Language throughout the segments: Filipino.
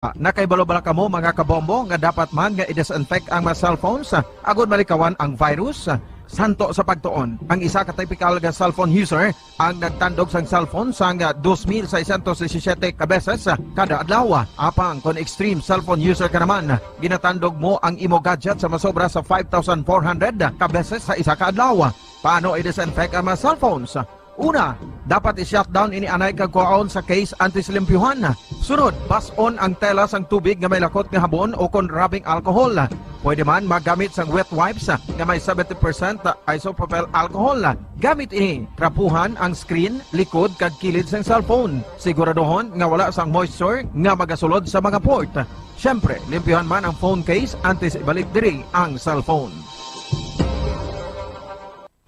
Nakaibalo-bala kamo mga kabombo nga dapat man nga i-disinfect ang mga cellphones agud malikawan ang virus. Santo sa pagtuon, ang isa ka typical nga cellphone user ang nagtandog sang cellphone sang 2,617 ka beses kada adlaw. Apang kon extreme cellphone user ka naman, ginatandog mo ang imo gadget sa masobra sa 5,400 ka beses sa isa ka adlaw. Paano i-disinfect ang mga cellphones? Una, dapat i-shutdown ini anay kagkuhaon sa case anti-slimpyuhan. Sunod, pass-on ang tela sang tubig nga may lakot nga habon o kon rubbing alcohol. Pwede man magamit sang wet wipes nga may 70% isopropyl alcohol. Gamit ini, trapuhan ang screen, likod kag kilid sang cellphone. Siguraduhon nga wala sang moisture nga magasulod sa mga port. Siyempre, limpyuhan man ang phone case antes ibalik diri ang cellphone.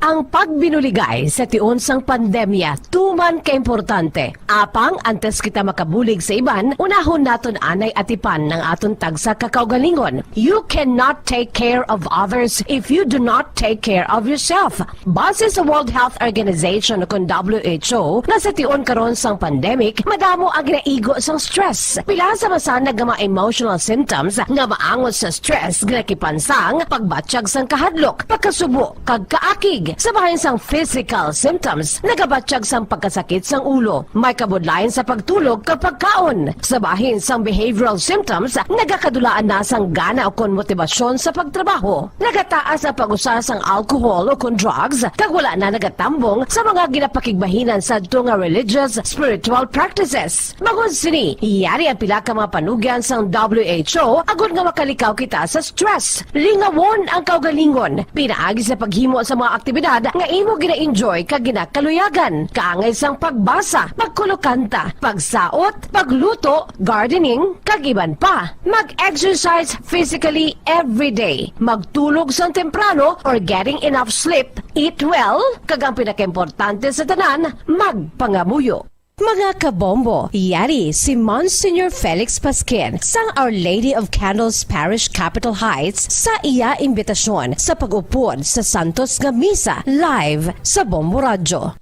Ang pagbinuligay sa tiun sang pandemya, tuman ka-importante. Apang, antes kita makabulig sa iban, unahon naton anay atipan ng aton tagsa kakaugalingon. You cannot take care of others if you do not take care of yourself. Base sa World Health Organization o kung WHO, na sa tiun karon sang pandemic, madamo ang ginaigo sang stress. Pila sa masanag nga mga emotional symptoms nga maangot sa stress, ginakipansang, pagbatsyag sang kahadlok, pagkasubo, kag kaakig. Sa bahin sang physical symptoms, nagabatsyag sang pagkasakit sang ulo, may kabudlayan sa pagtulog kapag kaon. Sa bahin sang behavioral symptoms, nagakadulaan na sang gana o kon motibasyon sa pagtrabaho. Nagataas ang pag-usa sang alcohol o kon drugs, kag wala na nagatambong sa mga ginapakigbahinan sa nga religious, spiritual practices. Magod sini, iyari ang pila ka mga panugyan sang WHO agud nga makalikaw kita sa stress. Lingawon ang kaugalingon, pinaagi sa paghimo sa mga aktibidad nga imo gina-enjoy kag ginakaluyagan, kaangay sang pagbasa, pagkulokanta, pagsaot, pagluto, gardening, kag iban pa. Mag-exercise physically every day, magtulog sang temprano or getting enough sleep, eat well, kag ang pinakaimportante sa tanan, magpangamuyo. Mga kabombo, yari si Monsignor Felix Pasquin sang Our Lady of Candles Parish Capitol Heights sa iya imbitasyon sa pag-upod sa Santos nga Misa live sa Bombo Radio.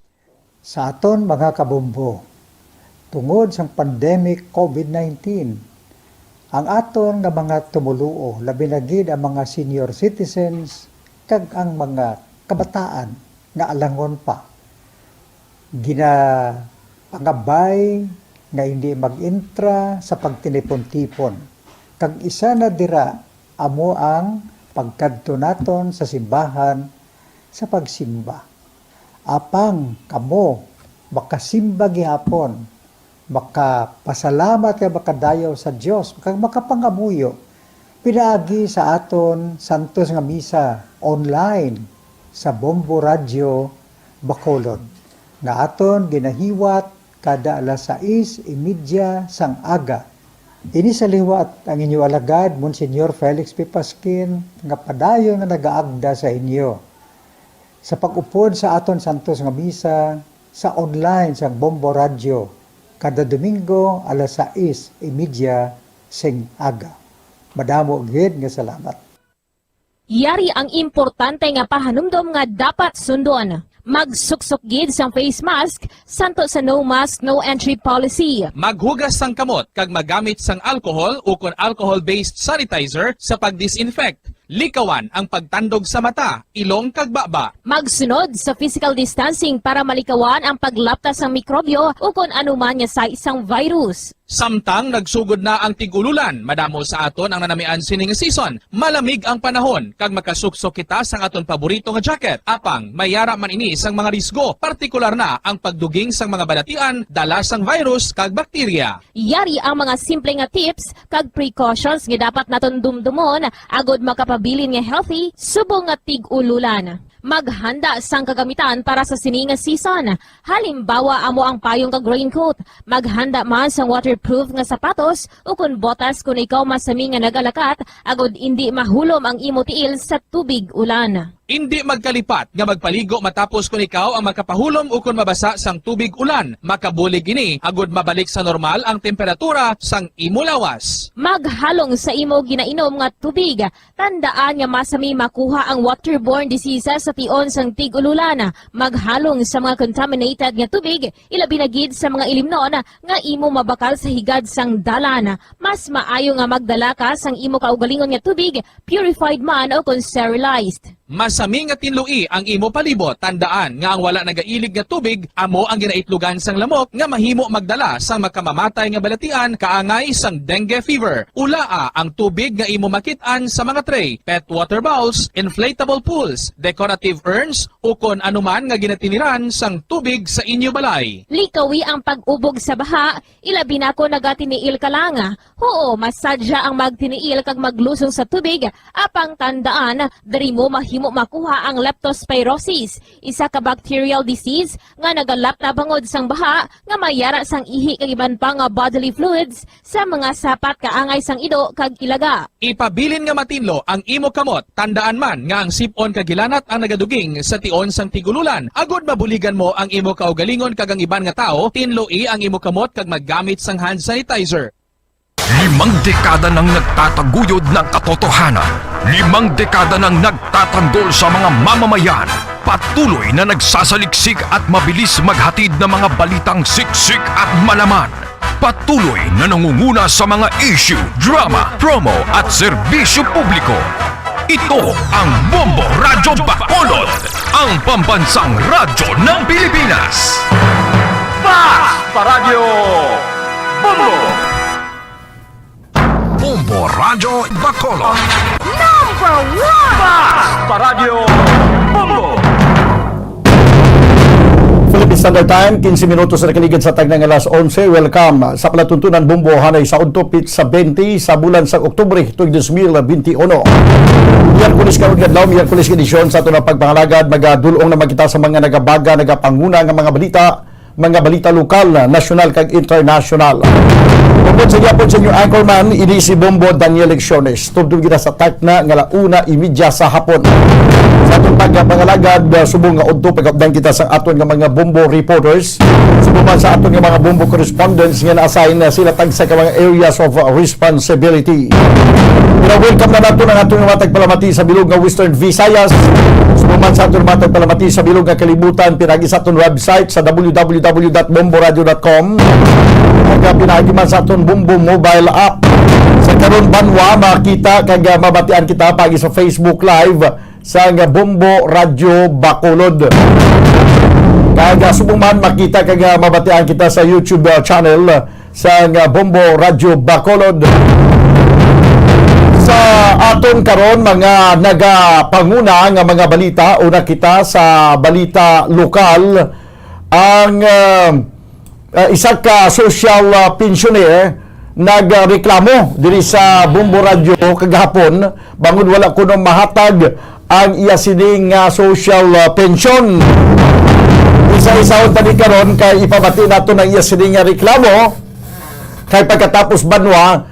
Sa aton mga kabombo, tungod sang pandemic COVID-19, ang aton nga mga tumuluo, labi na gid ang mga senior citizens kag ang mga kabataan nga alangon pa, pangabay nga hindi mag-intra sa pagtinipon-tipon. Kag isa na dira amo ang pagkadto naton sa simbahan sa pagsimba. Apang kamo makasimba gihapon, makapasalamat kay makadayaw sa Dios, kag makapangamuyo pinaagi sa aton Santos nga Misa online sa Bombo Radio Bacolod nga aton ginahiwat kada alas 6:30 sang aga. Ini sa liwat ang inyo alagad, Monsignor Felix P. Pasquin, nga padayon nga nagaagda sa inyo. Sa pag-upod sa aton Santos nga Misa, sa online sa Bombo Radio, kada Domingo alas 6:30 sing aga. Madamo gid nga salamat. Yari ang importante nga pahanumdom nga dapat sundon. Magsuksok gid sang face mask, santo sa no mask, no entry policy. Maghugas sang kamot kag magamit sang alcohol o kon alcohol-based sanitizer sa pag-disinfect. Likawan ang pagtandog sa mata, ilong kag baba. Magsunod sa physical distancing para malikawan ang paglaptas ng mikrobyo o kung anuman nga sa isang virus. Samtang nagsugod na ang tigululan, madamo sa aton ang nanamian sining season. Malamig ang panahon kag makasuksok kita sang aton paborito nga jacket. Apang mayara man ini sang mga risgo, partikular na ang pagduging sang mga balatian, dala sang virus kag bakterya. Yari ang mga simple nga tips kag precautions nga dapat naton dumdumon agod makapabilin nga healthy subong nga tig-ululan. Maghanda sang kagamitan para sa sini nga season. Halimbawa amo ang payong kag raincoat. Maghanda man sang waterproof nga sapatos o kun botas kung ikaw masami nga nagalakat agod hindi mahulom ang imo tiil sa tubig ulan. Hindi magkalipat nga magpaligo matapos kung ikaw ang makapahulom o kung mabasa sang tubig ulan. Makabulig ini agud mabalik sa normal ang temperatura sang imo lawas. Maghalong sa imo ginainom nga tubig. Tandaan nga masami makuha ang waterborne diseases sa tion sang tig-ululan. Maghalong sa mga contaminated nga tubig, ilabi na gid sa mga ilimnon nga imo mabakal sa higad sang dalan. Mas maayo nga magdala ka sang imo kaugalingon nga tubig, purified man o kung sterilized. Masami nga tinlui ang imo palibot. Tandaan nga ang wala nagailig nga tubig amo ang ginaitlugan sang lamok nga mahimo magdala sang makamamatay nga balatian kaangay sang dengue fever. Ulaa ang tubig nga imo makit-an sa mga tray, pet water bowls, inflatable pools, decorative urns o kon anuman nga ginatiniran sang tubig sa inyo balay. Likawi ang pag-ubog sa baha, ilabi na ko nagatiniil ka lang. Oo, masadya ang magtiniil kag maglusong sa tubig, apang tandaan, dari mo mahimo makuha ang leptospirosis, isa ka bacterial disease nga nagalap na bangod sang baha nga mayara sang ihi kag iban pa nga bodily fluids sa mga sapat kaangay sang ido kag ilaga. Ipabilin nga matinlo ang imo kamot. Tandaan man nga ang sipon kag gilanat ang nagaduging sa tion sang tigululan. Agod mabuligan mo ang imo kaugalingon kag ang iban nga tao, tinloi ang imo kamot kag maggamit sang hand sanitizer. 5 dekada nang nagtataguyod ng katotohanan. 5 dekada nang nagtatanggol sa mga mamamayan. Patuloy na nagsasaliksik at mabilis maghatid ng mga balitang siksik at malaman. Patuloy na nangunguna sa mga issue, drama, promo at serbisyo publiko. Ito ang Bombo Radyo Bacolod, ang pambansang radyo ng Pilipinas. Basta Radio Bombo! Bombo Radyo Bacolod. Number 1! Basta Radio Bombo! Philippine Standard Time, 15 minutos na kiligid sa tagnang alas 11. Welcome sa palatuntunan Bombo Hanay sa Untupit sa 20 sa bulan sa Oktubre tuig 2021. Miyerkules karong adlaw, Miyerkules edisyon sa ato na pagpangalagad, magadulong na magkita sa mga nagabaga, nagapanguna nga mga balita lokal, nasyonal kag international. Tungkol sa gyapon sa inyo anchorman, ini si Bombo Daniel Lecciones. Tubdog kita sa takna nga 1:30 sa hapon. Sa atong pagpangalagad, subong nga udto pag-update kita sa aton nga mga Bombo reporters. Subong man sa aton nga mga Bombo correspondents nga na-assign na sila tag sa mga areas of responsibility. Welcome na nato ng atong matag palamati sa bilog nga Western Visayas. Subong man sa aton matag palamati sa bilog nga kalibutan, pinagi sa aton website sa www.bomboradio.com. Pinagi man sa aton Bombo mobile app. Sa karon banwa makita kag mabatian kita pagi sa Facebook Live sa nga Bombo Radio Bacolod. Kag subong man makita kag mabatian kita sa YouTube channel sa nga Bombo Radio Bacolod. Sa aton karon mga nagapanguna nga mga balita, una kita sa balita lokal, ang isa ka social pensioner nagreklamo diri sa Bombo Radio kagahapon bangod wala kuno mahatag ang iya sining social pension. Isa-isaon tani karon kay ipabati nato ng iya sining reklamo kay pagkatapos banwa,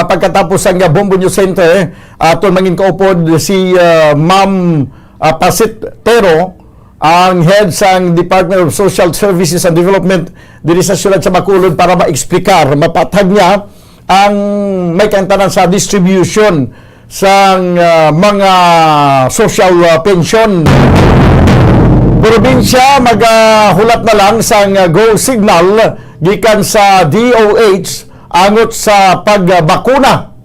pagkatapos ang Bombo News Center, aton mangin kaupod si Ma'am Pasit Tero, ang head sang Department of Social Services and Development diri sa siyudad sa Bacolod para ma-explicar, mapatag niya ang may kantanan sa distribution sang mga social pension. Probinsya maghulat na lang sang go signal gikan sa DOH angot sa pagbakuna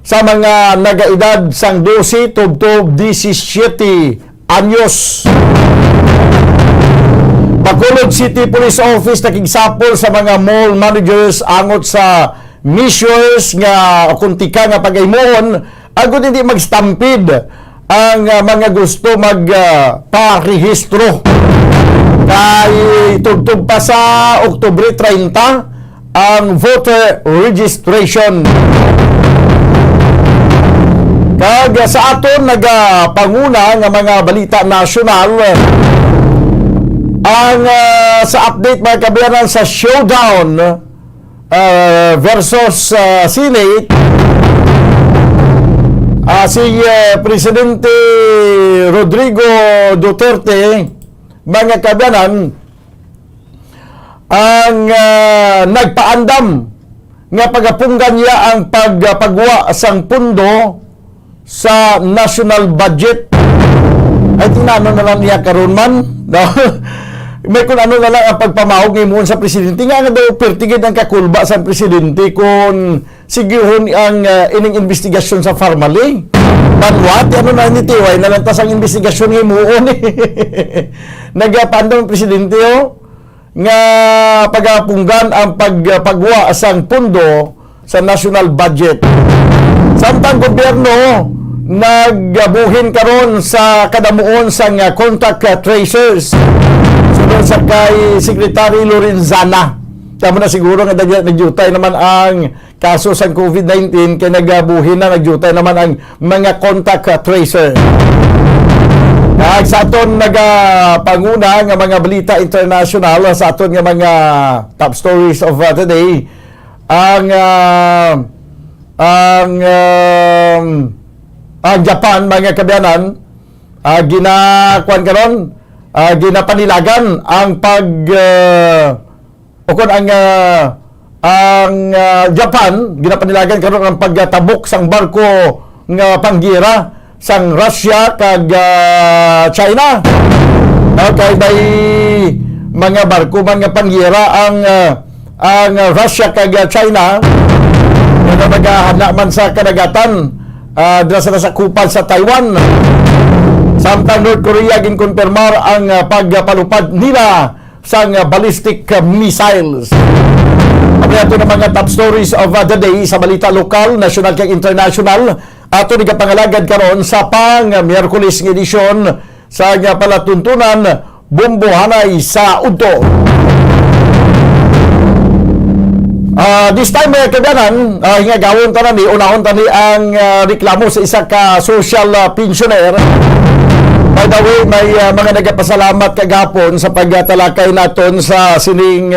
sa mga nagaedad sang 12 tubtob 17 anyos. Bacolod City Police Office nakigsapol sa mga mall managers angot sa measures nga kuntika nga pagaymoon agud hindi magstampid ang mga gusto magparehistro. Kay tugtog pa sa Oktubre 30 ang voter registration. Kag sa aton nagapanguna nga mga balita nasyonal, ang sa update mga kabayanan sa showdown versus Senate, si Presidente Rodrigo Duterte, mga kabyanan, ang nagpaandam nga pagapunggan niya ang pagwa sang pundo sa national budget. Ay tinano na lang niya karon man, no? May kung ano na lang ang pagpamahog ngayon sa presidente nga daw pertigid ang kakulba sa presidente kung sigihon ang ining investigasyon sa Farmally. Banwat ano na ni Tiway na lantas ang investigasyon ngayon nagapandam ang presidente nga pagapunggan ang pagwa sang pundo sa national budget. Samtang gobyerno nagbuhin karon sa kadamuon sang contact tracers. Sunod sa kay Secretary Lorenzana. Tama na siguro nga nagjutay naman ang kaso sa COVID-19 kaya nagbuhin na nagjutay naman ang mga contact tracer. Sa aton nagapanguna nga mga balita international, sa aton nga mga top stories of today, ang Japan, mga kabyanan, ginakuan karon, ginapanilagan ang Japan ginapanilagan karon ang pagtabok sang barko nga panggira sang Russia kag China. Okay, may mga barko mga panggira ang Russia kag China nga nagahana man sa kadagatan dira sa nasakupan sa Taiwan. Samtang North Korea ginkonfirmar ang pagpalupad nila sang ballistic missiles. Ato na mga top stories of the day sa balita lokal, national kag international. Ato ni kapangalagad karon sa Miyerkules nga edisyon sa palatuntunan Bumbuhanay sa Udto. This time mga kabyanan, hingagawon ta ni unahon ta ni ang reklamo sa isa ka social pensioner. By the way, may mga nagapasalamat kagapon sa pagtalakay naton sa sining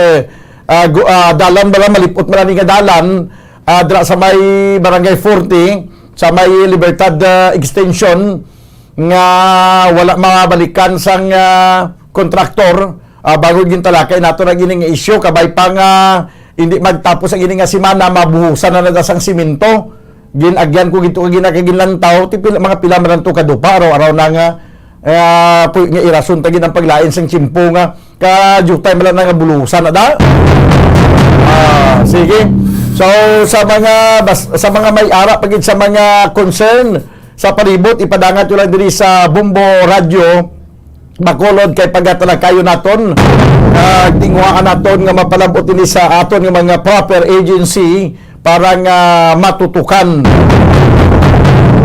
dalan bala malipot marani nga dalan dra sa may Barangay 40 sa may Libertad Extension nga wala mabalikan sang kontraktor bago gintalakay nato na gining issue kabay pa nga hindi magtapos ang gining nga semana mabuhusan na sang simento ginagyan ko gito ginakaginlantaw mga pila man to kadupa araw-araw na nga nga irason tagin ang paglain sang tsimpo nga jutay man lang nga bulusan na da. Sige. So sa mga may-ara pagid sa mga concern sa palibot ipadangat yo lang diri sa Bumbo Radio Bacolod kay pagatalakayon naton tingwaan naton nga mapalabot ini sa aton nga mga proper agency para nga matutukan.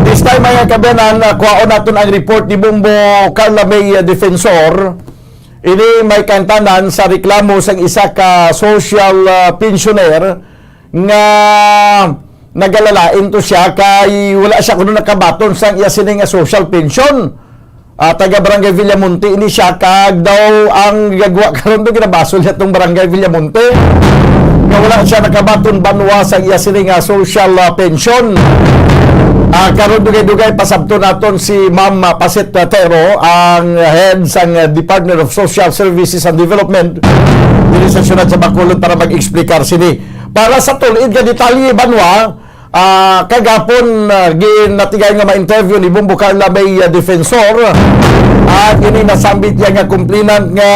This time mga kabyanan, kuhaon naton ang report ni Bumbo Carla May Defensor. Ini may kantanan sa reklamo sang isa ka social pensioner nga nagalalain to siya kay wala siya kuno nakabaton sang iya sini nga social pension. Taga Barangay Villamonte ini siya kag daw ang gagwa karon do ginabasol niya tong Barangay Villamonte. Nga wala siya nakabaton banwa sang iya sini nga social pension. Karon dugay-dugay pasabto naton si Ma'am Pasit Tero, ang head sang Department of Social Services and Development dili sa syudad sa Bacolod para mag-eksplikar sini. Para sa tulid nga detalye banwa, kagapon ginatigay nga ma-interview ni Bumbo Carla May Defensor at ini nasambit niya nga complainant nga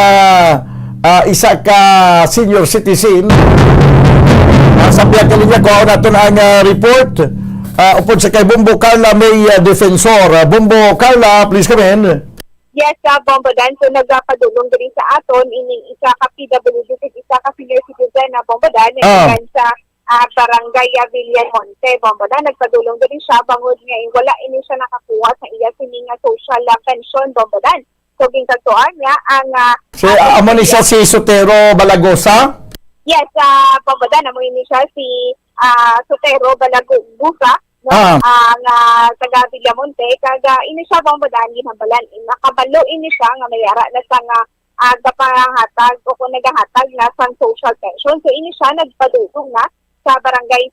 isa ka senior citizen. Sa biya kalinya ko naton ang report upod sa kay Bumbo Carla May Defensor. Bumbo Carla, please come in. Yes, Bombo Dan. So, nagpapadulong din sa aton, ining isa ka PWD, isa ka senior citizen na Bombo Dan, sa Barangay Villamonte, Bombo Dan. Nagpadulong din siya, bangod nga, wala ini siya nakakuha sa iya sining social pension, Bombo Dan. So, ginagtuan niya ang... amo ni siya si Sotero Balagosa? Yes, Bombo Dan. Amo ini siya si Sotero Balagosa. Ang taga Villamonte kaga ini siya bang badan ginhabalan nakabalo ini siya nga mayara na sa nga agapangatag o kung nagahatag na sang social pension so ini siya nagpadugong na sa barangay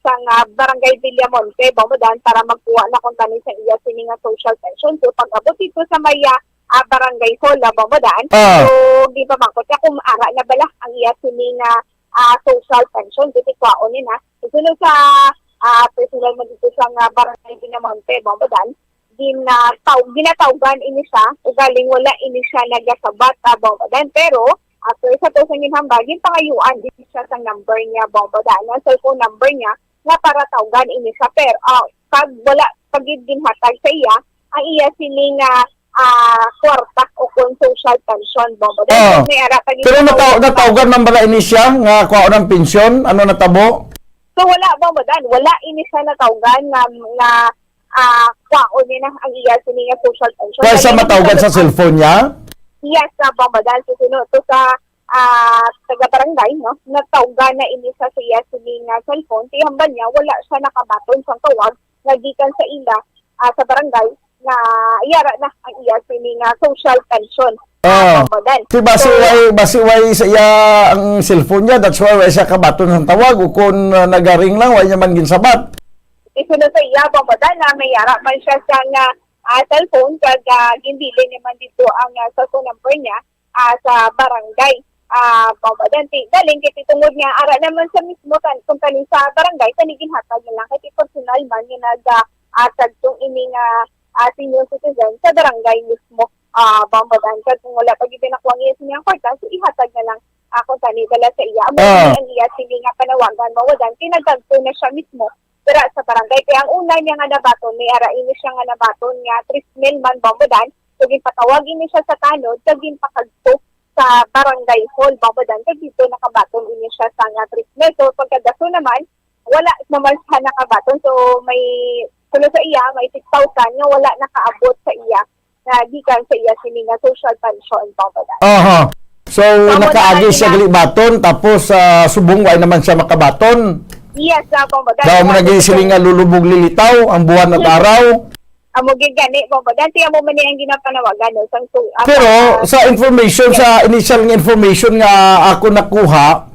Villamonte, Bombodan, para magkuha na kung tanin sa iya sini nga social pension. So pag-abot ito sa maya barangay hall na Bombodan, so di pa mangkot ka kung ara na bala ang iya sini nga social pension, bitikwaon ni na. Sunod sa personal mo dito sa barangay Villamonte, Bombodan, ginatawgan ini siya, ugaling wala ini siya nagasabat Bombodan, pero after sa to sa ginhambagin pangayuan din siya sa number niya Bombodan, ang cellphone number niya nga para tawgan ini siya, pero pag ginhatag sa iya ang iya sining kwarta o kung social pension Bombodan. Pero natawgan man bala ini siya nga kuha ng pensyon, ano natabo? So wala Bombodan, wala ini siya natawgan nga kwaon niya ang iya sining social pension. Kaya siya matawgan sa cellphone niya? Yes, Bombodan. So to sa taga-barangay, no? Natawgan na ini sa iya sining cellphone. Tiyamban niya, wala siya nakabaton sa tawag nga gikan sa ila sa barangay na iyara na ang iya sining social pension. Bombodan. Si basiway sa iya ang cellphone niya, that's why siya kabaton sa tawag o kung nagaring lang, wala niya man ginsabat. Isunod sa iya, Bombodan, na may yara man siya sa cellphone kag ginbili naman dito ang cellphone number niya sa barangay. Bombodan, galing kiti tungod nga ara naman sa mismo kung tanin sa barangay tanigin hatag na lang kiti personal man nga nag-tagtong ini nga senior citizen sa barangay mismo. Bombodan, kung wala pag ipinakuha niya siya ang kwarta, so ihatag na lang kung tani dala sa iya. Ang iya sige nga panawagan, Bombodan, tinagtagto na siya mismo pero sa barangay. Kaya ang una niya nga nabaton, may arain siya nga nabaton nga 3,000 man Bombodan. So ginpatawag ini siya sa tanod, so ginpakagto sa barangay hall Bombodan. So dito nakabaton ini siya sa nga 3,000. So pagkadaso naman, wala naman siya nakabaton. So may kuno sa iya, may 6,000 nga wala nakaabot sa iya na gikan sa iya sini nga social pension Bombodan. So nakaagi siya gali baton tapos subong way naman siya makabaton. Yes, Bombodan. Daw mo naging sila nga lulubog lilitaw ang buwan at araw. Amo gigani Bombodan, tiya mo man ang ginapanawagan no sang pero sa information, sa initial nga information nga ako nakuha,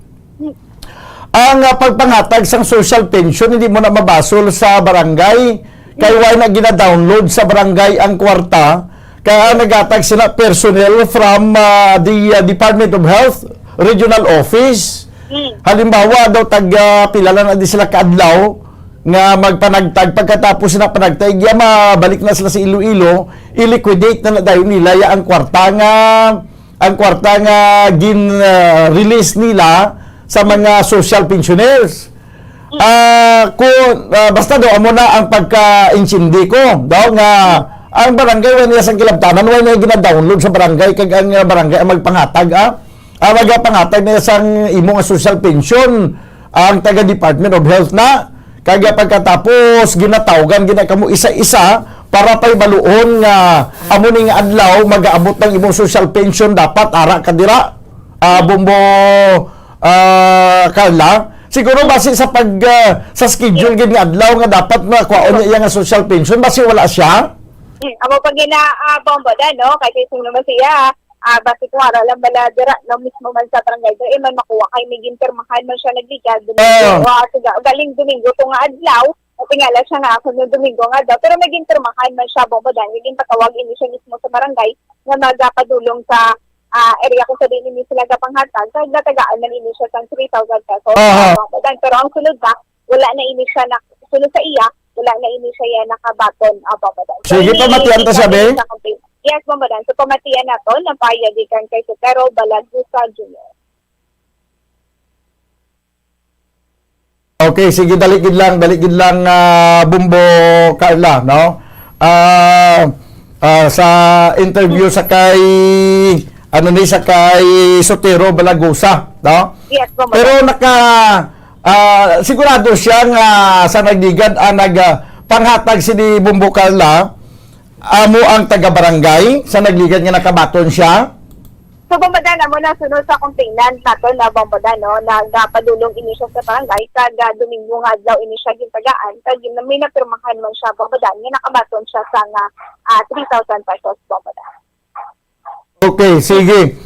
ang pagpangatag sang social pension hindi mo na mabasol sa barangay kay why na gina-download sa barangay ang kwarta kaya nagatag sila personnel from the Department of Health Regional Office. Halimbawa daw pila na di sila kaadlaw nga magpanagtag pagkatapos na panagtag mabalik na sila sa Iloilo, i-liquidate na dayon nila ya ang kwarta nga gin-release nila sa mga social pensioners. Basta daw amo na ang pagka-insindi ko daw nga ang barangay wala niya sang kilabtanan wala niya gina-download sa barangay kag ang barangay ang magpangatag magapangatag na sang imo nga social pension ang taga Department of Health na kaya pagkatapos ginatawgan ginakamo isa-isa para paibaluon nga amo ning adlaw mag-aabot ng imong social pension dapat ara kadira Bombo Carla siguro base sa sa schedule gid nga adlaw nga dapat makuha niya nga social pension base wala siya. Amo pag Bombodan no kay sino naman siya basi ko ara lang bala dira no mismo man sa barangay dira man makuha kay may gintermahan man siya nagligad galing Domingo to nga adlaw o tingala siya nga ako no Domingo nga daw pero may gintermahan man siya Bombodan naging patawag ini siya mismo sa barangay nga magapadulong sa area kung sa din ini sila gapanghatag kay natagaan man ini siya sang 3,000 pesos Bombodan pero ang sulod ba wala na ini siya na sulod sa iya wala na ini siya nakabaton Bombodan. Sige pa matiyan ta sabi. Yes, Bombodan. So, pamatian na to, ng payagikan kay Sotero Balagusa Jr. Okay, sige, daligid lang, Bombo Carla, no? Sa interview sa kay, sa kay Sotero Balagusa, no? Yes, Bombodan. Pero sigurado siya nga sa nagdigad, panghatag si ni Bombo Carla, amo ang taga-barangay sa nagligad nga nakabaton siya? So, Bombodan, amo na sunod sa kong tingnan nato na Bombodan, no? Nagpadulong ini siya sa barangay, kada Domingo nga adlaw ini siya gintagaan, kag may napirmahan man siya, Bombodan, nga nakabaton siya sa 3,000 pesos, Bombodan. Okay, sige.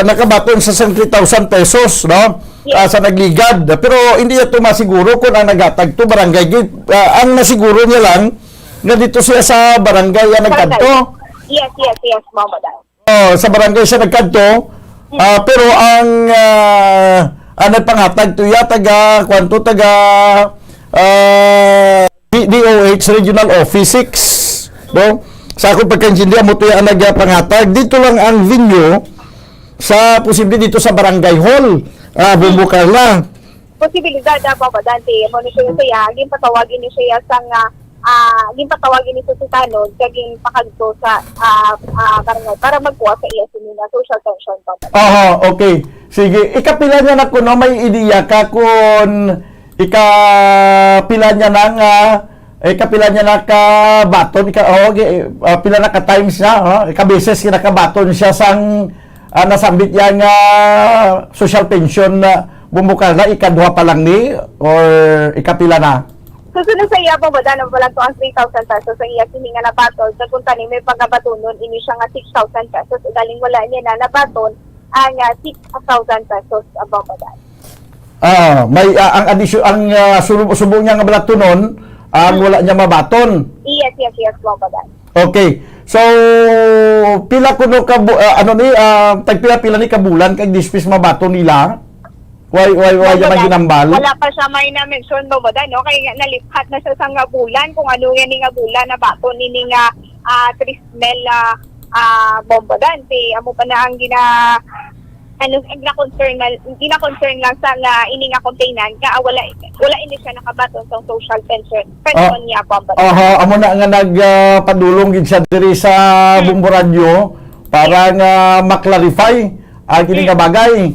Nakabaton sa 3,000 pesos, no? Yes. sa nagligad. Pero hindi niya masiguro kung ang naghatag to barangay. Ang nasiguro niya lang nga dito siya sa barangay ang nagkadto. Yes, Bobodan. Sa barangay siya nagkadto. Pero ang nagpangatag to ya taga DOH Regional Office 6, no? Sa akong pagkaintindi mo to ang nagpangatag. Dito lang ang venue sa posible dito sa Barangay Hall. Bumbu Carla. Posibilidad na Bobodan, mo ni siya, patawagin ni siya patawagin ni sa tanod, kaging pakagto sa barangay para magkuha sa iya sinina social pension. Okay. Sige, ikapila niya na kuno may ideya ka kung ikapila niya na ka baton pila na ka times na ikabeses kinakabaton siya sang nasambit yan nga social pension na bumukal na ikaduha pa lang ni or ikapila na. Susunod sa iya Bobodan na wala to ang 3,000 pesos sa iya sininga na baton. Sa kung tani may pagkabatonon, ini siya nga 6,000 pesos. Galing wala niya na nabaton ang 6,000 pesos Bobodan. May ang addition ang subong niya nga balatunon ang wala niya mabaton. Yes, Bobodan. Okay. So pila kuno ka tagpila ni kabulan kag dispis mabaton nila. Why man ginambal? Wala pa siya may na-mention Bobodan, no? Kaya naliphat na siya sa nga bulan kung ano yan nga bulan na baton nini nga trismel Bobodan. Amo pa na ang gina-concern lang sa nga ini nga containant ka wala ini siya nakabaton sa social pension niya Bobodan. Amo na nga nagpadulong gid siya diri sa Bumbu Radio para nga maklarify ang kini nga bagay.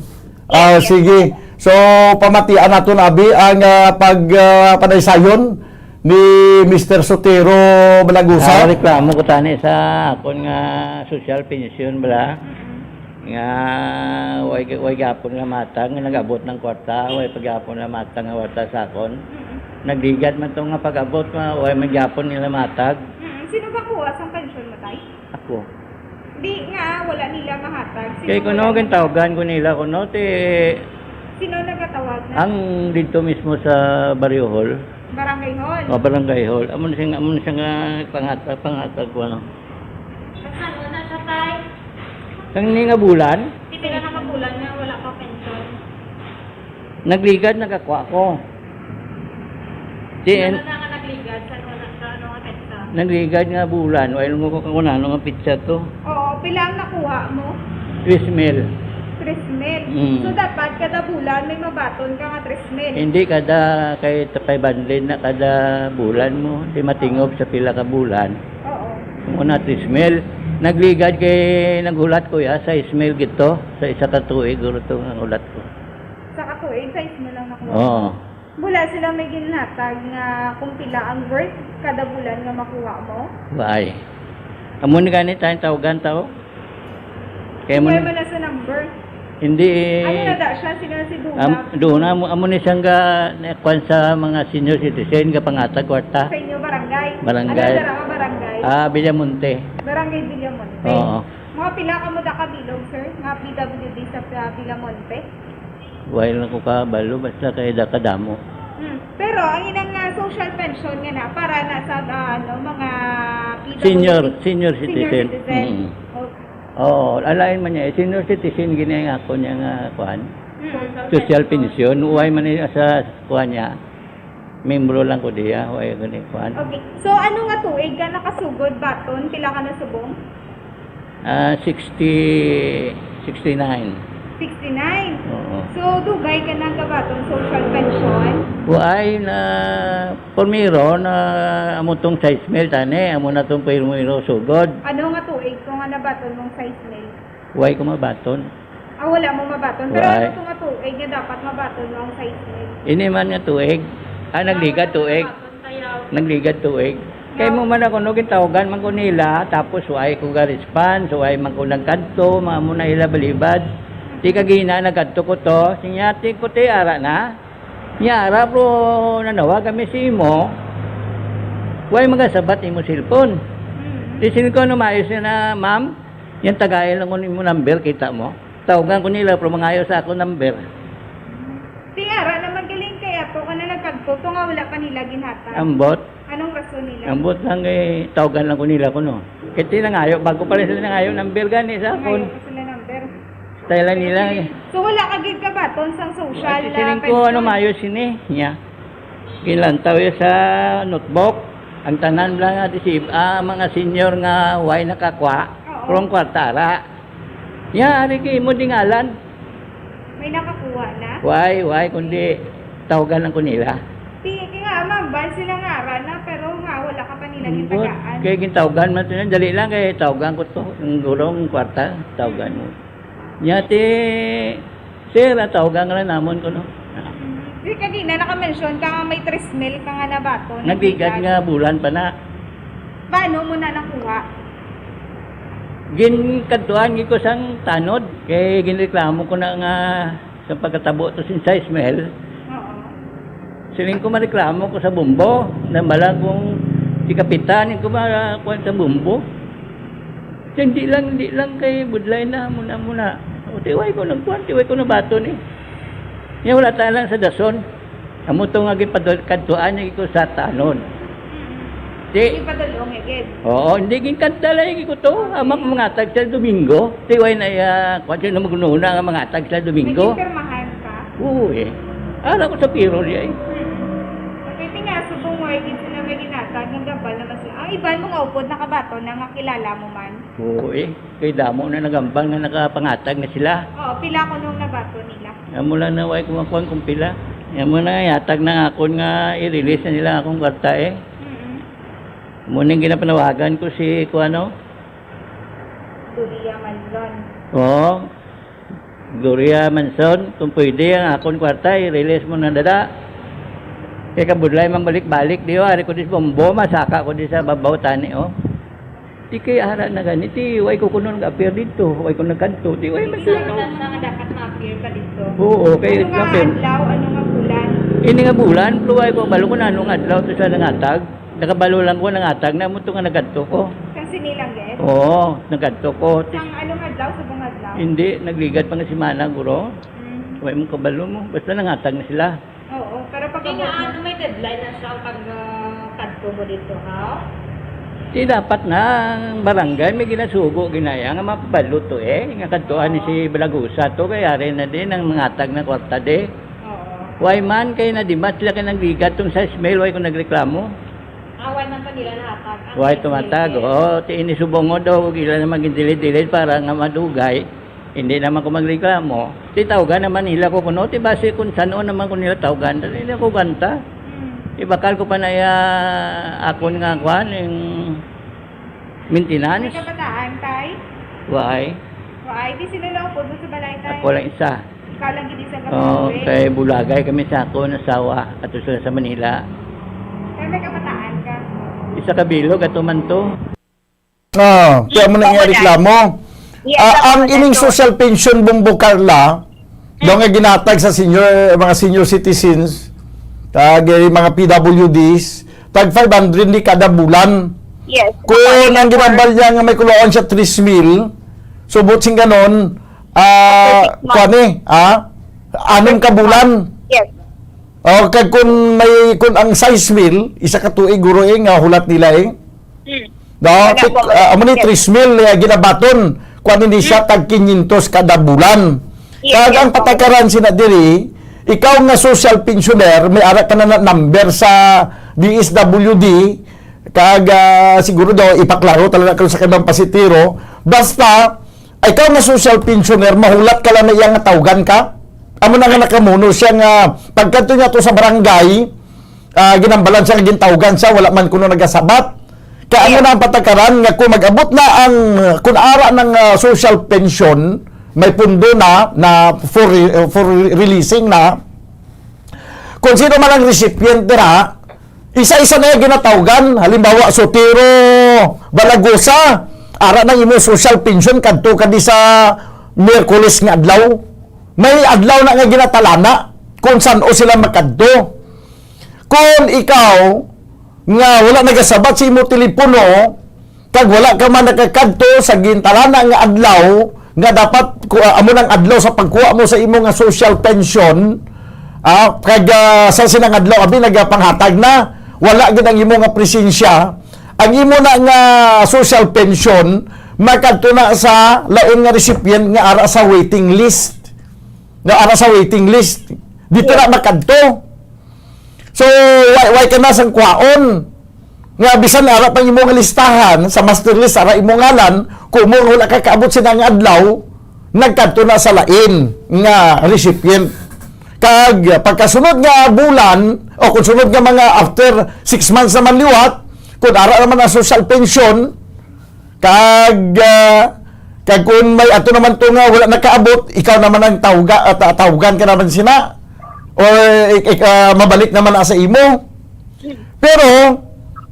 Sige. So pamatian naton abi ang pagpanaysayon ni Mr. Sotero Balagusa. Reklamo ko tani sa akon nga social pension bala. Nga way gapon nga matang nagabot ng kwarta, way pagapon nga matang nga kwarta sa akon. Nagligad man to nga pag-abot way magyapon nila matag. Sino ba kuha sa pension mo tay? Ako. Di nga wala nila mahatag. Kay kuno gan tawagan ko nila kuno Sino nagatawag na? ang dito mismo sa Barrio Hall. Barangay Hall. Barangay Hall. Amon siya nga pangatag ko ano. Saan mo na siya tay? Kang ni nga bulan, Di ka nakabulan na wala ka pension. nagligad nagakuha ko. Ano na nga nagligad? Saan mo na ano nga pensa? Nagligad nga bulan, way lungo ko kung ano nga pizza to. Oo, pila ang nakuha mo? 3,000. 3,000. So dapat kada bulan may mabaton ka nga 3,000. Hindi kada kay 500 na kada bulan mo, di matingob sa pila ka bulan. Oo. Kung una 3,000, nagligad kay naghulat ko ya sa ismail gito, sa isa ka tuig guro to ang ulat ko. Sa katuig, size mo lang nakuha. Oo. Wala sila may ginatag nga kung pila ang worth kada bulan nga makuha mo. Why? Amo ni ganit tayong tawagan tao. Kaya mo Kaya mo na sa number. hindi Ano na da siya? Sino si Dula? doon amo ni siyang kwan sa mga senior citizen ka pangatag kwarta. Sa inyo barangay? Barangay. Ano dara ka barangay? Villamonte. Barangay Villamonte. Oo. Mga pila ka mo da kabilog, sir? Mga PWD sa Villamonte? Why lang ko ka balo basta kay da kadamo. Pero ang inang social pension nga na para na sa mga PWD. Senior citizen. Oo, alain man niya, senior citizen gini nga ako niya nga kuan. Social pension, uway man niya sa kuan niya. Membro lang ko diya, uway gani kuan. Okay. So ano nga tuig ka nakasugod baton? Pila ka na subong? 69. 69. Oo. So dugay ka na gabaton social pension? Uway na pormiro na amo tong 6,000 tani, amo na tong pormiro sugod. Ano nga tuig kung nga nabaton mong 6,000? Uway ko mabaton. Wala mo mabaton. Pero Why? ano nga tuig nga dapat mabaton mong 6,000? Ini man nga tuig. Nagligad tuig. Nagligad tuig. Kay mo man ako nugin tawagan man ko nila, tapos uway ko ga response, uway man ko nagkanto, maamo na ila balibad. Di kagina nagkanto ko to, sinyati ko ti ara na. Nyara pro nanawa kami si mo. Uway magasabat imo cellphone. Disin ko no maayos na ma'am, yan tagay lang ko nimo number kita mo. Tawagan ko nila pro mangayo sa ako number. sakto to nga wala pa nila ginhatag. Ambot. Anong rason nila? Ambot lang tawagan lang ko nila ko no. Kaya tinangayo, bago pa rin sila nangayo, number gani sa Ngayon akon. pa sila number. Style nila. So wala ka gig ka baton sang social Siling ko ano mayo sini niya. Kilantaw sa notebook. Ang tanan lang nga si mga senior nga way nakakwa. From kwartara. Ya, ari kay mo dingalan. May nakakuha na? Way kundi tawagan lang ko nila. Kaya nga ma'am, ban sila nga na pero nga wala ka pa nila Ambot. gitagaan. Kaya gitawagan man ito. Dali lang kay tawagan ko to. Ang gurong kwarta, tawagan mo. Nyati, sir, tawagan nga namon ko no. Di kanina naka-mention ka nga may 3 mil ka nga na baton. Nagbigat nga bulan pa na. Paano mo na nakuha? Ginkaduan ko sang tanod. Kaya ginreklamo ko na nga sa pagkatabo to sin sa Ismael. Oo. Siling ko mareklamo ko sa bumbo. Nambala kong si kapitan ko makuha sa bumbo. Hindi lang kay budlay na muna. O tiway ko nagkuhan, tiway ko na baton eh. Yan wala tayo lang sa dason. Amo to nga gipadkaduan niya ko sa tanod. Hindi pa dalong eged. Oo, hindi ginkanta lang ko to. Ama mga tag sa Domingo. Tiway na kung sino magununa nga mga tag sa Domingo. May pirmahan ka? Oo eh. Ara ko sa piro niya eh. Pagkiti nga, subong mo, eged sila may ginatag, ng gabal naman sila. Ang iban mong upod nakabaton na nga kilala mo man. Oo eh. Kay damo na nagambang na nakapangatag na sila. Oo, pila ko nung nabato nila. Yan mo lang na way kumakuan kung pila. Yan mo na yatag na akon nga i-release na nila akong kwarta eh. Muning ginapanawagan ko si Kuano. Gloria Manzon. Oo. Gloria Manson, kung pwede ang akon kwarta, i-release mo na dada. Kaya kabudlay mang balik-balik, di ba? Ari ko di sa bombo, masaka ko di sa babaw tani, oh. Di kaya hara na ganiti, way ko kuno nag-appear dito, way ko nagkanto, di way Hindi masaka. na nga dapat ma-appear ka dito. Oo, kaya Ano nga adlaw, ano nga bulan? ini nga bulan, pluway ko, balo ko na anong adlaw to sa nangatag. Nakabalo lang ko nangatag na mo ito nga nagadto ko. Kasi nilang guest. Oo, nagadto ko. Sang anong adlaw, subong adlaw? Hindi, nagligat pa nga si Mana, guro. Huwag mo kabalo mo, basta nangatag na sila. Oo, pero pag ano may deadline na siya pag kadto mo dito, ha? Di dapat na ang barangay may ginasugo, ginaya nga mapabalo to eh. Nga kadtuan ni si Balagusa to, kaya rin na din ang nangatag na kwarta de. Oo. Why man, kaya na di ba sila ka nagligat tong sa Ismail, why ko nagreklamo? Awan man pa nila nahatag. Why tumatag? Oo, tiinisubongo daw, gila naman gindilid-dilid para nga madugay. Hindi naman ko magreklamo. Titawagan naman nila ko kuno, ti base kung saan naman ko nila tawagan, dali nila ko ganta. Ibakal ko pa na akon nga kwan, yung maintenance. May kabataan, tay? Why? Why? Di sila lang po sa balay, tay. Ako lang isa. Ikaw lang gidi sa Oo, gabi. kay Bulagay kami sa ako, nasawa, at sila sa Manila. Kaya may kabataan ka. Isa kabilog, at man to. Kaya mo na nga reklamo. Ang ining social pension Bumbo Carla, doon nga ginatag sa mga senior citizens, mga PWDs, tag 500 ni kada bulan. Yes. Kung ang ginambal niya nga may kuloan siya 3,000, subot sing ganon, anong ka bulan? Yes. O kag kung ang 6,000, isa ka tuig guro nga hulat nila No, amo ni 3,000 ginabaton kung hindi siya tag 500 kada bulan. Kag ang patakaran sina diri, ikaw nga social pensioner, may ara ka na number sa DSWD, kag siguro daw ipaklaro talaga kayo sa kanang pasitiro, basta ikaw nga social pensioner, mahulat ka lang na iyang tawagan ka. Amo na nga nakamuno siya nga pagkanto niya to sa barangay, ginambalan siya, gintawgan siya, wala man kuno nagasabat. Kaya ano na ang patakaran nga kung mag-abot na ang kung ara ng social pension, may pundo na for releasing na, kung sino man ang recipient na, isa-isa na yung ginatawgan. Halimbawa, Sotero, Balagusa, ara ng imo social pension, kadto ka di sa Miyerkules nga adlaw. May adlaw na nga ginatalana kung saan o sila makadto. Kung ikaw, nga wala nagasabat sa imo telepono, kag wala ka man nakakadto sa gintalana nga adlaw, nga dapat amo nang adlaw sa pagkuha mo sa imo nga social pension, Kag sa sinangadlaw abi nagapanghatag na wala gid ang imo nga presensya, ang imo na nga social pension makadto na sa lain nga recipient nga ara sa waiting list. Dito na makadto. So why ka na sang kwaon? Nga bisan ara pang imo nga listahan sa master list ara imo ngalan, kumo wala ka kaabot sinang adlaw, nagkadto na sa lain nga recipient. Kag pagkasunod nga bulan o kung sunod nga mga after 6 months naman liwat, kung ara naman ang social pension, kag kung may ato naman to nga wala nakaabot, ikaw naman ang tawgan ka naman sina or mabalik naman na sa imo. Pero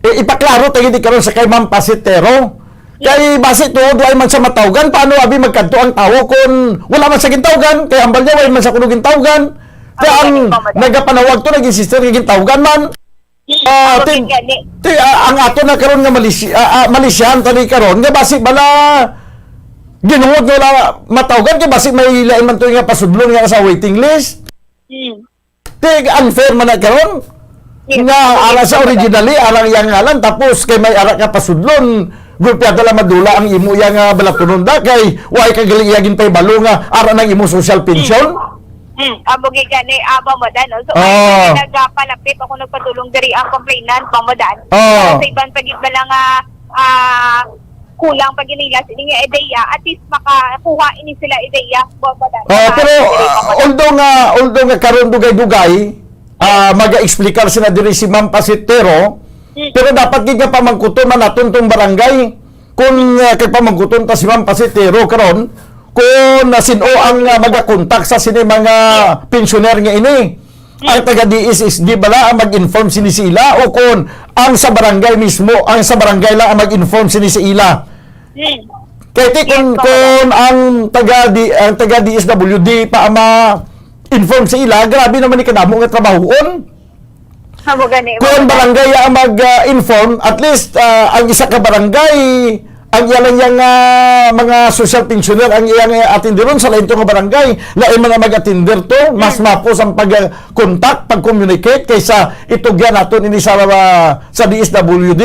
ipaklaro tayo di karon sa kay Ma'am Pasitero. Kay base to duay man sa matawgan, paano abi magkanto ang tawo kung wala man sa gintawgan, kay ambal niya wala man sa kuno gintawgan. Kaya ang nagapanawag to naging sister nga gintawgan man. Ang ato na karon nga Malaysian tani karon nga basi bala ginuod nga matawgan kay basi may lain man to nga pasudlon nga sa waiting list. Unfair man na karon. Nga ara sa originally arang yang ngalan tapos kay may ara ka pasudlon gulpyada la madula ang imo yang balatunon da kay way kagaliyagin pay balo nga ara nang imo social pension. Abugi gani Bombodan, no? So nagpalapit ako nagpadulong diri ang complainant Bombodan. Sa ibang pagit ba lang kulang pag nila sini nga ideya, at least makakuha ini sila ideya Bombodan. Pero although nga karon dugay-dugay maga-explicar sila diri si Ma'am Pasitero, pero dapat gid nga pamangkuton man naton tong barangay kung kay pamangkuton ta si Ma'am Pasitero karon kung sino ang magakontak sa sini mga pensioner nga ini. Ang taga-DIS is di bala ang mag-inform sini sila o kung ang sa barangay mismo, ang sa barangay lang ang mag-inform sini sila. Kaya kung ang taga-DSWD pa inform sa ila, grabe naman ni kadamo nga trabahoon. Kung barangay ang mag-inform, at least ang isa ka barangay, ang ilang yang mga social pensioner ang iyang atinderon sa lain to nga barangay, lain man mag-atinder to, mas mapos ang pag-contact, pag-communicate kaysa itugyan naton ini sa DSWD.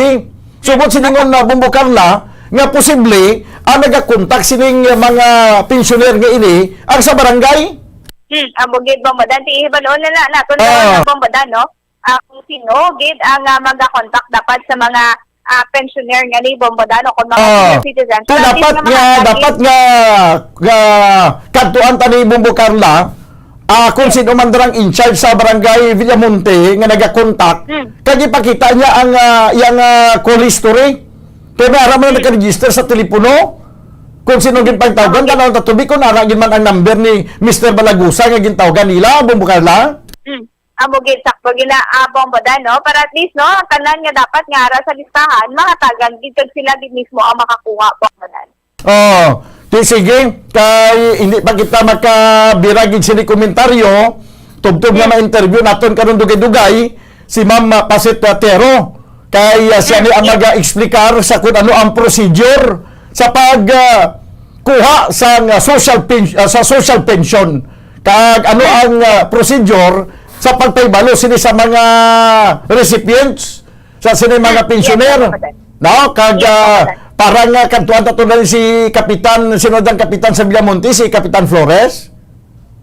Subot siningon na Bombo Carla nga posible ang nagakontak sining mga pensioner nga ini ang sa barangay. Amugid Bombodan, ihibaloon na nato na Bombodan, no? Kung sino gid ang mag-contact dapat sa mga pensioner nga ni Bombodan o kung mga senior citizens. So dapat nga kadtuan ta ni Bombo Carla kung sino man darang in charge sa barangay Villamonte nga nagakontak, kag ipakita niya ang iyang call history. Kaya may ara man naka-register sa telepono kung sino ginpangtawgan kanang tatubi kung ara gid man ang number ni Mr. Balagusa nga gintawgan nila Bombo Carla. Amugid sakto gina Bombodan, no? Para at least, no, tanan nga dapat nga ara sa listahan, makatagan dito sila din mismo ang makakuha Bombodan. Sige, kay hindi pa kita makabiragin sini komentaryo, tubtob nga ma-interview naton karon dugay-dugay si Ma'am Pasitero. Kay siya ni ang mag-explicar sa kung ano ang procedure sa pagkuha sa social pension. Kag ano ang procedure sa pagpaybalo sini sa mga recipients, sa sini mga pensioner. No, kag parang kantuan ta tunay si Kapitan, sinodang Kapitan sa Villamonte, si Kapitan Flores.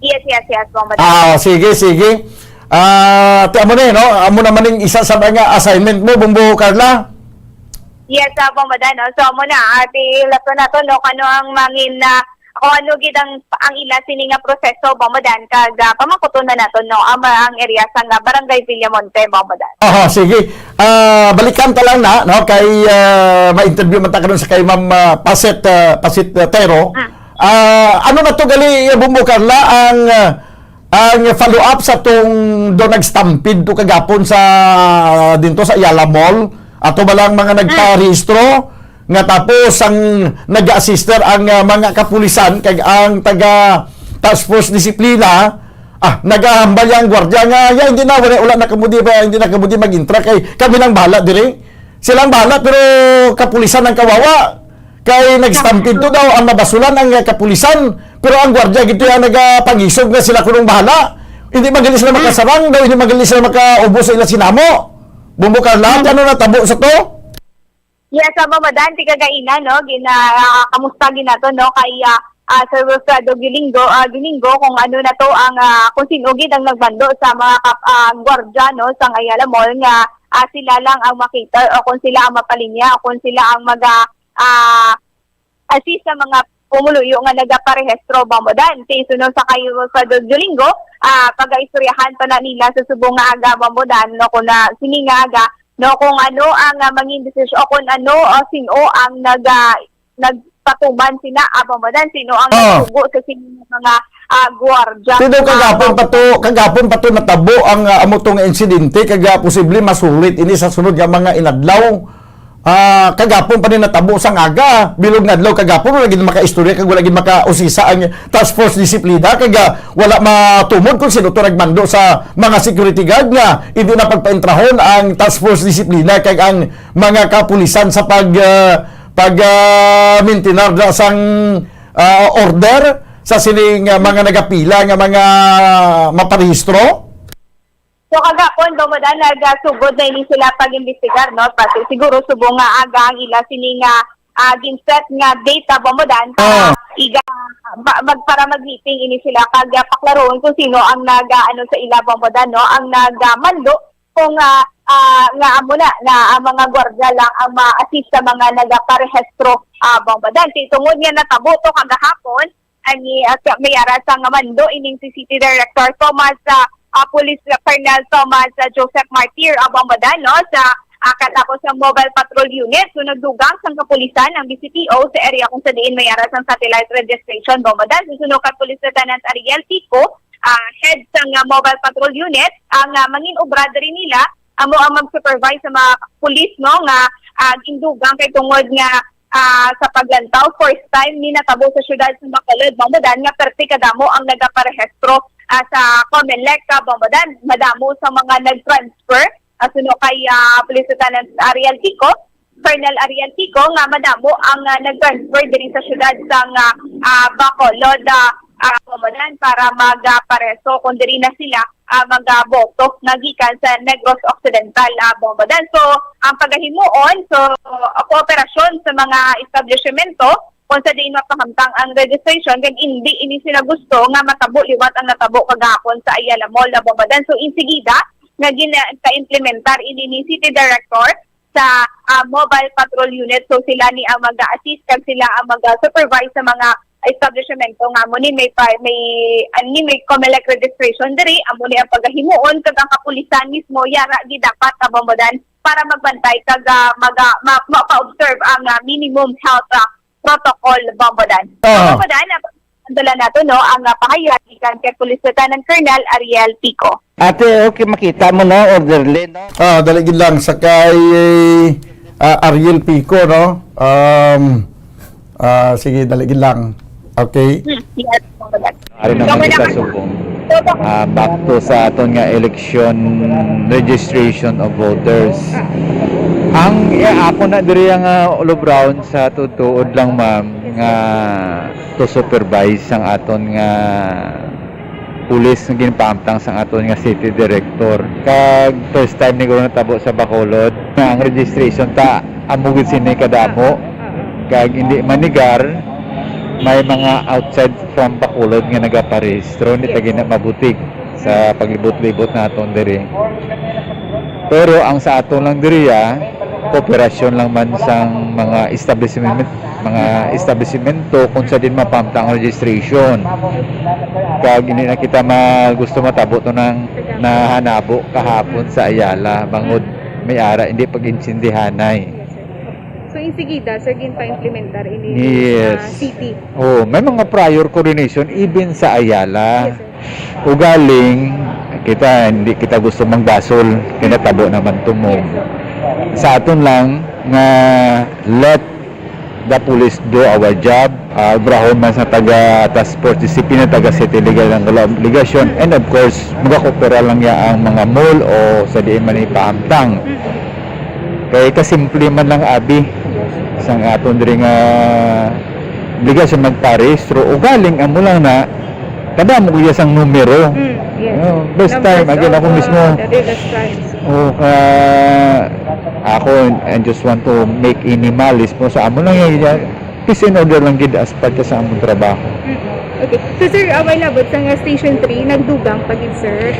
Yes, Bombodan. Sige. Amo na, no? Amo naman yung isa sa mga assignment mo, Bombo Carla. Yes, Bombodan, no? So, amo na, lato na to, no? Kano ang mangin na kung ano gid ang ila sini nga proseso Bombodan kag pamangkuton na naton no ang area sa nga barangay Villamonte Bombodan. Sige. Balikan ta lang na no kay ma-interview man ta karon sa kay Ma'am Pasitero. Ano na to gali Bombo Carla ang follow up sa tong do nag-stampede to kagapon sa dinto sa Ayala Mall ato ba lang mga nagpa-rehistro nga tapos ang nag-assister ang mga kapulisan kag ang taga task force disiplina nagahambal yang gwardiya nga hindi na wala na kamudi mag-intra kay kami lang bahala dire silang bahala pero kapulisan ang kawawa kay nag-stampede to daw ang nabasulan ang kapulisan pero ang gwardiya gito yang nagapangisog nga sila kunong bahala Hindi magaling sila makasarang daw, hindi magaling sila makaubos sa ilang sinamo. Bumbo Carla, ano natabo sa to? Yes, Bobodan, ti kagaina, no? Kamusta ginato, no? Kay Sir Wilfredo Gilingo, kung ano na to ang kung sinugid ang nagbando sa mga gwardiya, no? Sa Ayala Mall nga sila lang ang makita o kung sila ang mapalinya o kung sila ang assist sa mga pumuluyo nga nagaparehistro, Bobodan. Sunod sa kay Wilfredo Gilingo, pag-istoryahan pa na nila sa subong nga aga, Bobodan, no? Kung na sininga aga, no, kung ano ang manging desisyon o kung ano o sino ang nagpatuman sina Bobodan, sino ang nagtugo sa mga gwardiya. Sino kagapon pa to natabo ang amo tong insidente kaga posible masulit ini sa sunod nga mga inadlaw. Kagapon pa ni natabo sang aga bilog nga adlaw kagapon wala gid makaistorya kag wala gid makausisa ang task force disiplina kaga wala matumod kung sino to nagmando sa mga security guard nga hindi na pagpaintrahon ang task force disiplina kag ang mga kapulisan sa maintinar na sang order sa sining mga nagapila nga mga maparehistro. So kagapon, Bobodan, nagsugod na ini sila pag-imbestigar, no? Pati siguro subong nga aga ang ila sining ginset nga data, Bobodan, para mag-meeting ini sila kag paklaron kung sino ang nag-ano sa ila, Bobodan, no? Ang nagmando kung nga amo na ang mga gwardiya lang ang ma-assist sa mga nagaparehistro, Bobodan. Tungod nga natabo to kagahapon ani mayara sa nga mando ining si City Director Thomas Police Colonel Thomas Joseph Martir Bobodan, no, sa katapos ng Mobile Patrol Unit. So nagdugang sa kapulisan ang BCPO sa area kung sa diin mayara sa satellite registration, Bobodan. Susunod ka Police Lieutenant Ariel Tico, head sa Mobile Patrol Unit, ang mangin obra rin nila amo ang mag-supervise sa mga pulis, no, nga indugang kay tungod nga sa paglantaw first time ni natabo sa syudad sa Bacolod, Bobodan, nga perti kadamo ang nagaparehistro sa Comelec, Bobodan, madamo sa mga nag-transfer suno kay Police Lieutenant Ariel Tico, Colonel Ariel Tico, nga madamo ang nag-transfer din sa syudad sa Bacolod, Bobodan, para magpareso kung diri na sila mag-boto nagikan sa Negros Occidental, Bobodan. So ang paghimuon, kooperasyon sa mga establishmento kung sa diin mapahamtang ang registration kag hindi ini sila gusto nga matabo liwat ang natabo kagahapon sa Ayala Mall, Bobodan. So insigida nga gina-implementar ini ni City Director sa Mobile Patrol Unit. So sila ni ang mag-assist kag sila ang mag-supervise sa mga establishmento nga mo ni may Comelec registration diri amo ni ang paghimuon kag ang kapulisan mismo yara gi dapat, Bobodan, para magbantay kag ma-observe ang minimum health protocol, Bobodan. Bobodan, dala nato, no, ang pahayag ikan kay Police Lieutenant Colonel Ariel Tico. Ate, okay, makita mo no, orderly, no? Daligid lang sa kay Ariel Pico, no? Sige, daligid lang. Okay. Yes, Bobodan. Ari naman sa subong. Back to sa aton nga election registration of voters. Ang ako na diri nga Olo Brown sa tutuod lang, ma'am, nga to supervise ang aton nga pulis nga ginpamtang sa aton nga city director. Kag first time ni ko natabo sa Bacolod nga ang registration ta amugid sini kadamo kag hindi manigar. May mga outside from Bacolod nga nagaparehistro ni tagi na mabutig sa paglibot-libot naton diri. Pero ang sa aton lang diri kooperasyon lang man sang mga establishmento kung sa din mapamtang registration. Kag hindi na kita gusto matabo to nang nahanabo kahapon sa Ayala bangod may ara hindi pag-insindihanay. So insigida, sir, ginpa-implementar ini city. Oh, may mga prior coordination even sa Ayala. Ugaling kita hindi kita gusto mangbasol kinatabo naman tumo. Sa aton lang nga let the police do our job. Brahon man sa taga task force discipline, taga city legal ng obligation, and of course magakopera lang ya ang mga mall o sa diin man ipahamtang. Kaya kasimple man lang abi sang aton diri nga obligasyon magparehistro o galing amo lang na kada mo kuya sang numero. Yes. Best time again ako mismo. The best times. Ako I just want to make inimalis mo sa amo lang yan. Peace and order lang gid as part sa among trabaho. Okay. So sir, away labot sa nga Station 3, nagdugang pagid sir,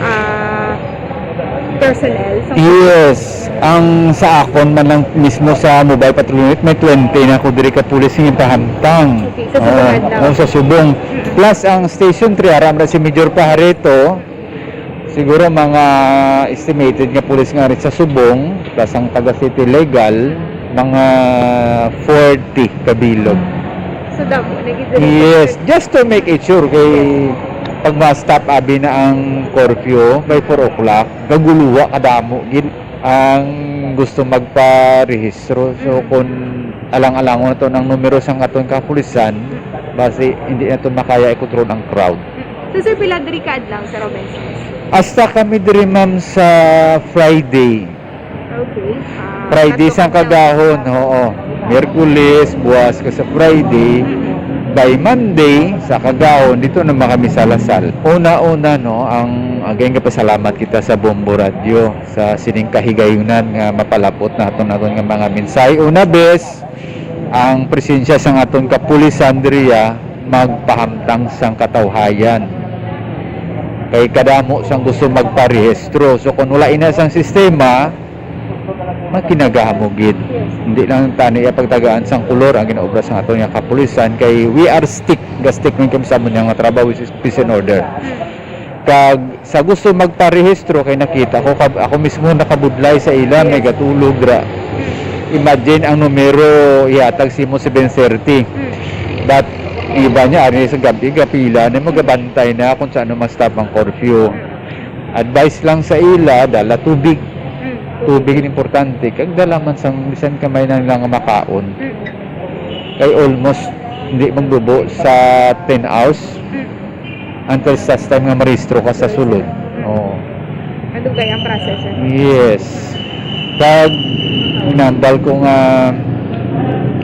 personnel. Yes, ang sa akon man lang mismo sa mobile patrol unit may 20 na ko diri ka pulis ng pahamtang. Okay, sa subong adlaw. Sa subong. Plus ang Station 3 aram na si Major Pajarito. Siguro mga estimated nga pulis nga rin sa subong plus ang taga City Legal mga 40 kabilog. So damo Yes, just to make it sure kay pag ma-stop abi na ang curfew by 4 o'clock, gaguluwa kadamo gid ang gusto magpa-rehistro. So kung alang-alangon na to ng numero sang aton kapulisan, base hindi na to makaya i-control ang crowd. So sir, pila diri ka adlaw sa Robinsons? Hasta kami diri ma'am sa Friday. Okay. Friday sang kagahon, oo. Miyerkules, buwas ka sa Friday. By Monday, sa kagahon, dito naman kami sa Lasal. Una-una, no, ang again kapasalamat kita sa Bombo Radio, sa sining kahigayunan nga mapalapot naton nga mga minsay. Una bes, ang presensya sang aton kapulisan diriya magpahamtang sang katawhayan. Kay kadamo sang gusto magparehistro. So kung wala ina sang sistema, makinagahamugid. Hindi lang tani pagtagaan sang kulor ang ginaobra sa aton nga kapulisan kay we are stick man kami sa amon nga trabaho which is peace and order. Kag sa gusto magparehistro kay nakita ko ako mismo nakabudlay sa ila may gatulog ra. Imagine ang numero ihatag si mo 730. But iba niya ari sa gabi pila na magabantay na kung saan ma-stop ang curfew. Advice lang sa ila dala tubig. Tubig importante kag dala man sang bisan kamay na lang makaon. Kay almost hindi magbubo sa 10 hours until sa time nga marehistro ka sa sulod. Oh. Ano kaya ang process? Yes. Kag inambal ko nga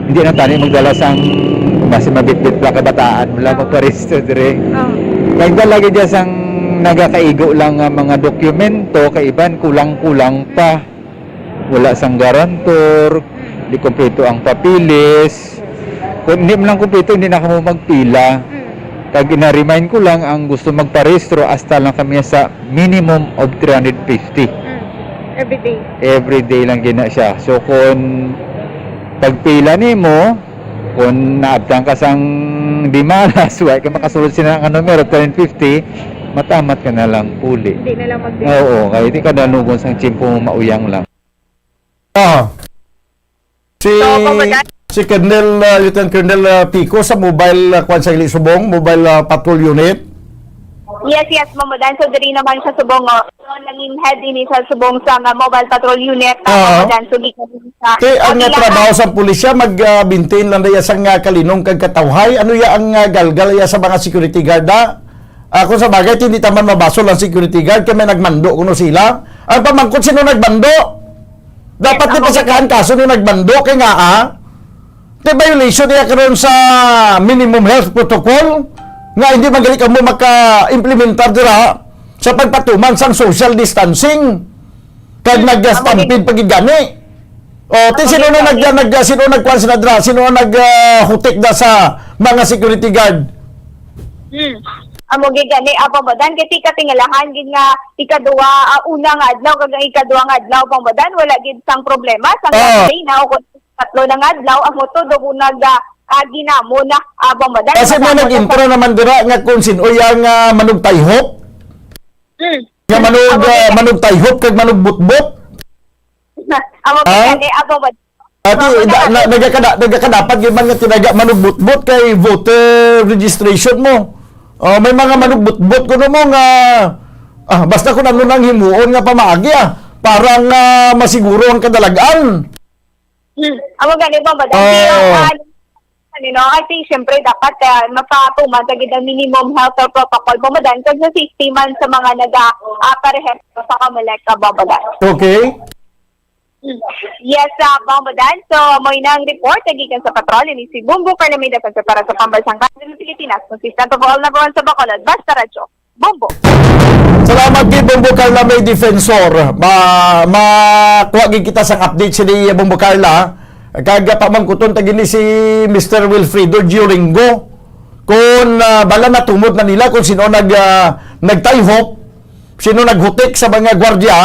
hindi na tani magdala sang base mabitbit pa kabataan wala magparehistro dire. Kag dala gid sang nagakaigo lang nga mga dokumento kay iban kulang-kulang pa. Wala sang garantor, di kompleto ang papilis. Kung hindi mo lang kompleto, hindi na kamo magpila. Kag ina-remind ko lang ang gusto magparehistro hasta lang kami sa minimum of 350. Every day. Every day lang gina siya. So kung pagpila nimo, kung naabtang ka sang dimanas, wala ka makasulod sila ng numero 350, matamat ka na lang uli. Hindi na lang mag-day. Oo, kaya di ka nalugon sang chimpo mo mauyang lang. Si Colonel Lieutenant Colonel Pico sa mobile kwan sa Ili Subong, mobile patrol unit. Yes, Mamudan. So, diri naman sa Subong, nanging head ini sa Subong sa mobile patrol unit. Mamudan, so, sa... Kay ang trabaho sa pulisya, mag-maintain lang na sang kalinong kag katawhay. Ano ya ang galgal ya sa mga security guard na? Kung sa bagay, hindi taman mabasol ang security guard, kaya may nagmando kuno sila. Ang pamangkot, sino nagmando? Dapat di pasakahan kaso nung nagbando kay nga di violation niya karon sa minimum health protocol nga hindi magaling ka mo maka-implementar dira sa pagpatuman sang social distancing kag nag-stampede pagigani. O sino nagkuan sila dira, sino naghutik da sa mga security guard. Amo gigani Mamudan kay katingalahan gid nga ikaduwa una nga adlaw kag ikaduwa nga adlaw Mamudan wala gid sang problema sang day na o tatlo na nga adlaw amo to do nag ginamo na Mamudan Kasi may nag-intro naman dira nga kung sino yang manugtayhop. Nga manugtayhop kag manugbutbot. Amo gigani Mamudan nagakadapat gyud man nga tinaga manugbutbot kay voter registration mo. May mga manugbutbot ko mo nga basta kung ano nang himuon nga pamaagi parang masiguro ang kadalagan. Amo gani Mamudan kasi siyempre dapat mapatuman sa gid ang minimum health protocol Mamudan kasi sa safety man sa mga nag-aparehistro sa Kamalek Mamudan. Okay. Yes, Bombodan. So, mo inang report nagikan sa patrolyo ni si Bumbo Carlamida sa para sa pambansang kanto ng Pilipinas. Consistent of all number 1 sa Bacolod. Basta radyo. Bumbo. Salamat kay Bumbo Carla may defensor. Makuha gid kita sang update si Bumbo Carla. Kaga pa man kuton tagini si Mr. Wilfredo Gioringo. Kung bala na tumot na nila kung sino nagtayhop, sino naghutik sa mga gwardiya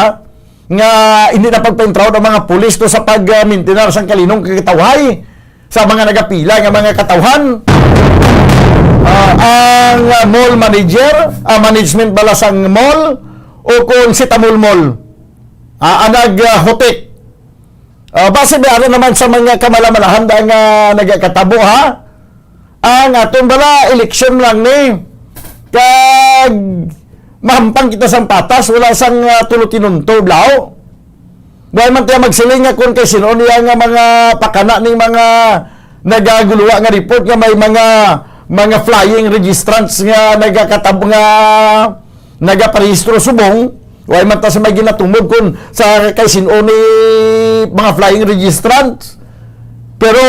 nga hindi na pagpentraw ng mga pulis to sa pag-maintenance ang kalinong kakitawhay sa mga nagapila nga mga katawhan. Ang mall manager, management bala sang mall o kung si Tamul Mall naghutik. Base ba naman sa mga kamalamalahan nga nagkatabo ha? Ang atong bala eleksyon lang ni kag mahampang kita sang patas, wala sang tulutinunto blaw. Dahil man tayo magsiling nga kung kay sino niya nga mga pakana ni mga nagaguluwa nga report nga may mga flying registrants nga nagakatabo nga nagaparehistro subong. Dahil man tayo sa may ginatumod kung sa kay sino ni mga flying registrants. Pero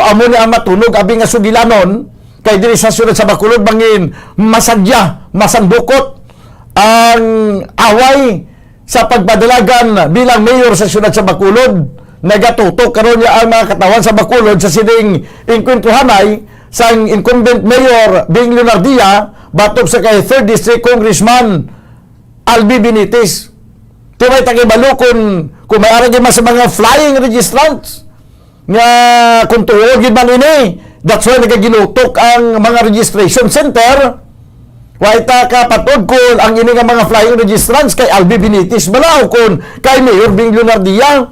amo ni ang matunog abi nga sugilanon kay diri sa syudad sa Bacolod bangin masadya, masandukot ang away sa pagpadalagan bilang mayor sa syudad sa Bacolod. Nagatutok karon niya ang mga katawan sa Bacolod sa sining inkwentuhanay sang incumbent mayor Bing Leonardia batok sa kay 3rd District Congressman Albi Benitez. Tumay tagibalo kung may arang sa mga flying registrants nga kung tuod gid man ini. That's why nagaginutok ang mga registration center. Waita ka patod kung ang ini nga mga flying registrants kay Albi Benitez balaw kung kay Mayor Bing Leonardia.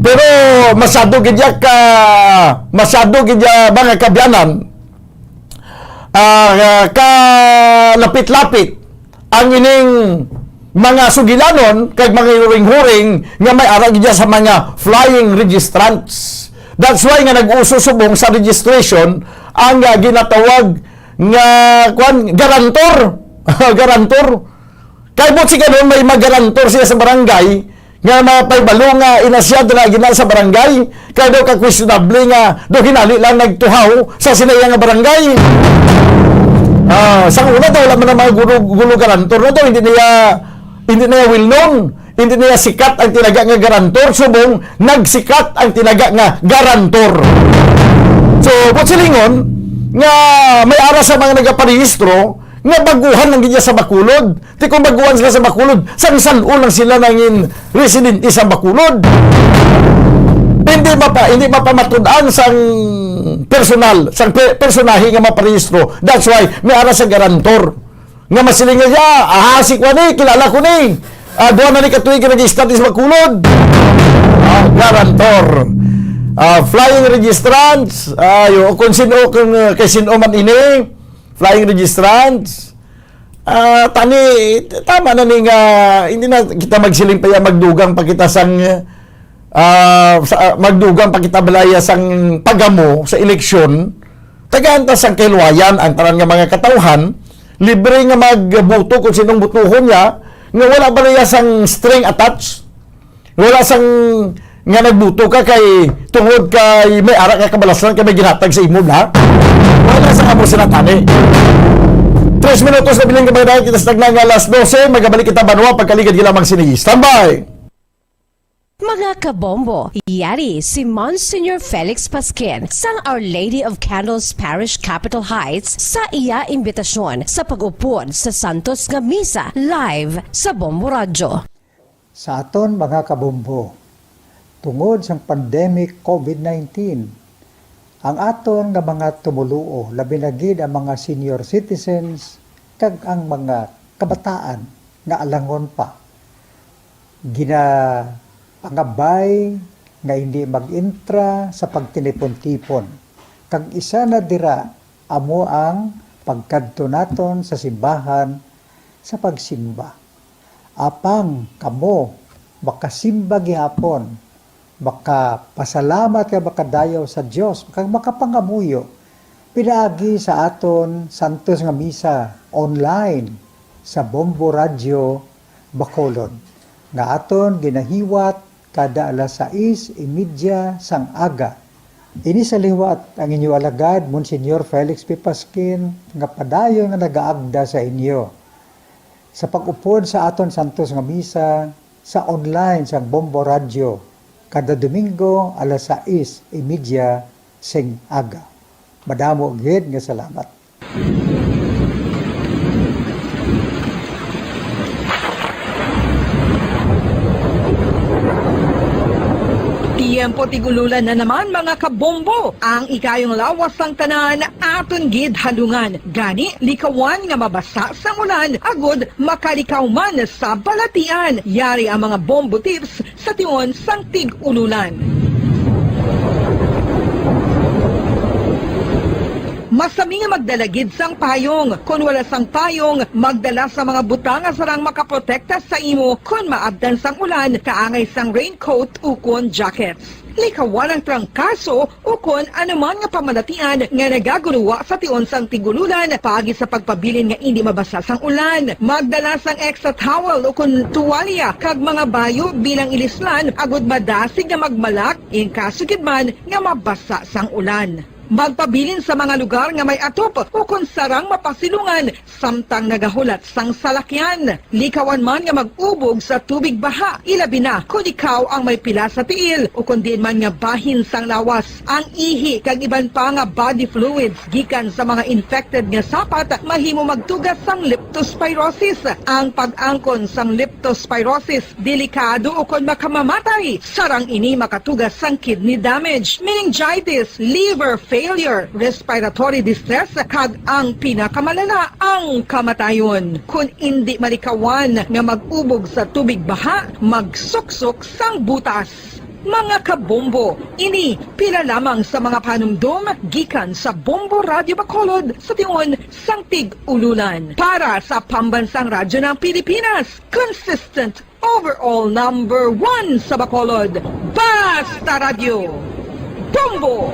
Pero masyado gid mga kabyanan ka lapit-lapit ang ining mga sugilanon kay mga huring-huring nga may ara gid sa mga flying registrants. That's why nga nag-uso subong sa registration ang ginatawag nga garantor. Garantor. Kay mo si kanon may magarantor siya sa barangay nga mapaybalo nga inasyad na gina sa barangay kay daw ka questionable nga do hinali lang nagtuhaw sa sinaya nga barangay. Sa una daw wala man ang mga gulo garantor na daw hindi niya well known. Hindi niya sikat ang tinaga nga garantor subong nagsikat ang tinaga nga garantor. So silingon nga may ara sa mga nagaparehistro nga baguhan lang gid sa Bacolod. Ti kung baguhan sila sa Bacolod, san ulang sila nangin residente sa Bacolod. Hindi mapamatud-an sang personal, sang personahe nga maparehistro. That's why may ara sa garantor. Nga masiling nga siya, ahasik ko ni, kilala ko ni. Duha na ni katuig register sa Bacolod. Garantor. Flying registrants, kung kay sino man ini, flying registrants, tama na ni nga, hindi na kita magsiling pa magdugang pa kita sang, magdugang pa kita balaya sang pagamo sa eleksyon, tagaanta sang kilwayan ang tanan nga mga katawhan, libre nga magbuto kung sinong butuhon niya, nga wala balaya sang string attached, wala sang nga nagbuto ka kay tungod kay may ara ka kabalasan kay may ginatag sa imo bla. Wala sa kamo sinatani. 3 minutos na bilang kabay kita sa tagnang alas 12 magabalik kita banwa pagkaligad gilamang sini. Standby. Mga kabombo, yari si Monsignor Felix Pasquin sang Our Lady of Candles Parish Capitol Heights sa iya imbitasyon sa pag-upod sa Santos nga Misa live sa Bombo Radio. Sa aton mga kabombo, tungod sa pandemic COVID-19, ang aton nga mga tumuluo, labi na gid ang mga senior citizens kag ang mga kabataan nga alangon pa. Pangabay nga hindi mag-intra sa pagtinipon-tipon. Kag isa na dira amo ang pagkadto naton sa simbahan sa pagsimba. Apang kamo makasimba gihapon, makapasalamat ka makadayaw sa Dios, makapangamuyo pinaagi sa aton Santos nga Misa online sa Bombo Radio Bacolod. nga aton ginahiwat kada alas 6:30 sang aga. Ini sa liwat ang inyo alagad, Monsignor Felix P. Pasquin, nga padayon nga nagaagda sa inyo. Sa pag-upod sa aton santos nga misa, sa online sa Bombo Radio, kada Domingo alas 6:30 sing aga. Madamo gid nga salamat. Tiempo tigululan na naman mga kabombo. Ang ikayong lawas ng tanan aton gid halungan. Gani likawan nga mabasa sa ulan agud makalikaw man sa balatian. Yari ang mga bombo tips sa tion sang tig-ululan. Masami nga magdalagid sang payong. Kung wala sang payong, magdala sa mga butang nga sarang makaprotekta sa imo kung maabdan sang ulan, kaangay sang raincoat ukon jackets. Likawan ang trangkaso ukon anuman nga pamalatian nga nagaguluwa sa tion sang tigululan paagi sa pagpabilin nga hindi mabasa sang ulan. Magdala sang extra towel ukon tuwalya kag mga bayo bilang ilislan agud madasig nga magmalak in kaso gid man nga mabasa sang ulan. Magpabilin sa mga lugar nga may atop o kung sarang mapasilungan samtang nagahulat sang salakyan. Likawan man nga mag-ubog sa tubig baha, ilabi na kung ikaw ang may pila sa tiil o kung din man nga bahin sang lawas. Ang ihi kag iban pa nga body fluids gikan sa mga infected nga sapat mahimo magtugas sang leptospirosis. Ang pag-angkon sang leptospirosis delikado o kung makamamatay. Sarang ini makatugas sang kidney damage, meningitis, liver failure, respiratory distress, kag ang pinakamalala, ang kamatayon. Kung hindi malikawan nga mag-ubog sa tubig baha, magsuksok sang butas. Mga kabombo, ini pila lamang sa mga panumdum gikan sa Bombo Radio Bacolod sa tion sang tig-ululan. Para sa Pambansang Radyo ng Pilipinas, consistent overall number 1 sa Bacolod, Basta Radio. Bombo!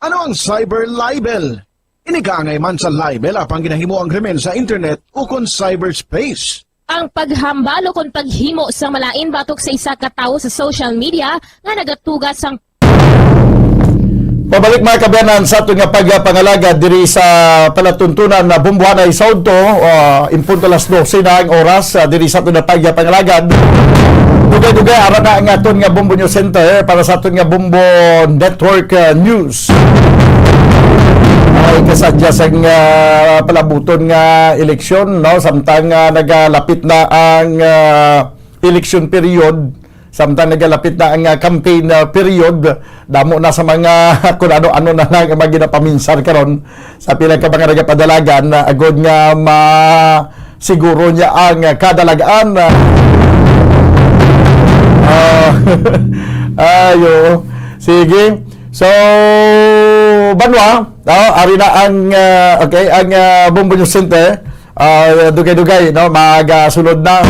Ano ang cyber libel? Inigangay man sa libel apang ginahimo ang krimen sa internet ukon cyberspace. Ang paghambalo kung paghimo sa malain batok sa isa ka tawo sa social media nga nagatugas sang Pabalik mga kabayanan sa ato nga pagpangalaga diri sa palatuntunan na Bumbuhanay Saudto, impunto las 12 na ang oras diri sa ato na pagpangalaga. Dugay-dugay ara na ang aton nga Bumbo News Center para sa aton nga Bumbo Network News. Ay kasadya sa palabuton nga eleksyon, no, samtang nagalapit na ang election period. Samtang nagalapit na ang campaign period, damo na sa mga kung ano-ano na lang ang ginapaminsan karon sa pila ka mga nagapadalagan agod nga siguro niya ang kadalagaan. Ayo. Sige. So, Banwa, ari na ang ang Bumbo News Center. Dugay-dugay, no, magasunod na.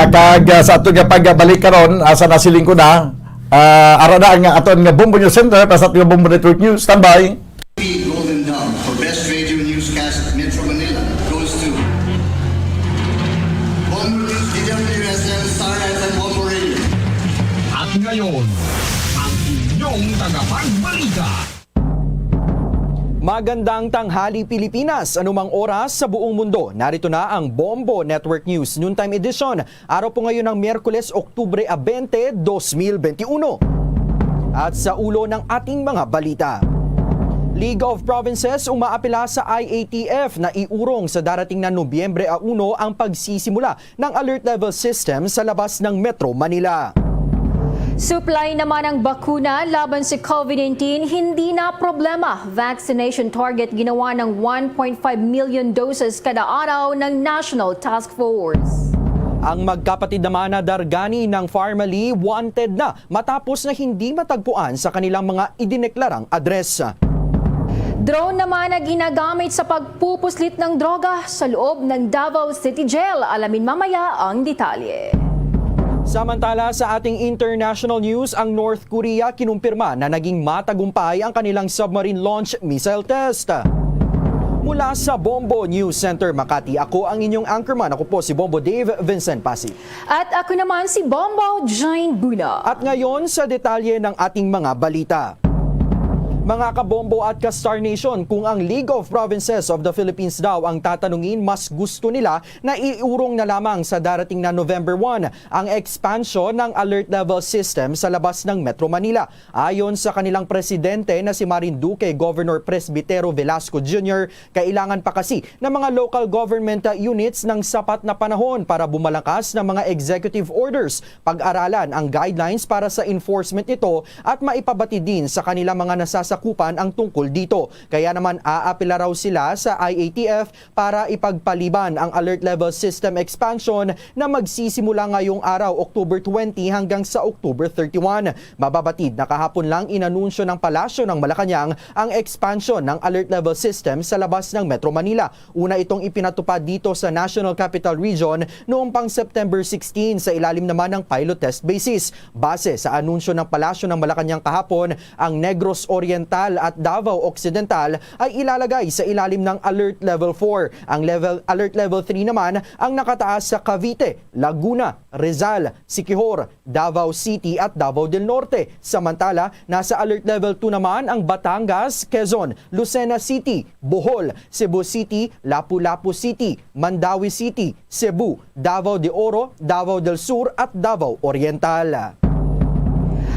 Kag sa ato nga pagbalik karon asa nasiling ko na ara na ang aton nga Bumbo News Center para sa ato nga Bumbo Network News. Standby. Golden Dome for Best Radio Newscast Metro Manila goes to Bombo News, DWSN, Star FM, Bombo Radio. At ngayon, ang inyong tagapagbalita. Magandang tanghali Pilipinas, anumang oras sa buong mundo. Narito na ang Bombo Network News Noontime Edition. Araw po ngayon ng Miyerkules, Oktubre 20, 2021. At sa ulo ng ating mga balita. League of Provinces umaapela sa IATF na iurong sa darating na Nobyembre 1 ang pagsisimula ng alert level system sa labas ng Metro Manila. Supply naman ng bakuna laban sa COVID-19 hindi na problema. Vaccination target ginawa ng 1.5 million doses kada araw ng National Task Force. Ang magkapatid naman na Dargani ng Farmally wanted na matapos na hindi matagpuan sa kanilang mga idineklarang adres. Drone naman na ginagamit sa pagpupuslit ng droga sa loob ng Davao City Jail. Alamin mamaya ang detalye. Samantala sa ating international news, ang North Korea kinumpirma na naging matagumpay ang kanilang submarine launch missile test. Mula sa Bombo News Center Makati, ako ang inyong anchorman. Ako po si Bombo Dave Vincent Pasi. At ako naman si Bombo Jane Buna. At ngayon sa detalye ng ating mga balita. Mga kabombo at ka-Star Nation, kung ang League of Provinces of the Philippines daw ang tatanungin, mas gusto nila na iurong na lamang sa darating na November 1 ang expansion ng alert level system sa labas ng Metro Manila. Ayon sa kanilang presidente na si Marinduque Governor Presbitero Velasco Jr., kailangan pa kasi ng mga local government units ng sapat na panahon para bumalakas ng mga executive orders, pag-aralan ang guidelines para sa enforcement nito at maipabati din sa kanilang mga nasasakupan ang tungkol dito. Kaya naman aapela raw sila sa IATF para ipagpaliban ang alert level system expansion na magsisimula ngayong araw, October 20 hanggang sa October 31. Mababatid na kahapon lang inanunsyo ng Palasyo ng Malacanang ang expansion ng alert level system sa labas ng Metro Manila. Una itong ipinatupad dito sa National Capital Region noong pang September 16 sa ilalim naman ng pilot test basis. Base sa anunsyo ng Palasyo ng Malacanang kahapon, ang Negros Oriental at Davao Occidental ay ilalagay sa ilalim ng Alert Level 4. Ang Alert Level 3 naman ang nakataas sa Cavite, Laguna, Rizal, Siquijor, Davao City at Davao del Norte. Samantala, nasa Alert Level 2 naman ang Batangas, Quezon, Lucena City, Bohol, Cebu City, Lapu-Lapu City, Mandawi City, Cebu, Davao de Oro, Davao del Sur at Davao Oriental.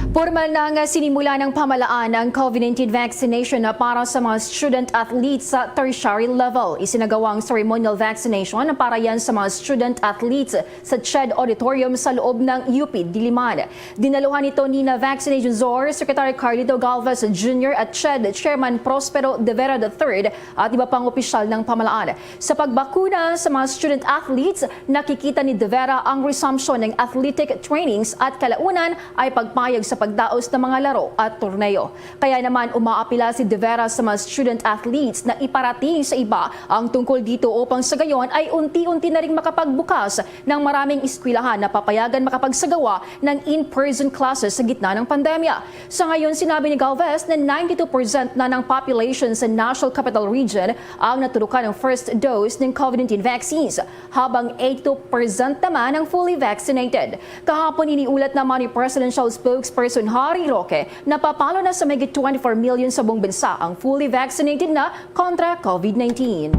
Formal na nga sinimula ng pamalaan ang COVID-19 vaccination na para sa mga student-athletes sa tertiary level. Isinagawang ceremonial vaccination para yan sa mga student-athletes sa CHED Auditorium sa loob ng UP Diliman. Dinaluhan ito ni na Vaccination Czar, Secretary Carlito Galvez Jr. at CHED Chairman Prospero De Vera III at iba pang opisyal ng pamalaan. Sa pagbakuna sa mga student-athletes, nakikita ni De Vera ang resumption ng athletic trainings at kalaunan ay pagpayag sa pagdaos ng mga laro at torneo. Kaya naman umaapila si De Vera sa mga student-athletes na iparating sa iba ang tungkol dito upang sa gayon ay unti-unti na rin makapagbukas ng maraming eskwelahan na papayagan makapagsagawa ng in-person classes sa gitna ng pandemya. Sa ngayon, sinabi ni Galvez na 92% na ng population sa National Capital Region ang natulukan ng first dose ng COVID-19 vaccines, habang 82% naman ang fully vaccinated. Kahapon iniulat naman ni Presidential Spokesperson Harry Roque na papalo na sa mahigit 24 million sa buong bansa ang fully vaccinated na kontra COVID-19.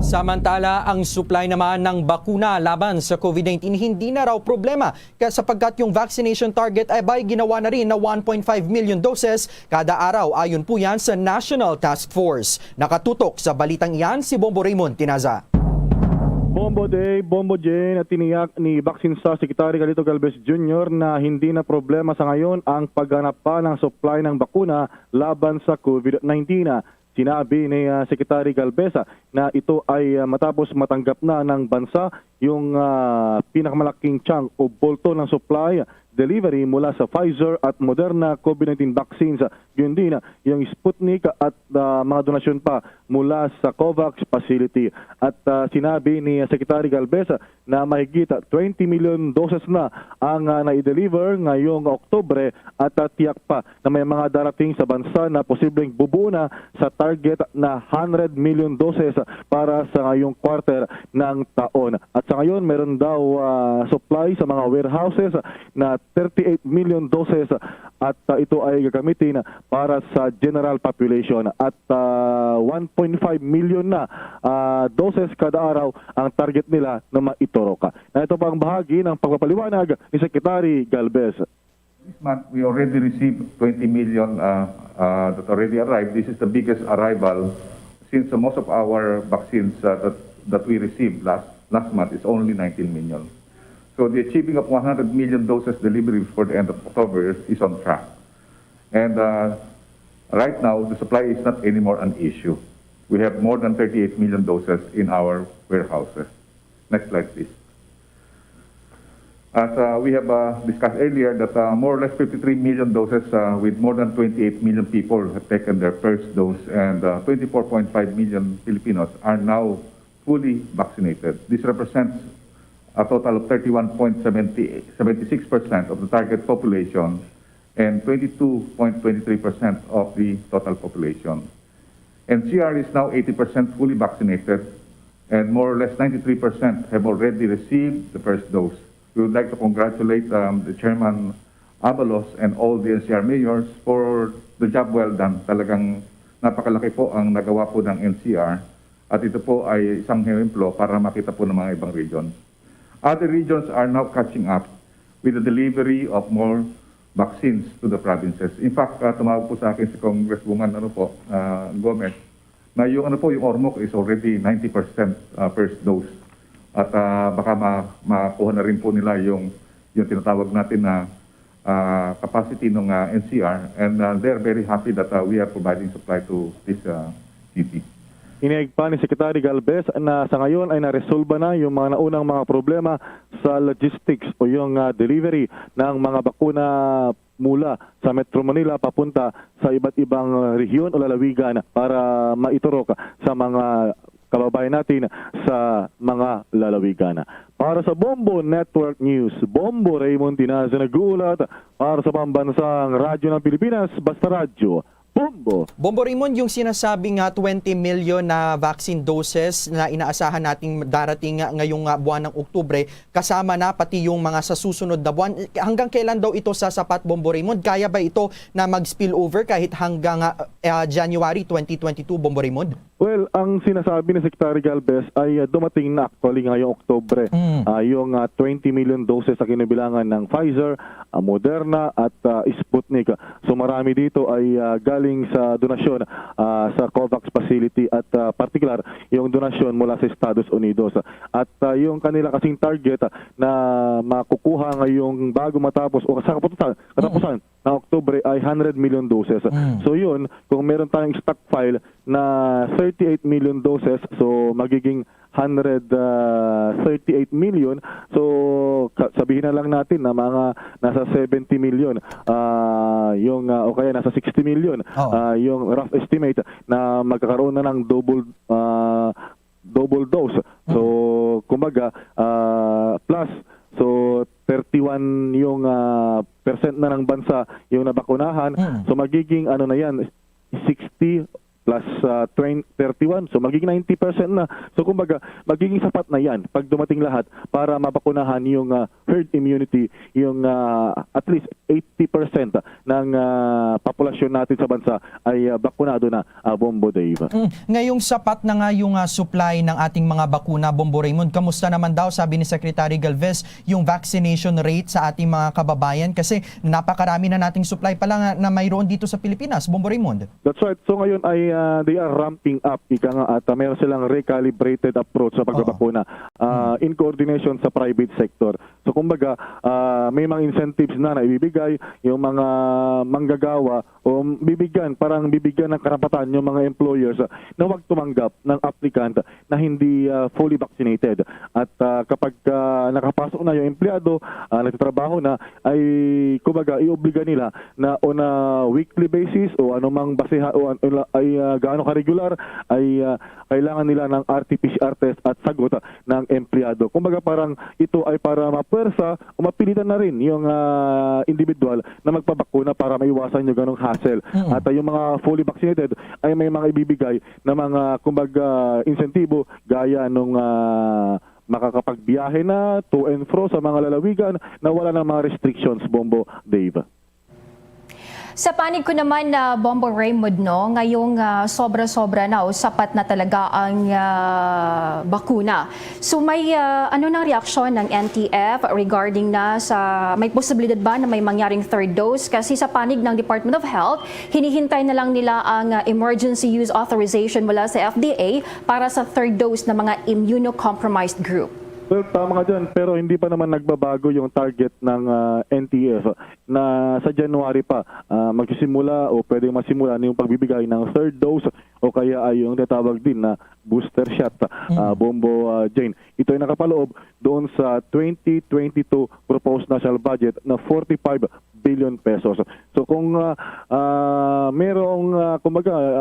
Samantala, ang supply naman ng bakuna laban sa COVID-19 hindi na raw problema sapagkat yung vaccination target ay ginawa na rin na 1.5 million doses kada araw ayon po yan sa National Task Force. Nakatutok sa balitang iyan si Bombo Raymond Tinaza. Bombo Dave, Bombo Jane at tiniyak ni Vaccine Star Secretary Carlito Galvez Jr. na hindi na problema sa ngayon ang pagganap pa ng supply ng bakuna laban sa COVID-19. Sinabi ni Secretary Galvez na ito ay matapos matanggap na ng bansa yung pinakamalaking chunk o bolto ng supply delivery mula sa Pfizer at Moderna COVID-19 vaccines. Yun din yung Sputnik at mga donasyon pa mula sa COVAX facility. At sinabi ni Secretary Galvez na mahigit 20 million doses na ang na-deliver ngayong Oktubre at tiyak pa na may mga darating sa bansa na posibleng bubuo na sa target na 100 million doses para sa ngayong quarter ng taon. At sa ngayon, meron daw supply sa mga warehouses na 38 million doses at ito ay gagamitin para sa general population at 1.5 million na doses kada araw ang target nila na maitoroka. Na ito pa ang bahagi ng pagpapaliwanag ni Secretary Galvez. This month, we already received 20 million that already arrived. This is the biggest arrival since most of our vaccines that we received last month is only 19 million. So the achieving of 100 million doses delivery before the end of October is on track. And right now, the supply is not anymore an issue. We have more than 38 million doses in our warehouses. Next slide, please. As we have discussed earlier, that more or less 53 million doses with more than 28 million people have taken their first dose, and 24.5 million Filipinos are now fully vaccinated. This represents a total of 31.76% of the target population and 22.23% of the total population. NCR is now 80% fully vaccinated, and more or less 93% have already received the first dose. We would like to congratulate the Chairman Abalos and all the NCR mayors for the job well done. Talagang napakalaki po ang nagawa po ng NCR, at ito po ay isang hemplo para makita po ng mga ibang regions. Other regions are now catching up with the delivery of more vaccines to the provinces. In fact, tumawag po sa akin si Congresswoman Gomez na yung yung Ormoc is already 90% first dose. At baka makuha na rin po nila yung tinatawag natin na capacity ng NCR, and they're very happy that we are providing supply to this city. Iniig pa ni Secretary Galvez na sa ngayon ay naresolba na yung mga naunang mga problema sa logistics o yung delivery ng mga bakuna mula sa Metro Manila papunta sa iba't ibang rehiyon o lalawigan para maiturok sa mga kababayan natin sa mga lalawigan. Para sa Bombo Network News, Bombo Raymond Tinaza nag-uulat para sa pambansang radyo ng Pilipinas, Basta Radyo. Bombo. Bombo Raymond, yung sinasabing 20 million na vaccine doses na inaasahan nating darating ngayong buwan ng Oktubre, kasama na pati yung mga sa susunod na buwan. Hanggang kailan daw ito sasapat, Bombo Raymond? Kaya ba ito na mag-spill over kahit hanggang January 2022, Bombo Raymond? Well, ang sinasabi ni Secretary Galvez ay dumating na actually ngayong Oktubre. Yung 20 million doses sa kinabilangan ng Pfizer, Moderna at Sputnik. So marami dito ay galing sa donasyon sa COVAX facility at particular yung donasyon mula sa Estados Unidos. At yung kanila kasing target na makukuha ngayong bago matapos o sa katapusan ng Oktubre ay 100 million doses. So yun, kung meron tayong stockpile na 38 million doses, so magiging 138 million. So sabihin na lang natin na mga nasa 70 million yung o kaya nasa 60 million yung rough estimate na magkakaroon na ng double dose. So kumbaga plus so 31 yung percent na ng bansa yung nabakunahan. So magiging ano na yan, 60 plus 31. So magiging 90% na. So kumbaga magiging sapat na yan pag dumating lahat para mabakunahan yung herd immunity, yung at least 80% ng populasyon natin sa bansa ay bakunado na, Bombo Dave. Ngayong sapat na nga yung supply ng ating mga bakuna, Bombo Raymond, kamusta naman daw, sabi ni Secretary Galvez, yung vaccination rate sa ating mga kababayan? Kasi napakarami na nating supply pala na mayroon dito sa Pilipinas, Bombo Raymond. That's right. So ngayon ay they are ramping up at meron silang recalibrated approach sa pagbabakuna in coordination sa private sector. So kumbaga may mga incentives na ibibigay yung mga manggagawa o bibigyan ng karapatan yung mga employers na huwag tumanggap ng applicant na hindi fully vaccinated. At kapag nakapasok na yung empleyado, nagtatrabaho na, ay kumbaga iobliga nila na on a weekly basis o anumang baseha o ay gaano ka-regular ay kailangan nila ng RT-PCR test at sagot ng empleyado. Kumbaga parang ito ay para mapuwersa o mapilitan na rin yung individual na magpabakuna para maiwasan yung ganong hassle. At yung mga fully vaccinated ay may mga ibibigay na mga kumbaga insentibo gaya nung makakapagbiyahe na to and fro sa mga lalawigan na wala ng mga restrictions, Bombo Dave. Sa panig ko naman na Bombo Raymond, no, ngayong sobra-sobra na o sapat na talaga ang bakuna. So may ano nang reaksyon ng NTF regarding na sa may posibilidad ba na may mangyaring third dose? Kasi sa panig ng Department of Health, hinihintay na lang nila ang emergency use authorization mula sa FDA para sa third dose ng mga immunocompromised group. Well, tama ka dyan, pero hindi pa naman nagbabago yung target ng NTF na sa January pa magsisimula o pwedeng masimula na yung pagbibigay ng third dose o kaya ay yung natawag din na booster shot, Bombo Jane. Ito ay nakapaloob doon sa 2022 proposed national budget na 45 billion pesos. So kung merong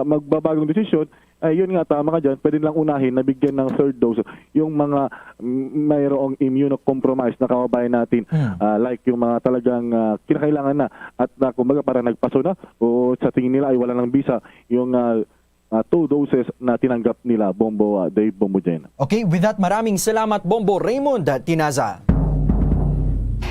magbabagong desisyon, ay yun nga, tama ka dyan, pwede lang unahin na bigyan ng third dose yung mga mayroong immunocompromised na kababayan natin, like yung mga talagang kinakailangan na at kumbaga para nagpaso na o sa tingin nila ay wala ng bisa yung 2 doses na tinanggap nila, Bombo Dave, Bombo Jen. Okay, with that, maraming salamat, Bombo Raymond Tinaza.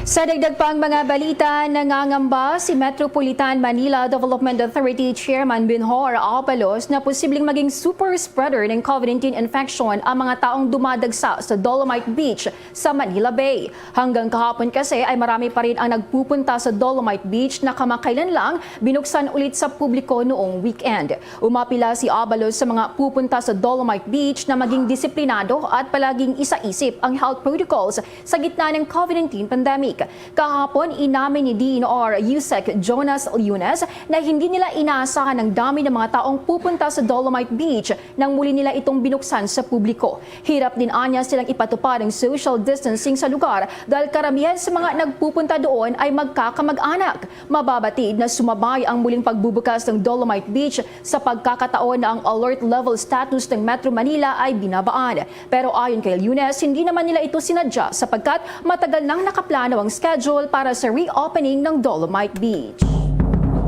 Sa dagdag pang mga balita, nangangamba si Metropolitan Manila Development Authority Chairman Benhor Abalos na posibleng maging super spreader ng COVID-19 infection ang mga taong dumadagsa sa Dolomite Beach sa Manila Bay. Hanggang kahapon kasi ay marami pa rin ang nagpupunta sa Dolomite Beach na kamakailan lang binuksan ulit sa publiko noong weekend. Umapila si Abalos sa mga pupunta sa Dolomite Beach na maging disiplinado at palaging isa-isip ang health protocols sa gitna ng COVID-19 pandemic. Kahapon, inamin ni DENR Yusek Jonas Lunes na hindi nila inaasahan ang dami ng mga taong pupunta sa Dolomite Beach nang muli nila itong binuksan sa publiko. Hirap din anya silang ipatupad ang social distancing sa lugar dahil karamihan sa mga nagpupunta doon ay magkakamag-anak. Mababatid na sumabay ang muling pagbubukas ng Dolomite Beach sa pagkakataon na ang alert level status ng Metro Manila ay binabaan. Pero ayon kay Lunes, hindi naman nila ito sinadya sapagkat matagal nang nakaplano ang schedule para sa reopening ng Dolomite Beach.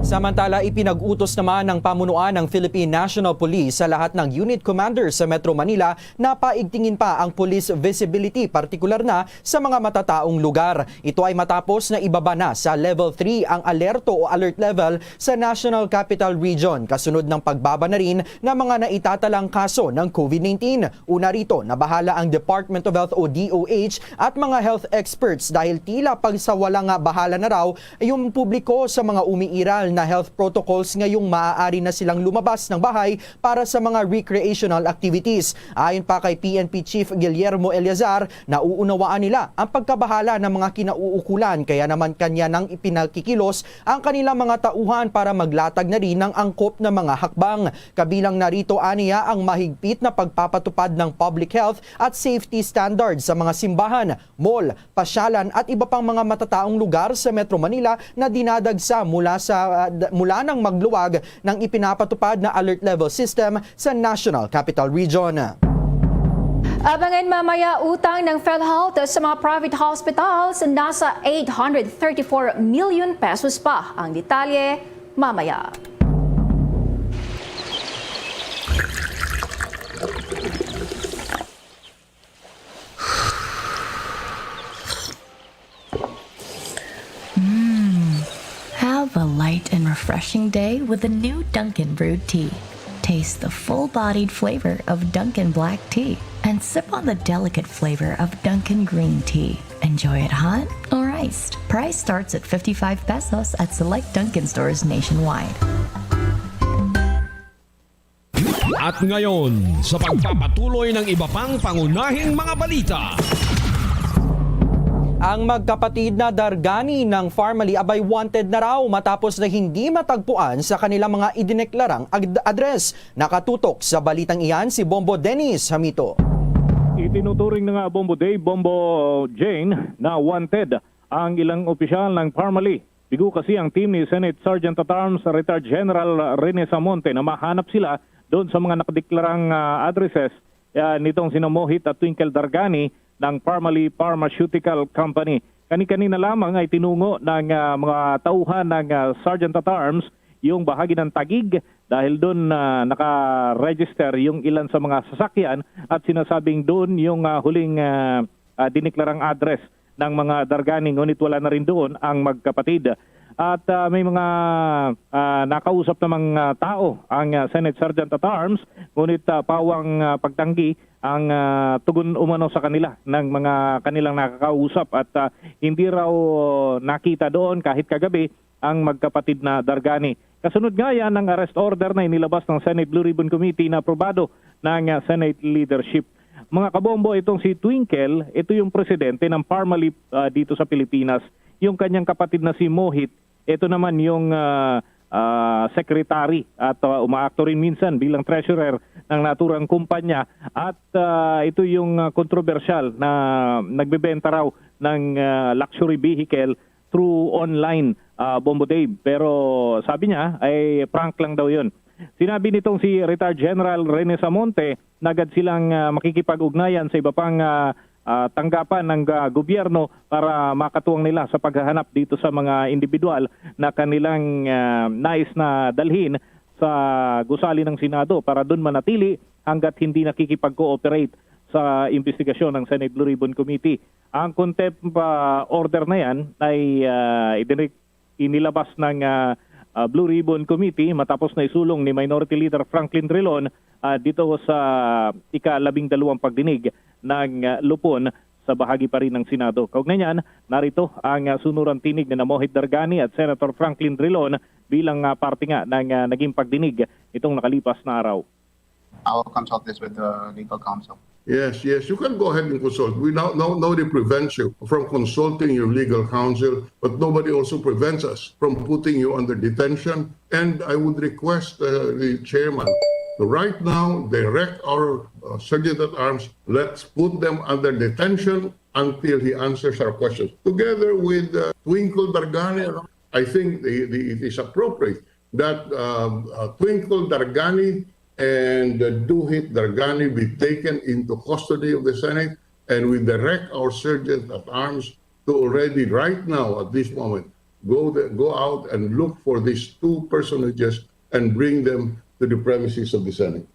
Samantala, ipinag-utos naman ng pamunuan ng Philippine National Police sa lahat ng unit commanders sa Metro Manila na paigtingin pa ang police visibility, partikular na sa mga matataong lugar. Ito ay matapos na ibaba na sa level 3 ang alerto o alert level sa National Capital Region, kasunod ng pagbaba na rin ng mga naitatalang kaso ng COVID-19. Una rito, nabahala ang Department of Health o DOH at mga health experts dahil tila pagsawalang bahala na raw yung publiko sa mga umiiral na health protocols ngayong maaari na silang lumabas ng bahay para sa mga recreational activities. Ayon pa kay PNP Chief Guillermo Eleazar, nauunawaan nila ang pagkabahala ng mga kinauukulan kaya naman kanya nang ipinakikilos ang kanilang mga tauhan para maglatag na rin ng angkop na mga hakbang. Kabilang narito aniya ang mahigpit na pagpapatupad ng public health at safety standards sa mga simbahan, mall, pasyalan at iba pang mga matataong lugar sa Metro Manila na dinadagsa mula nang magluwag ng ipinapatupad na alert level system sa National Capital Region. Abangan mamaya utang ng PhilHealth sa mga private hospitals nasa 834 million pesos pa. Ang detalye mamaya. Have a light and refreshing day with a new Dunkin' Brewed Tea. Taste the full-bodied flavor of Dunkin' Black Tea and sip on the delicate flavor of Dunkin' Green Tea. Enjoy it hot or iced. Price starts at 55 pesos at select Dunkin' stores nationwide. At ngayon, sa pagpapatuloy ng iba pang pangunahing mga balita. Ang magkapatid na Dargani ng Farmally abay wanted na raw matapos na hindi matagpuan sa kanilang mga idineklarang address. Nakatutok sa balitang iyan si Bombo Dennis Hamito. Itinuturing na nga Bombo Dave, Bombo Jane na wanted ang ilang opisyal ng Farmally. Bigo kasi ang team ni Senate Sergeant at Arms Retired General Rene Samonte na mahanap sila doon sa mga nakadeklarang addresses nitong sinamohit at Twinkle Dargani ng Farmally Pharmaceutical Company. Kani-kanina lamang ay tinungo ng mga tauhan ng Sergeant at Arms yung bahagi ng Taguig dahil doon naka-register yung ilan sa mga sasakyan at sinasabing doon yung huling diniklarang address ng mga Dargani, ngunit wala na rin doon ang magkapatid. At may mga nakausap namang tao ang Senate Sergeant at Arms, ngunit pawang pagtanggi ang tugon umano sa kanila ng mga kanilang nakakausap at hindi raw nakita doon kahit kagabi ang magkapatid na Dargani. Kasunod nga yan ang arrest order na inilabas ng Senate Blue Ribbon Committee na aprobado ng Senate leadership. Mga kabombo, itong si Twinkle, ito yung presidente ng Farmally dito sa Pilipinas. Yung kanyang kapatid na si Mohit, ito naman yung secretary at umaakto rin minsan bilang treasurer ng naturang kumpanya at ito yung controversial na nagbebenta raw ng luxury vehicle through online, Bombo Dave. Pero sabi niya ay prank lang daw yun. Sinabi nitong si Retired General Rene Samonte na agad silang makikipag-ugnayan sa iba pang tanggapan ng gobyerno para makatuwang nila sa paghahanap dito sa mga individual na kanilang nais na dalhin sa gusali ng Senado para doon manatili hanggat hindi nakikipag-cooperate sa investigasyon ng Senate Blue Ribbon Committee. Ang contempt order na yan ay inilabas ng Blue Ribbon Committee matapos na isulong ni Minority Leader Franklin Drilon dito sa ika-12 pagdinig ng lupon sa bahagi pa rin ng Senado. Kaugnay niyan, narito ang sunurang tinig ni Mohit Dargani at Senator Franklin Drilon bilang parte nga ng naging pagdinig itong nakalipas na araw. I'll consult this with the legal counsel. Yes, you can go ahead and consult. Nobody prevents you from consulting your legal counsel, but nobody also prevents us from putting you under detention. And I would request the chairman to right now direct our Sergeant-at-Arms, let's put them under detention until he answers our questions. Together with Twinkle Dargani, I think it is appropriate that Twinkle Dargani and Duhit Dargani be taken into custody of the Senate, and we direct our Sergeant-at-Arms to already right now at this moment go out and look for these two personages and bring them to the premises of the Senate.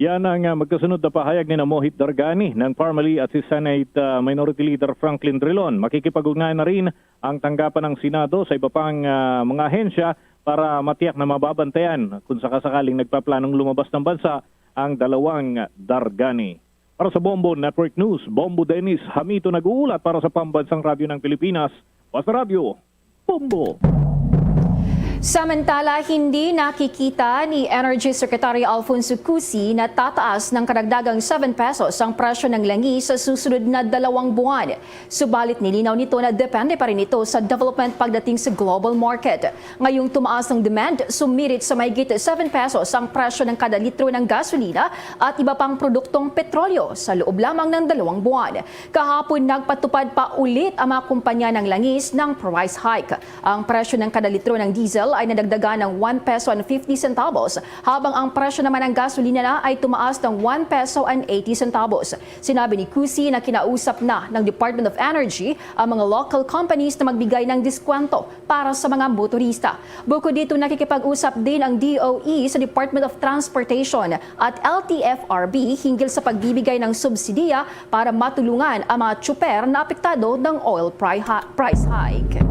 Yan ang magkasunod na pahayag ni Mohit Dargani ng formerly at si Senate Minority Leader Franklin Drilon. Makikipag-ugnayan na rin ang tanggapan ng Senado sa iba pang mga ahensya para matiyak na mababantayan kung sakasakaling nagpaplanong lumabas ng bansa ang dalawang Dargani. Para sa Bombo Network News, Bombo Dennis Hamito nag-uulat para sa Pambansang Radyo ng Pilipinas. Basta Radio, Bombo! Samantala, hindi nakikita ni Energy Secretary Alfonso Cusi na tataas ng karagdagang 7 pesos ang presyo ng langis sa susunod na 2 buwan. Subalit nilinaw nito na depende pa rin ito sa development pagdating sa global market. Ngayong tumaas ang demand, sumirit sa mahigit 7 pesos ang presyo ng kada litro ng gasolina at iba pang produktong petrolyo sa loob lamang ng 2 buwan. Kahapon nagpatupad pa ulit ang mga kumpanya ng langis ng price hike. Ang presyo ng kada litro ng diesel ay nadagdagan ng 1 peso and 50 centavos, habang ang presyo naman ng gasolina na ay tumaas ng 1 peso and 80 centavos. Sinabi ni Cusi na kinausap na ng Department of Energy ang mga local companies na magbigay ng diskwento para sa mga motorista. Bukod dito, nakikipag-usap din ang DOE sa Department of Transportation at LTFRB hinggil sa pagbibigay ng subsidiya para matulungan ang mga tsuper na apektado ng oil price hike.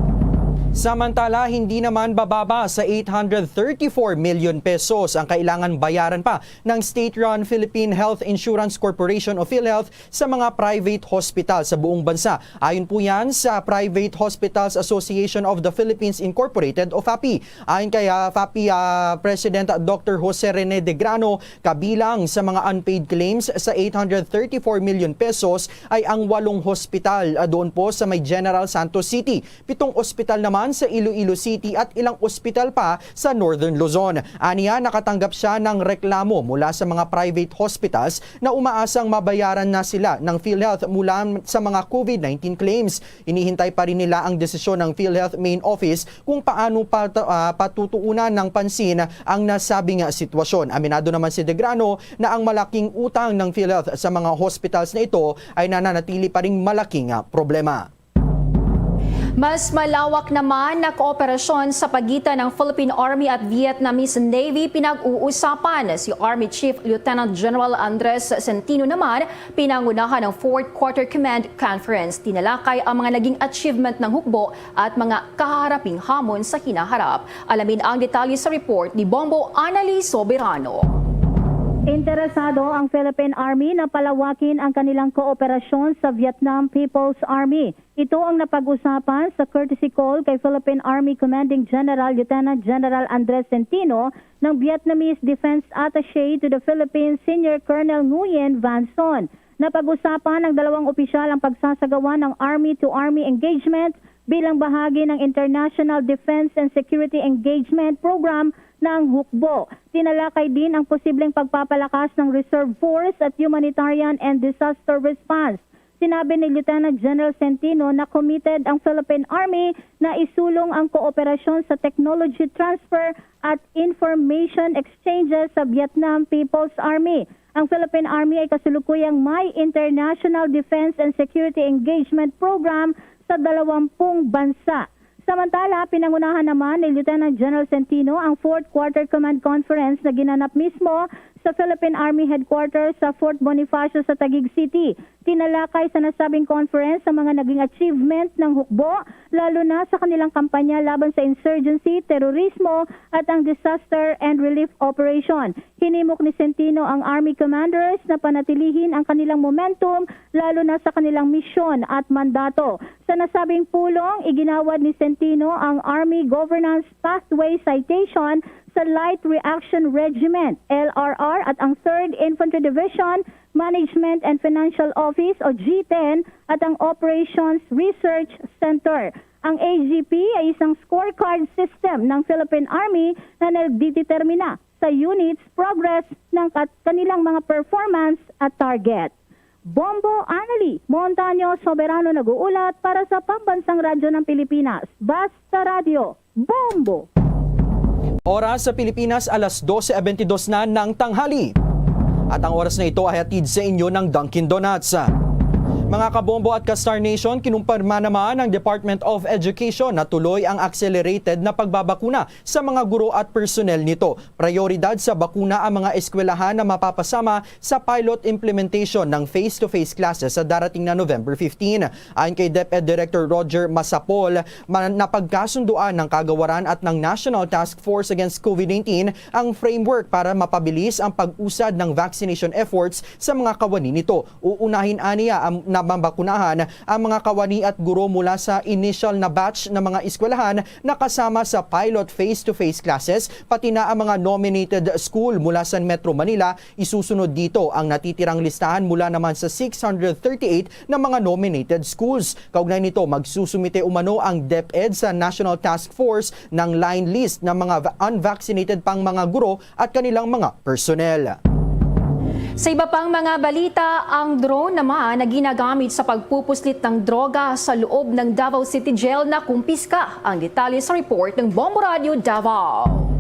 Samantala, hindi naman bababa sa 834 million pesos ang kailangan bayaran pa ng state-run Philippine Health Insurance Corporation o PhilHealth sa mga private hospital sa buong bansa. Ayon po yan sa Private Hospitals Association of the Philippines Incorporated o FAPI. Ayon kay FAPI President Dr. Jose Rene De Grano, kabilang sa mga unpaid claims sa 834 million pesos ay ang 8 hospital doon po sa may General Santos City. 7 ospital naman sa Iloilo City at ilang ospital pa sa Northern Luzon. Aniya, nakatanggap siya ng reklamo mula sa mga private hospitals na umaasang mabayaran na sila ng PhilHealth mula sa mga COVID-19 claims. Inihintay pa rin nila ang desisyon ng PhilHealth Main Office kung paano patutuunan ng pansin ang nasabing sitwasyon. Aminado naman si De Grano na ang malaking utang ng PhilHealth sa mga hospitals na ito ay nananatili pa ring malaking problema. Mas malawak naman na kooperasyon sa pagitan ng Philippine Army at Vietnamese Navy pinag-uusapan. Si Army Chief Lieutenant General Andres Centino naman pinangunahan ng 4th Quarter Command Conference. Tinalakay ang mga naging achievement ng hukbo at mga kaharaping hamon sa hinaharap. Alamin ang detalye sa report ni Bombo Annalise Soberano. Interesado ang Philippine Army na palawakin ang kanilang kooperasyon sa Vietnam People's Army. Ito ang napag-usapan sa courtesy call kay Philippine Army Commanding General Lieutenant General Andres Centino ng Vietnamese Defense Attaché to the Philippines Senior Colonel Nguyen Van Son. Napag-usapan ng dalawang opisyal ang pagsasagawa ng Army-to-Army engagement bilang bahagi ng International Defense and Security Engagement Program ng hukbo. Tinalakay din ang posibleng pagpapalakas ng Reserve Force at Humanitarian and Disaster Response. Sinabi ni Lieutenant General Centino na committed ang Philippine Army na isulong ang kooperasyon sa technology transfer at information exchanges sa Vietnam People's Army. Ang Philippine Army ay kasulukuyang may International Defense and Security Engagement Program sa 20 bansa. Samantala, pinangunahan naman ni Lieutenant General Centino ang 4th Quarter Command Conference na ginanap mismo sa Philippine Army Headquarters sa Fort Bonifacio sa Taguig City. Tinalakay sa nasabing conference sa mga naging achievement ng hukbo, lalo na sa kanilang kampanya laban sa insurgency, terorismo at ang disaster and relief operation. Hinimok ni Centino ang Army commanders na panatilihin ang kanilang momentum, lalo na sa kanilang misyon at mandato. Sa nasabing pulong, iginawad ni Centino ang Army Governance Pathway Citation sa Light Reaction Regiment, LRR, at ang 3rd Infantry Division, Management and Financial Office o G10 at ang Operations Research Center. Ang AGP ay isang scorecard system ng Philippine Army na nagdidetermina sa units progress ng kanilang mga performance at target. Bombo Anali, Montaño Soberano nag-uulat para sa Pambansang Radyo ng Pilipinas. Basta Radio, Bombo! Oras sa Pilipinas, alas 12:22 na ng tanghali. At ang oras na ito ay hatid sa inyo ng Dunkin Donuts. Mga kabombo at ka-Star Nation, kinumpirma naman ng Department of Education na tuloy ang accelerated na pagbabakuna sa mga guro at personnel nito. Prioridad sa bakuna ang mga eskwelahan na mapapasama sa pilot implementation ng face-to-face classes sa darating na November 15. Ayon kay DepEd Director Roger Masapol, napagkasunduan ng kagawaran at ng National Task Force Against COVID-19 ang framework para mapabilis ang pag-usad ng vaccination efforts sa mga kawani nito. Uunahin aniya na mabakunahan ang mga kawani at guro mula sa initial na batch ng mga eskwelahan na kasama sa pilot face-to-face classes, pati na ang mga nominated school mula sa Metro Manila. Isusunod dito ang natitirang listahan mula naman sa 638 na mga nominated schools. Kaugnay nito, magsusumite umano ang DepEd sa National Task Force ng line list ng mga unvaccinated pang mga guro at kanilang mga personnel. Sa iba pang mga balita, ang drone naman na ginagamit sa pagpupuslit ng droga sa loob ng Davao City Jail na kumpiska. Ang detalye sa report ng Bombo Radio Davao.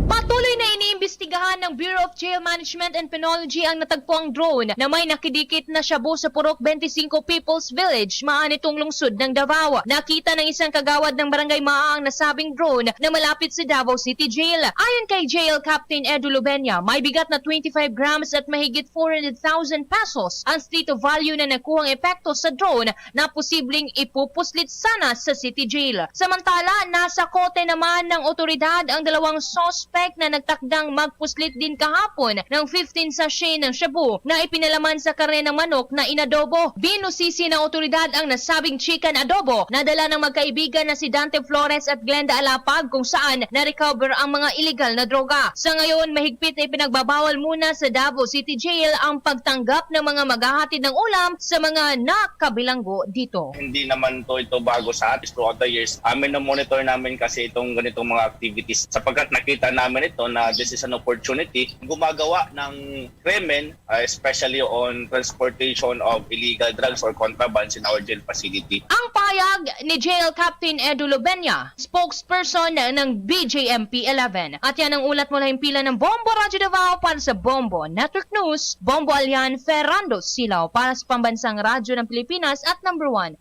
Patuloy na iniimbestigahan ng Bureau of Jail Management and Penology ang natagpuang drone na may nakidikit na shabu sa Purok 25 People's Village, maanitong lungsod ng Davao. Nakita ng isang kagawad ng Barangay Maa ang nasabing drone na malapit sa Davao City Jail. Ayon kay Jail Captain Edu Lubenya, may bigat na 25 grams at mahigit 400,000 pesos ang state of value na nakuhang epekto sa drone na posibleng ipupuslit sana sa City Jail. Samantala, nasa kote naman ng otoridad ang dalawang suspect na nagtakdang magpuslit din kahapon ng 15 sachet ng shabu na ipinalaman sa karne ng manok na inadobo. Binusisi ng otoridad ang nasabing chicken adobo na dala ng magkaibigan na si Dante Flores at Glenda Alapag kung saan na-recover ang mga illegal na droga. Sa ngayon, mahigpit na ipinagbabawal muna sa Davao City Jail ang pagtanggap ng mga maghahatid ng ulam sa mga nakabilanggo dito. Hindi naman ito bago sa atin throughout the years. Amin na monitor namin kasi itong ganitong mga activities sapagkat nakita namin ito na this is an opportunity gumagawa ng krimen, especially on transportation of illegal drugs or contrabands in our jail facility. Ang payag ni Jail Captain Edu Lubenya, spokesperson ng BJMP 11. At yan ang ulat mula himpilan ng Bombo Radio Davao para sa Bombo Network News. Bombo Alian Ferrando Silao para sa Pambansang Radyo ng Pilipinas at #1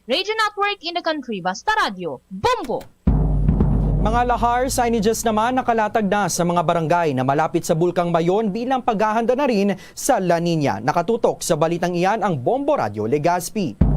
Radio Network in the country. Basta Radio, Bombo! Mga lahar signages naman nakalatag na sa mga barangay na malapit sa Bulkang Mayon bilang paghahanda na rin sa La Nina. Nakatutok sa balitang iyan ang Bombo Radio Legazpi.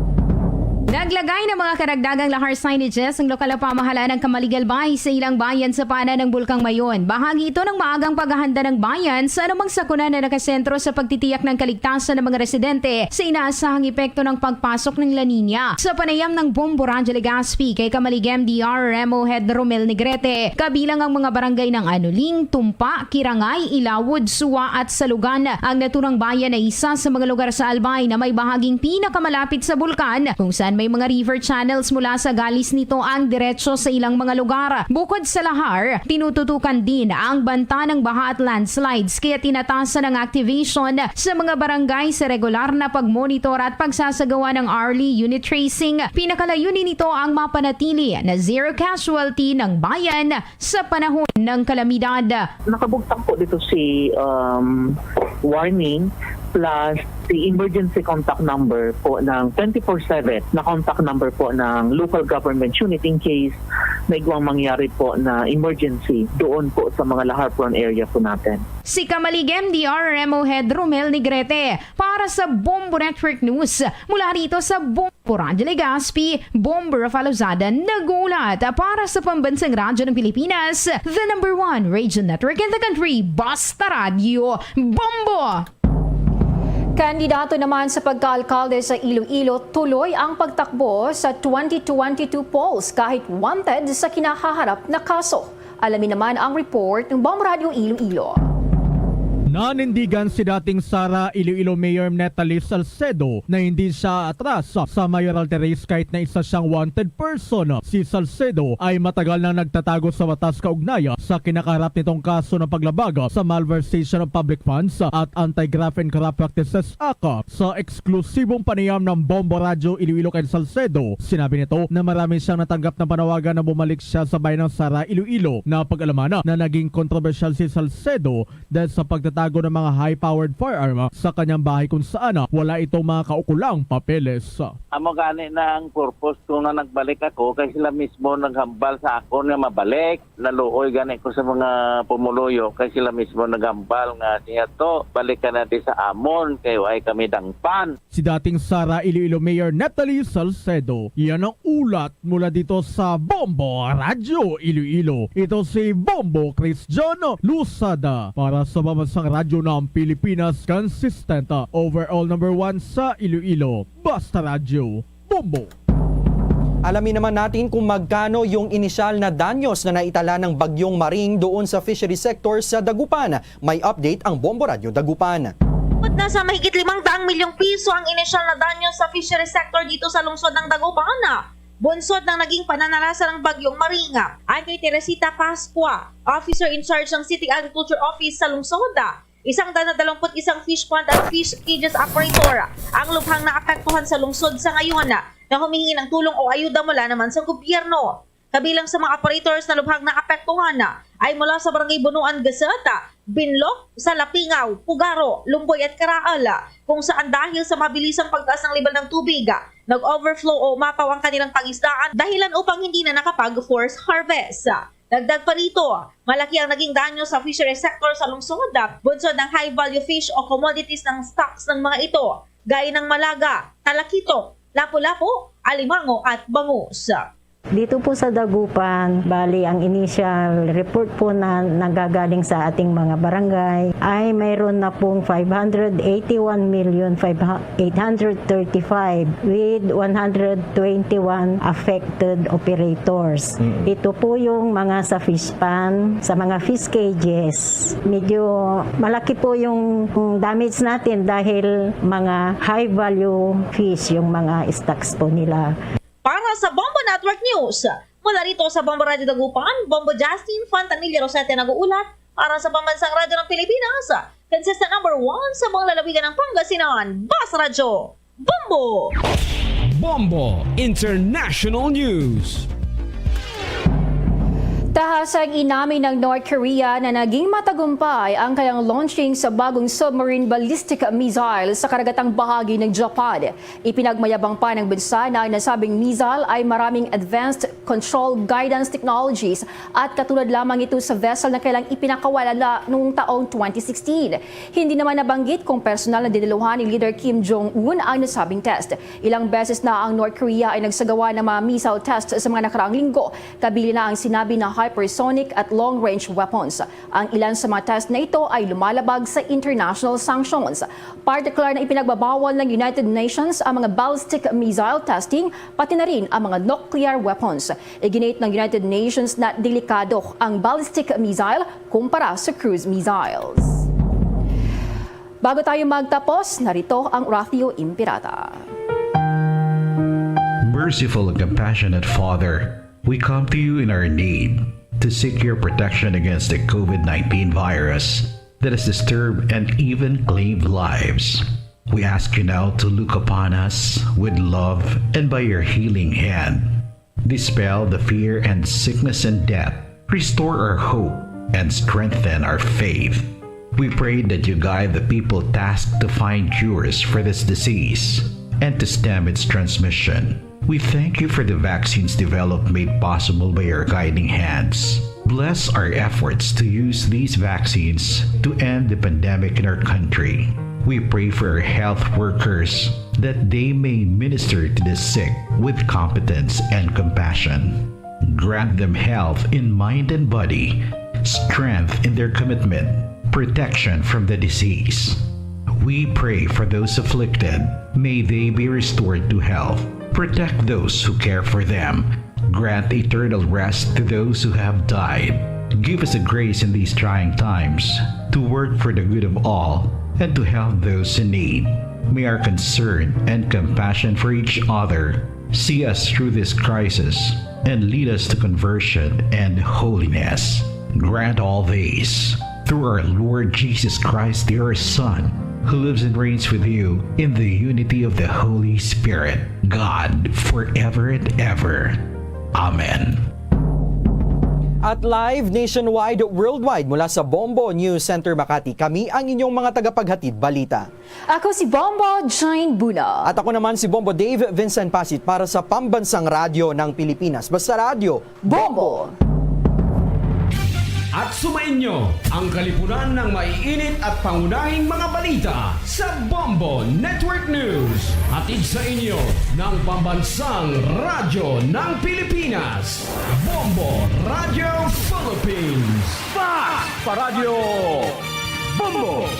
Naglagay ng mga karagdagang lahar signages ang lokal na pamahalaan ng Kamaligalbay sa ilang bayan sa pana ng Bulkang Mayon. Bahagi ito ng maagang paghahanda ng bayan sa anumang sakuna na nakasentro sa pagtitiyak ng kaligtasan ng mga residente sa inaasahang epekto ng pagpasok ng La Nina. Sa panayam ng Bombo Radio Legazpi kay Kamalig MDR Remo Head Romel Negrete, kabilang ang mga barangay ng Anuling, Tumpa, Kirangay, Ilawod, Suwa at Salugan. Ang naturang bayan ay isa sa mga lugar sa Albay na may bahaging pinakamalapit sa bulkan kung saan may may mga river channels mula sa galis nito ang diretso sa ilang mga lugar. Bukod sa lahar, tinututukan din ang banta ng baha at landslides kaya tinatasan ng activation sa mga barangay sa regular na pagmonitor at pagsasagawa ng hourly unit tracing. Pinakalayunin nito ang mapanatili na zero casualty ng bayan sa panahon ng kalamidad. Nakabugtak po dito si warning plus the emergency contact number po ng 24/7 na contact number po ng local government unit in case may guwang mangyari po na emergency doon po sa mga lahar-prone area po natin. Si Kamaligem DRMO Head Romel Negrete para sa Bombo Network News. Mula rito sa Bombo Radyo Legazpi, Bombo Rafael Lozada nagulat para sa Pambansang Radyo ng Pilipinas, the #1 radio network in the country, Basta Radio, Bombo! Kandidato naman sa pagkaalkalde sa Iloilo, tuloy ang pagtakbo sa 2022 polls kahit wanted sa kinakaharap na kaso. Alamin naman ang report ng Bombo Radio Iloilo. Nanindigan si dating Sara Iloilo Mayor Natalie Salcedo na hindi siya atras sa mayoral race kahit na isa siyang wanted person. Si Salcedo ay matagal na nagtatago sa batas kaugnaya sa kinakaharap nitong kaso ng paglabag sa malversation of public funds at Anti-Graft and Corrupt Practices Act. Sa eksklusibong panayam ng Bombo Radio Iloilo kay Salcedo, sinabi nito na marami siyang natanggap na panawagan na bumalik siya sa bayan ng Sara Iloilo. Napag-alaman na naging kontrobersyal si Salcedo dahil sa pagtatago ng mga high-powered firearm sa kanyang bahay kung saan wala itong mga kaukulang papeles. Amo gani na ang purpose ko na nagbalik ako kasi sila mismo naghambal sa ako na mabalik. Naluoy gani ko sa mga pumuluyo kasi sila mismo naghambal nga siya to balik ka natin sa amon kayo ay kami dangpan. Si dating Sara Iloilo Mayor Natalie Salcedo. Yan ang ulat mula dito sa Bombo Radio Iloilo. Ito si Bombo Cristiano Lusada para sa Pambansang Radyo ng Pilipinas, consistent overall #1 sa Iloilo. Basta Radio, Bombo! Alamin naman natin kung magkano yung inisyal na danyos na naitala ng bagyong Maring doon sa fishery sector sa Dagupan. May update ang Bombo Radio Dagupan. Nasa mahigit 500 milyong piso ang inisyal na danyo sa fishery sector dito sa lungsod ng Dagupan. Bunsod ng naging pananalasa ng bagyong Maringa ay kay Teresita Pascua, officer in charge ng City Agriculture Office sa lungsod. 121 fish pond at fish cages operator ang lubhang naapektuhan sa lungsod sa ngayon na humingi ng tulong o ayuda mula naman sa gobyerno. Kabilang sa mga operators na lubhang naapektuhan ay mula sa Barangay Bunuan, Gasata, Binlok, Salapingaw, Pugaro, Lumboy at Karaal, kung saan dahil sa mabilisang pagtaas ng level ng tubig, nag-overflow o umapaw ang kanilang pangisdaan dahilan upang hindi na nakapag-force harvest. Dagdag pa rito, malaki ang naging danyo sa fishery sector sa lungsod, bunsod ng high-value fish o commodities ng stocks ng mga ito, gaya ng malaga, talakito, lapu-lapu, alimango at bangus. Dito po sa Dagupan, bali ang initial report po na nagagaling sa ating mga barangay ay mayroon na pong 581,835 with 121 affected operators. Ito po yung mga sa fish pan, sa mga fish cages. Medyo malaki po yung damage natin dahil mga high value fish yung mga stocks po nila. Para sa Bombo Network News, mula rito sa Bombo Radio Dagupan, Bombo Justin Fantanilla Rosete nag-uulat para sa Pambansang Radyo ng Pilipinas, consistent #1 sa buong lalawigan ng Pangasinan, Basta Radio, Bombo! Bombo International News. Tahasang inamin ng North Korea na naging matagumpay ang kanyang launching sa bagong submarine ballistic missile sa karagatang bahagi ng Japan. Ipinagmayabang pa ng bansa na nasabing missile ay maraming advanced control guidance technologies at katulad lamang ito sa vessel na kailang ipinakawala noong taong 2016. Hindi naman nabanggit kung personal na diniluhan ni Leader Kim Jong-un ang nasabing test. Ilang beses na ang North Korea ay nagsagawa ng mga missile test sa mga nakaraang linggo. Kabili na ang sinabi na hypersonic at long-range weapons. Ang ilan sa mga test na ito ay lumalabag sa international sanctions. Particular na ipinagbabawal ng United Nations ang mga ballistic missile testing, pati na rin ang mga nuclear weapons. Iginate ng United Nations na delikado ang ballistic missile kumpara sa cruise missiles. Bago tayo magtapos, narito ang Raffio Impirata. merciful and compassionate Father, we come to you in our need to seek your protection against the COVID-19 virus that has disturbed and even claimed lives. We ask you now to look upon us with love and by your healing hand, dispel the fear and sickness and death, restore our hope, and strengthen our faith. We pray that you guide the people tasked to find cures for this disease and to stem its transmission. We thank you for the vaccines developed made possible by your guiding hands. Bless our efforts to use these vaccines to end the pandemic in our country. We pray for our health workers that they may minister to the sick with competence and compassion. Grant them health in mind and body, strength in their commitment, protection from the disease. We pray for those afflicted. May they be restored to health. Protect those who care for them. Grant eternal rest to those who have died. Give us a grace in these trying times to work for the good of all and to help those in need. May our concern and compassion for each other see us through this crisis and lead us to conversion and holiness. Grant all these through our Lord Jesus Christ, your Son, who lives and reigns with you in the unity of the Holy Spirit, God, forever and ever. Amen. At live nationwide, worldwide mula sa Bombo News Center Makati, kami ang inyong mga tagapaghatid balita. Ako si Bombo Jane Buna. At ako naman si Bombo Dave Vincent Pasit para sa Pambansang Radyo ng Pilipinas. Basta radyo, Bombo! At sumainyo ang kalipunan ng maiinit at pangunahing mga balita sa Bombo Network News. Hatid sa inyo ng Pambansang Radyo ng Pilipinas, Bombo Radio Philippines. Fast Paradyo Bombo!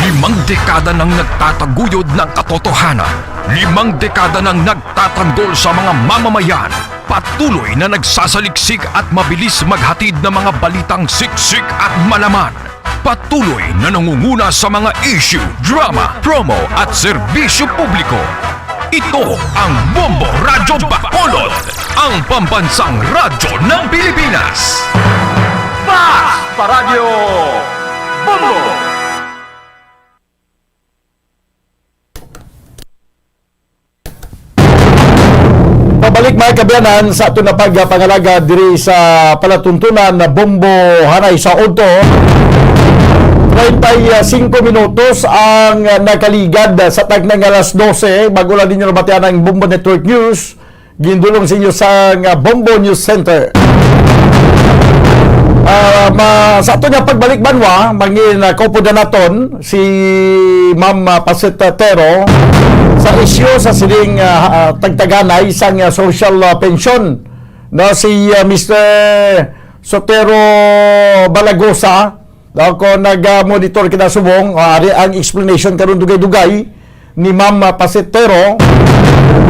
Limang dekada nang nagtataguyod ng katotohanan. Limang dekada nang nagtatanggol sa mga mamamayan. Patuloy na nagsasaliksik at mabilis maghatid ng mga balitang siksik at malaman. Patuloy na nangunguna sa mga issue, drama, promo at serbisyo publiko. Ito ang Bombo Radyo Bacolod, ang pambansang radyo ng Pilipinas. Fast Paradyo Bombo! Pabalik mga kabiyanan sa ato na pagpangalaga diri sa palatuntunan na Bombo Hanay sa Odto. 35 minutos ang nakaligad sa tagnang alas 12 bago lang ninyo nabatian ang Bombo Network News. Gindulong sa inyo sa Bombo News Center. Sa ato niya pagbalik banwa, mangin kaupo na naton si Ma'am Pasit Tero sa isyu sa siling tagtaganay isang social pension. No, si Mr. Sotero Balagosa ako nag-monitor kita subong ang explanation karon dugay-dugay ni Ma'am Pasit Tero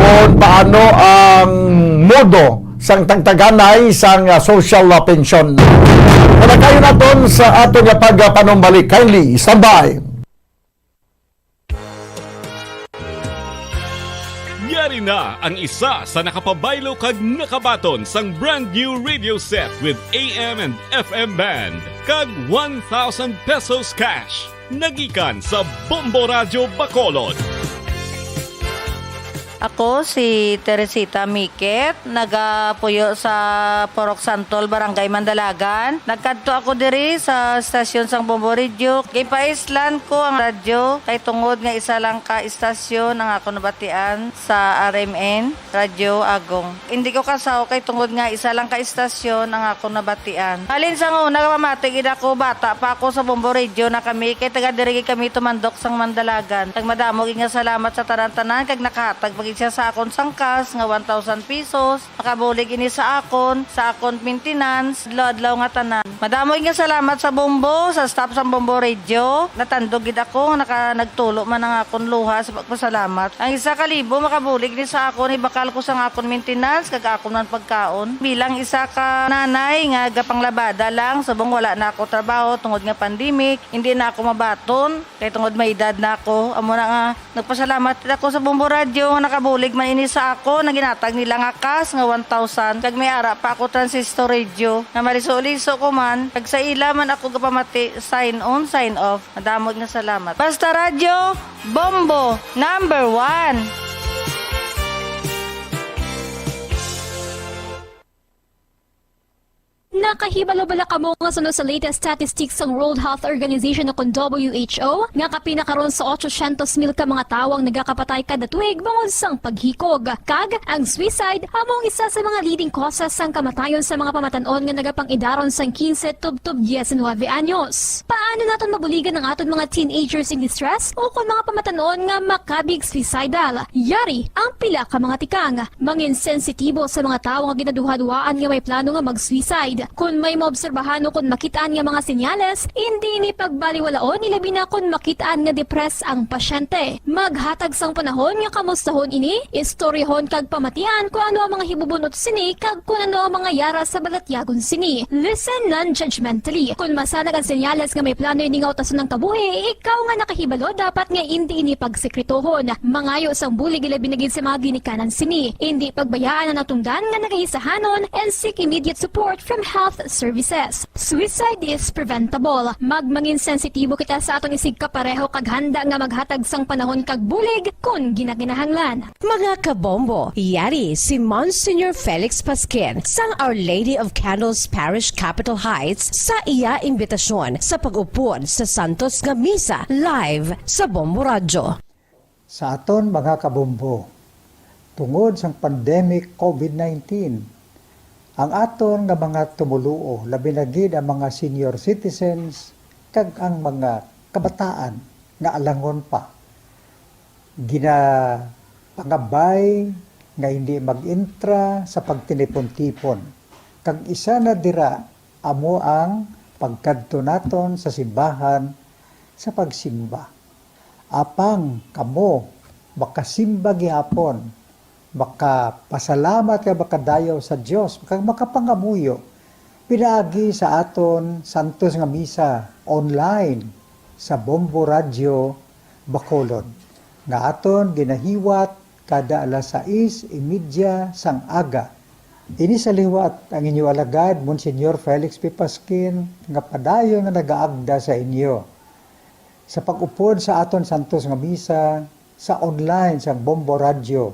kung paano ang modo sang tagtaganay sang social pension. Panakayo naton sa ato nga pagpanumbalik. Kindly standby. Yari na ang isa sa nakapabaylo kag nakabaton sang brand new radio set with AM and FM band kag 1,000 pesos cash. Nagikan sa Bombo Radio Bacolod. Ako si Teresita Miket, nagapuyo sa Porok Santol, Barangay Mandalagan. Nagkadto ako diri sa stasyon sang Bombo Radio. Gipaislan ko ang radyo kay tungod nga isa lang ka istasyon ang ako nabatian sa RMN, Radyo Agong. Hindi ko kasaw kay tungod nga isa lang ka istasyon ang ako nabatian. Halin sa una mamatigid ako, bata pa ako sa Bombo Radio na kami kay taga diri kami tumandok sang Mandalagan. Tag madamo nga salamat sa tanan-tanan kag nakahatag gid siya sa akon sangkas nga 1,000 pesos. Makabulig ini sa akon maintenance, adlaw nga tanan. Madamoy nga salamat sa Bombo, sa staff sa Bombo Radio. Natandog gid ako nga nagtulo man ang akon luha sa pagpasalamat. Ang 1,000 makabulig ni sa akon, ibakal ko sa akon maintenance kag akon man pagkaon. Bilang isa ka nanay nga gapanglabada lang, subong wala na ako trabaho tungod nga pandemic, hindi na ako mabaton kay tungod may edad na ako. Amo na nga nagpasalamat ako sa Bombo Radio nga nakabulig man ini sa ako, naginatag nila nga kas nga 1,000 kag may ara pa ako transistor radio na marisoliso ko man kag sa ila man ako gapamati sign on sign off. Madamog na salamat. Basta Radio Bombo number 1. Nakahibalo-bala kamo nga sunod sa latest statistics ng World Health Organization o WHO nga kapinakaroon sa 800,000 ka mga tawang nagakapatay kada tuig bangod sang paghikog. Kag ang suicide among isa sa mga leading causes sang kamatayon sa mga pamatanon nga nagapang-idaron sang 15 tub 19 anyos. Paano naton mabuligan ang aton mga teenagers in distress o kung mga pamatanon nga makabig suicidal? Yari ang pila ka mga tikang mangin sensitibo sa mga tawo nga ginaduhaduaan nga may plano nga mag-suicide. Kung may maobserbahan o kung makitaan nga mga senyales, hindi ni pagbaliwalaon ilabi na kung makitaan nga depress ang pasyente. Maghatag sang panahon nga kamustahon ini, istoryahon kag pamatian kung ano ang mga hibubunot sini kag kung ano ang mga yara sa balatyagon sini. Listen non-judgmentally. Kung masanag ang senyales nga may plano ini nga utason ng kabuhi, ikaw nga nakahibalo dapat nga hindi ini pagsekretohon. Mangayo sang bulig ilabi na gid sa mga ginikanan sini. Hindi pagbayaan ang natungdan nga nagahisahanon and seek immediate support from health services. Suicide is preventable. Magmangin sensitibo kita sa atong isig kapareho kag handa nga maghatag sang panahon kag bulig kung ginaginahanglan. Mga kabombo, yari si Monsignor Felix Pasquin sang Our Lady of Candles Parish Capitol Heights sa iya imbitasyon sa pag-upod sa Santos nga Misa live sa Bombo Radio. Sa aton mga kabombo, tungod sang pandemic COVID-19, ang aton nga mga tumuluo, labi na gid ang mga senior citizens kag ang mga kabataan nga alangon pa. Pangabay nga hindi mag-intra sa pagtinipon-tipon. Kag isa na dira amo ang pagkadto naton sa simbahan sa pagsimba. Apang kamo makasimba gihapon, makapasalamat ka makadayaw sa Dios, makapangamuyo. Pinaagi sa aton Santos nga Misa online sa Bombo Radio Bacolod. Nga aton ginahiwat kada alas 6:30 sang aga. Ini sa liwat ang inyo alagad, Monsignor Felix P. Pasquin, nga padayon nga nagaagda sa inyo. Sa pag-upod sa aton Santos nga Misa sa online sa Bombo Radio,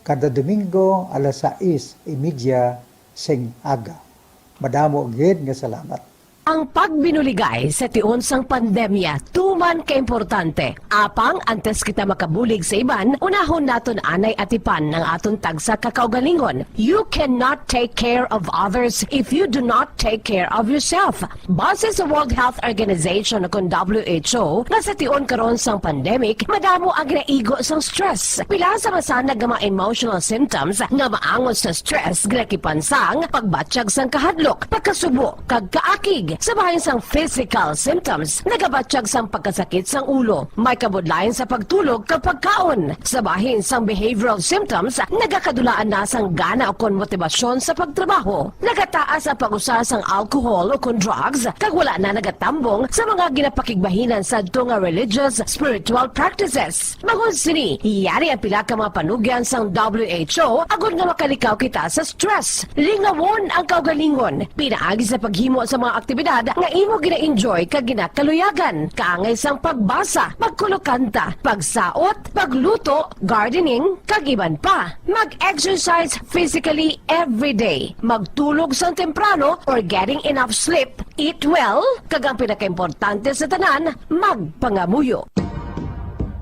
kada Domingo alas 6:30 sing aga. Madamo gid nga salamat. Ang pagbinuligay sa tiun sang pandemya, tuman ka-importante. Apang antes kita makabulig sa iban, unahon naton anay atipan ng aton tagsa kakaugalingon. You cannot take care of others if you do not take care of yourself. Base sa World Health Organization kung WHO, na sa tiun karon sang pandemic, madamo ang ginaigo sang stress. Pila sa masanag nga mga emotional symptoms nga maangon sa stress, ginakipansang pagbatsyag sang kahadlok, pagkasubo, kag kaakig. Sa bahin sang physical symptoms, nagabatsyag sang pagkasakit sang ulo, may kabudlayan sa pagtulog kapag kaon. Sa bahin sang behavioral symptoms, nagakadulaan na sang gana o kon motibasyon sa pagtrabaho. Nagataas ang pag-usa sang alcohol o kon drugs, kag wala na nagatambong sa mga ginapakigbahinan sa tunga religious, spiritual practices. Bangod sini, iyari ang pila ka mga panugyan sang WHO agud nga makalikaw kita sa stress. Lingawon ang kaugalingon, pinaagi sa paghimo sa mga aktibidad nga imo gina-enjoy kag ginakaluyagan, kaangay sang pagbasa, pagkulokanta, pagsaot, pagluto, gardening, kag iban pa. Mag-exercise physically every day, magtulog sang temprano or getting enough sleep, eat well, kag ang pinakaimportante sa tanan, magpangamuyo.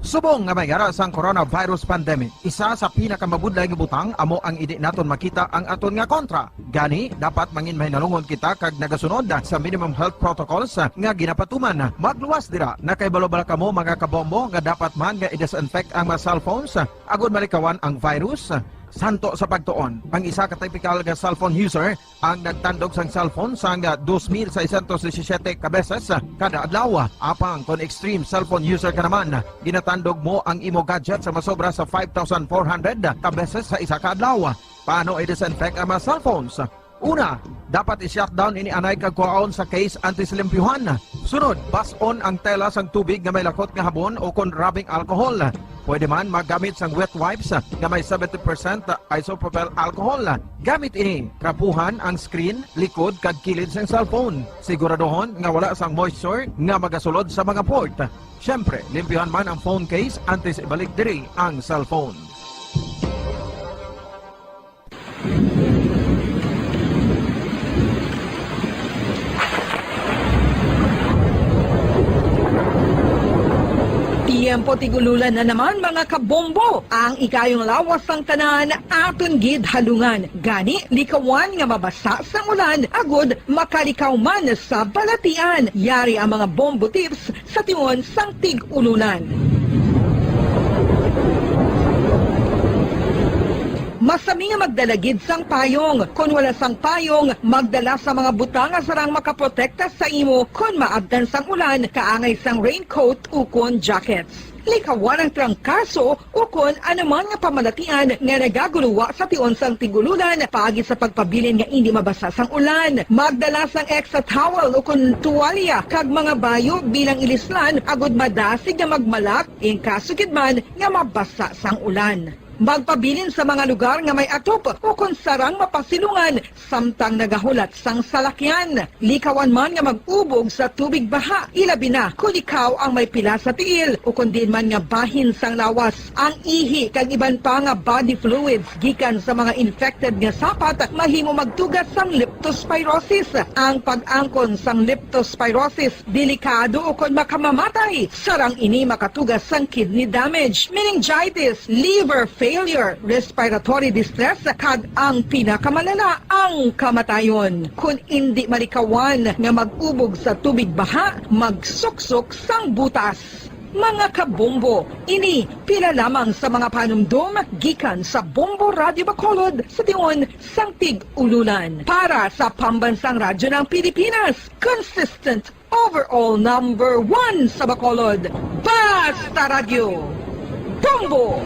Subong nga may ara sang coronavirus pandemic, isa sa pinakamabudlay nga butang amo ang idi naton makita ang aton nga kontra. Gani, dapat mangin mahinalungon kita kag nagasunod sa minimum health protocols nga ginapatuman. Magluwas dira na kay balobal kamo mga kabombo nga dapat man nga i-disinfect ang mga cellphones agud malikawan ang virus. Santo sa pagtuon, ang isa ka typical nga cellphone user ang nagtandog sang cellphone sang 2,617 ka beses kada adlaw. Apang kon extreme cellphone user ka naman, ginatandog mo ang imo gadget sa masobra sa 5,400 ka beses sa isa ka adlaw. Paano i-disinfect ang mga cellphones? Una, dapat i-shutdown ini anay kag kuhaon sa case antisilimpyuhan. Sunod, bas-on ang tela sang tubig nga may lakot nga habon o kon rubbing alcohol. Pwede man maggamit sang wet wipes nga may 70% isopropyl alcohol. Gamit ini, krapuhan ang screen, likod kag kilid sang cellphone. Siguraduhon nga wala sang moisture nga magasulod sa mga port. Syempre, limpyuhan man ang phone case antes ibalik diri ang cellphone. Tiempo tigululan na naman mga kabombo. Ang ikayong lawas ng tanan aton gid halungan. Gani likawan nga mabasa sa ulan agud makalikaw man sa balatian. Yari ang mga bombo tips sa tingon sang tig-ululan. Masami nga magdalagid sang payong. Kung wala sang payong, magdala sa mga butang nga sarang makaprotekta sa imo kung maabdan sang ulan, kaangay sang raincoat o kon jackets. Likawan ang trangkaso o kon anuman nga pamalatian nga nagaguluwa sa tion sang tigululan paagi sa pagpabilin nga hindi mabasa sang ulan. Magdala sang extra towel o kon tuwalya kag mga bayo bilang ilislan agud madasig nga magmalak in kaso gid man nga mabasa sang ulan. Magpabilin sa mga lugar nga may atop o kung sarang mapasilungan samtang nagahulat sang salakyan. Likawan man nga mag-ubog sa tubig baha, ilabi na kung ikaw ang may pila sa tiil o kung din man nga bahin sang lawas. Ang ihi kag iban pa nga body fluids gikan sa mga infected nga sapat mahimo magtugas sang leptospirosis. Ang pag-angkon sang leptospirosis delikado o kung makamamatay. Sarang ini makatugas sang kidney damage, meningitis, liver failure, respiratory distress, kag ang pinakamalala, ang kamatayon. Kung hindi malikawan nga mag-ubog sa tubig baha, magsuksok sang butas. Mga kabombo, ini pila lamang sa mga panumdum gikan sa Bombo Radio Bacolod sa tingon sang tig-ululan. Para sa Pambansang Radyo ng Pilipinas, consistent overall number 1 sa Bacolod, Basta Radio, Bombo!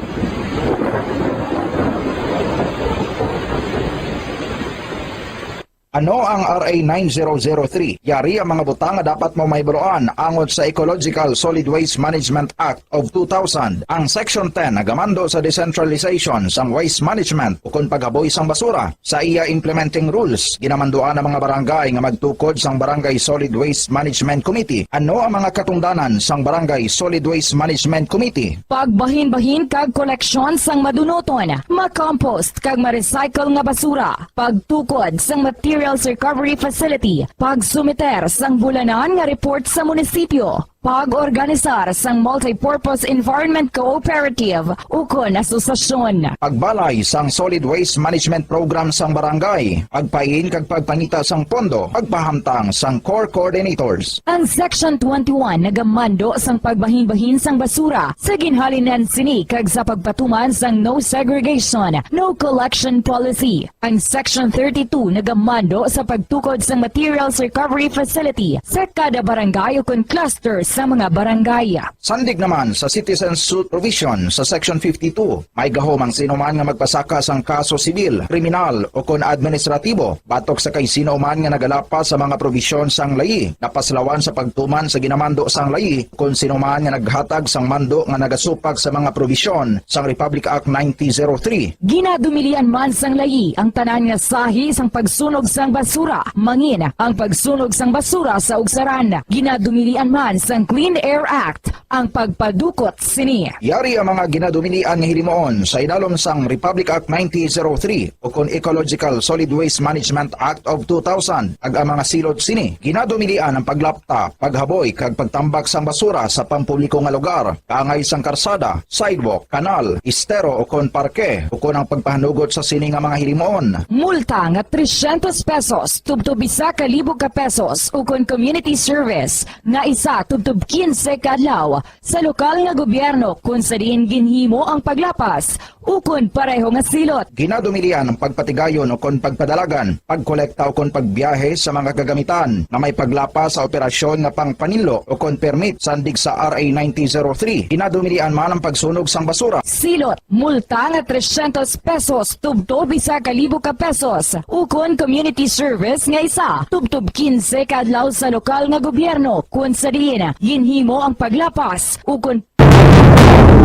Ano ang RA 9003? Yari ang mga butang nga dapat mo maybuloan angot sa Ecological Solid Waste Management Act of 2000. Ang Section 10 nagamando sa decentralization sang waste management o kung paghaboy sang basura. Sa iya implementing rules, ginamanduan ang mga barangay nga magtukod sang Barangay Solid Waste Management Committee. Ano ang mga katungdanan sang Barangay Solid Waste Management Committee? Pagbahin-bahin kag koleksyon sang madunoton, makompost kag ma-recycle nga basura, pagtukod sang material recovery facility, pagsumiter sang bulanan nga report sa munisipyo, pag-organisar sang multi-purpose environment cooperative ukon asosasyon. Pagbalay sang solid waste management program sang barangay, pagpain kag pagpangita sang pondo, pagpahamtang sang core coordinators. Ang Section 21 nagamando sang pagbahin-bahin sang basura sa ginhalinan sini kag sa pagpatuman sang no segregation, no collection policy. Ang Section 32 nagamando sa pagtukod sang materials recovery facility sa kada barangay ukon clusters sa mga barangay. Sandig naman sa citizen suit provision sa Section 52, may gahom ang sinuman nga magpasaka sang kaso sibil, kriminal o kon administratibo, batok sa kay sino man nga nagalapas sa mga provision sang layi, napaslawan sa pagtuman sa ginamando sang layi, kon sino man nga naghatag sang mando nga nagasupag sa mga provision sang Republic Act 9003. Ginadumilian man sang layi ang tanan nga sahi sang pagsunog sang basura, mangin ang pagsunog sang basura sa ugsaran. Ginadumilian man sang Clean Air Act, ang pagpadukot sini. Yari ang mga ginadumilian nga hilimoon sa idalom sang Republic Act 9003 o kon Ecological Solid Waste Management Act of 2000. Ag ang mga silot sini ginadumilian ang paglapta, paghaboy kag pagtambak sang basura sa pampubliko nga lugar, kaangay sang karsada, sidewalk, kanal, estero o kon parke o kon ang pagpahanugot sa sini nga mga hilimoon. Multa nga 300 pesos tubtob 1,000 ka pesos ukon community service nga isa tubtob 15 ka adlaw sa lokal nga gobyerno kung sa diin ginhimo ang paglapas ukon pareho nga silot. Ginadumilian ang pagpatigayon o kon pagpadalagan, pagkolekta o kon pagbiyahe sa mga gagamitan na may paglapas sa operasyon nga pangpanilo o kon permit sandig sa RA 9003. Ginadumilian man ang pagsunog sang basura. Silot, multa nga 300 pesos tubtob 1,000 ka pesos ukon community service nga isa tubtob 15 ka adlaw sa lokal nga gobyerno kung sa diin ginhimo ang paglapas ukon.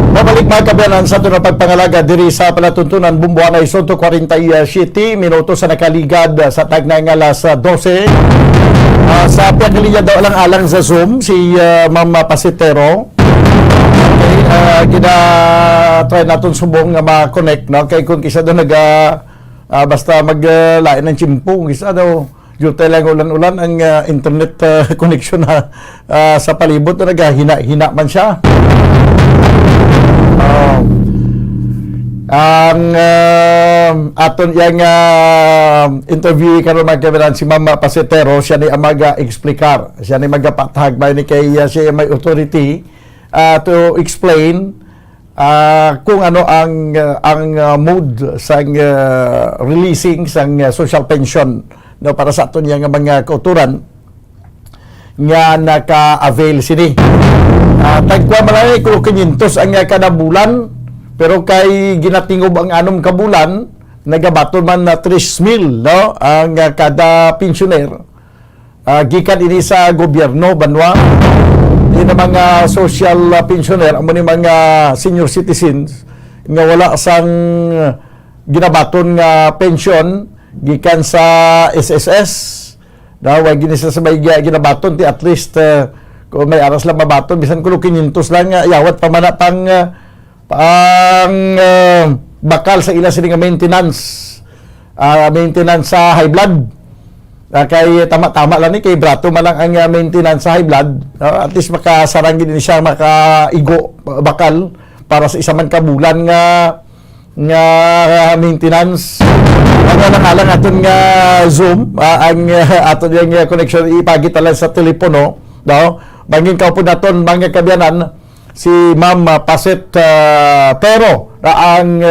Babalik mga kabayanan sa ito na pagpangalaga diri sa palatuntunan Bumbuanay Soto 47 minuto sa nakaligad sa tagnay nga alas 12. Sa pagkalinya daw alang-alang sa Zoom si Ma'am Pasitero. Try natin subong nga ma-connect no? Kay kung kisa daw basta maglain ng chimpong kisa daw jutay lang ulan-ulan ang internet connection sa palibot na naghahina-hina man siya. Ang aton yang interview karon mga kabayan si Ma'am Pasitero, siya ni mag-explicar, siya ni magpatahag ba ni kay siya may authority to explain kung ano ang mode sa releasing sang social pension no para sa aton yang mga kauturan nga naka-avail sini. Tagkuha malay ko 500 ang kada bulan pero kay ginatingob ang 6 ka bulan nagabaton man na 3,000 no ang kada pensioner. Gikan ini sa gobyerno banwa ini mga social pensioner amo ni mga senior citizens nga wala sang ginabaton nga pension gikan sa SSS daw wag gini sa sabay ginabaton ti at least kung may aras lang mabaton bisan kuno 500 lang yawat pa man pang bakal sa ila sini nga maintenance sa high blood kay tama-tama lang ni kay brato man lang ang maintenance sa high blood at least makasarang gid siya makaigo bakal para sa isa man ka bulan nga maintenance ang nakalang aton nga Zoom ang aton yung connection ipagit lang sa telepono no bangin ka po naton mga kabiyanan si Ma'am Pasitero ang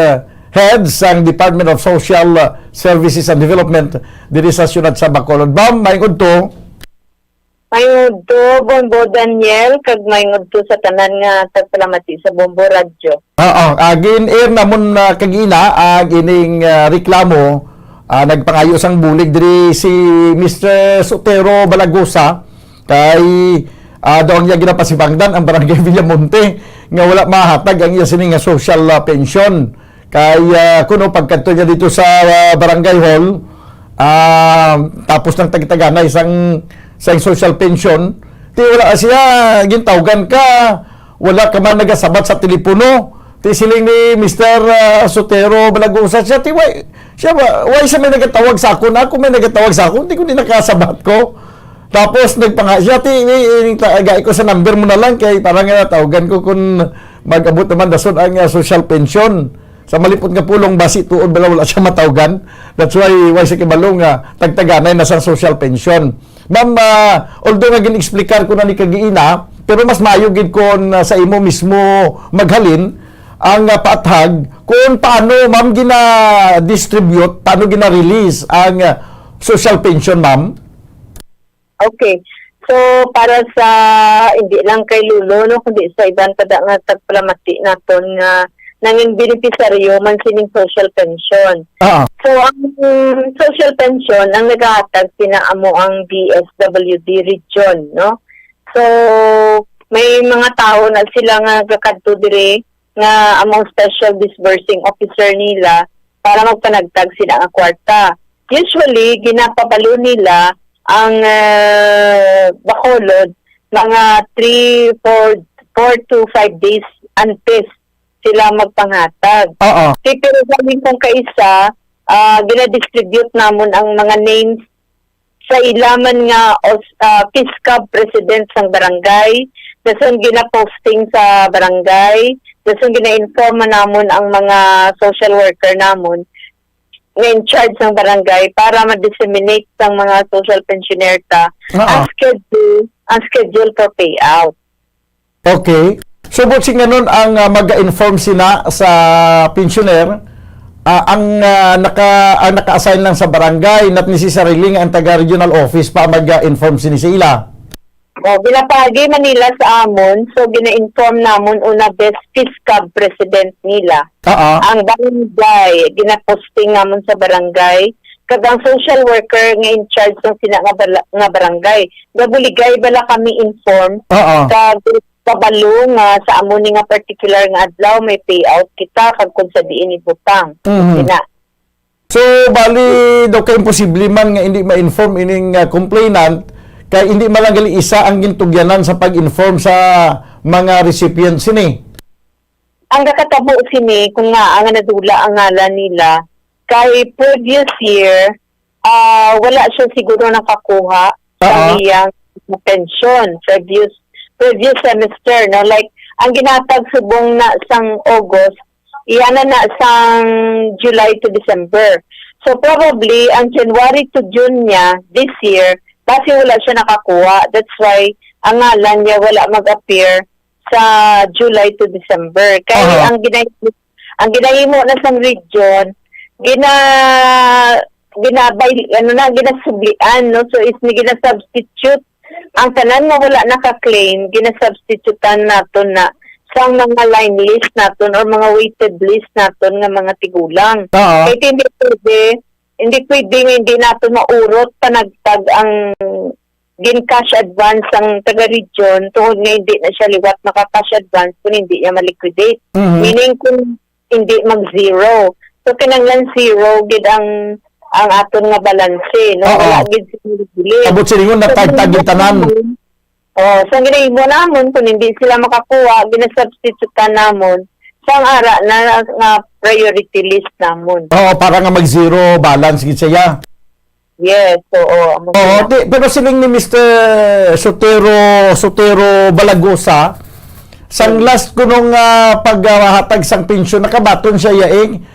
head sang Department of Social Services and Development diri sa siyudad sa Bacolod. Ma'am, maingod to. Maingod to, Bombo Daniel, kag maingod to sa tanan nga tagpalamati sa Bombo Radio. Gin-air namon kagina ang ining reklamo nagpangayo sang bulig diri si Mr. Sotero Balagosa kay daw niya ginapasibangdan ang barangay Villamonte nga wala mahatag ang iya sini nga social pension kay kuno pagkanto niya dito sa barangay hall tapos nang tagtaganay sang social pension ti wala siya gintawgan ka wala ka man nagasabat sa telepono ti siling ni Mr. Sotero Balagosa siya ti why siya may nagatawag sa ako na ako may nagatawag sa ako hindi ko din nakasabat ko. Tapos nagpanga siya gay ko sa number mo na lang kay parang tawagan ko kung mag-abot naman dason ang social pension sa malipot nga pulong basi tuod bala wala siya matawagan. That's why sa kibalong tagtaganay na sa social pension. Ma'am, although nga gin-explicar ko na ni kagiina pero mas mayo gid kon sa imo mismo maghalin ang paathag kung paano ma'am gina-distribute, paano gina-release ang social pension ma'am. Okay. So, para sa, hindi lang kay Lulo, no, kundi sa ibang tada nga tagpalamati naton nga nanging beneficiaryo man sining social pension. So, ang social pension, ang naghahatag pinaamo ang DSWD region, no? So, may mga tao na sila nga gakadto dire nga among special disbursing officer nila para magpanagtag sila nga kwarta. Usually, ginapabalo nila ang Bacolod, mga 3-4 4 to 5 days antes sila magpanghatag. Pero galing kong kaisa, ginadistribute namon ang mga names sa ilaman nga PISCAB president sang barangay, dason gina-posting sa barangay, dason gina-inform namon ang mga social worker namon nga in charge ng barangay para ma-disseminate sang mga social pensioner ta ang schedule for payout. Okay. So, butsing nga nun ang mag-inform sina sa pensioner, ang naka-assign lang sa barangay, not necessarily ang taga-regional office pa mag-inform sila. Binapagi Manila sa amon, so gina-inform namon una best PISCAB president nila. Ang barangay, gina-posting namon sa barangay, kadang social worker nga in charge ng sina nga barangay. Gabuligay bala kami inform, kabalo nga sa amon nga particular nga adlaw may payout kita kag kun sa diin ibutang. So, bali daw kay imposible man nga hindi ma-inform ining complainant kay hindi malang isa ang gintugyanan sa pag-inform sa mga recipients sini. Ang nakatabo sini kung nga ang nadula ang ngalan nila kay previous year wala siya siguro nakakuha sa iyang pension previous semester, no? Like, ang ginatag subong na sang August, iyan na sang July to December. So, probably, ang January to June niya, this year, kasi wala siya nakakuha. That's why, ang ngalan niya wala mag-appear sa July to December. Kaya, ang ginahimo na sang region, ginasublian, no? So, is gina-substitute ang tanan nga wala naka-claim, gina-substitutan naton na sa mga line list naton or mga weighted list naton nga mga tigulang. Kaya hindi pwede naton maurot panagtag ang gin-cash advance ang taga-region tuhod nga hindi na siya liwat maka-cash advance kung hindi niya ma-liquidate. Meaning kung hindi mag-zero. So, kinanglan zero, gid ang aton nga balanse, no? Wala gid sila. Abot sila yung natagtagin tanan. So ang ginahimo namon kung hindi sila makakuha, ginasubstitutan namon sa ara na nga priority list namon. Para nga mag-zero balance gid siya. Yes, pero siling ni Mr. Sotero Balagosa, sang last ko nung paghatag sang pensyon, nakabaton siya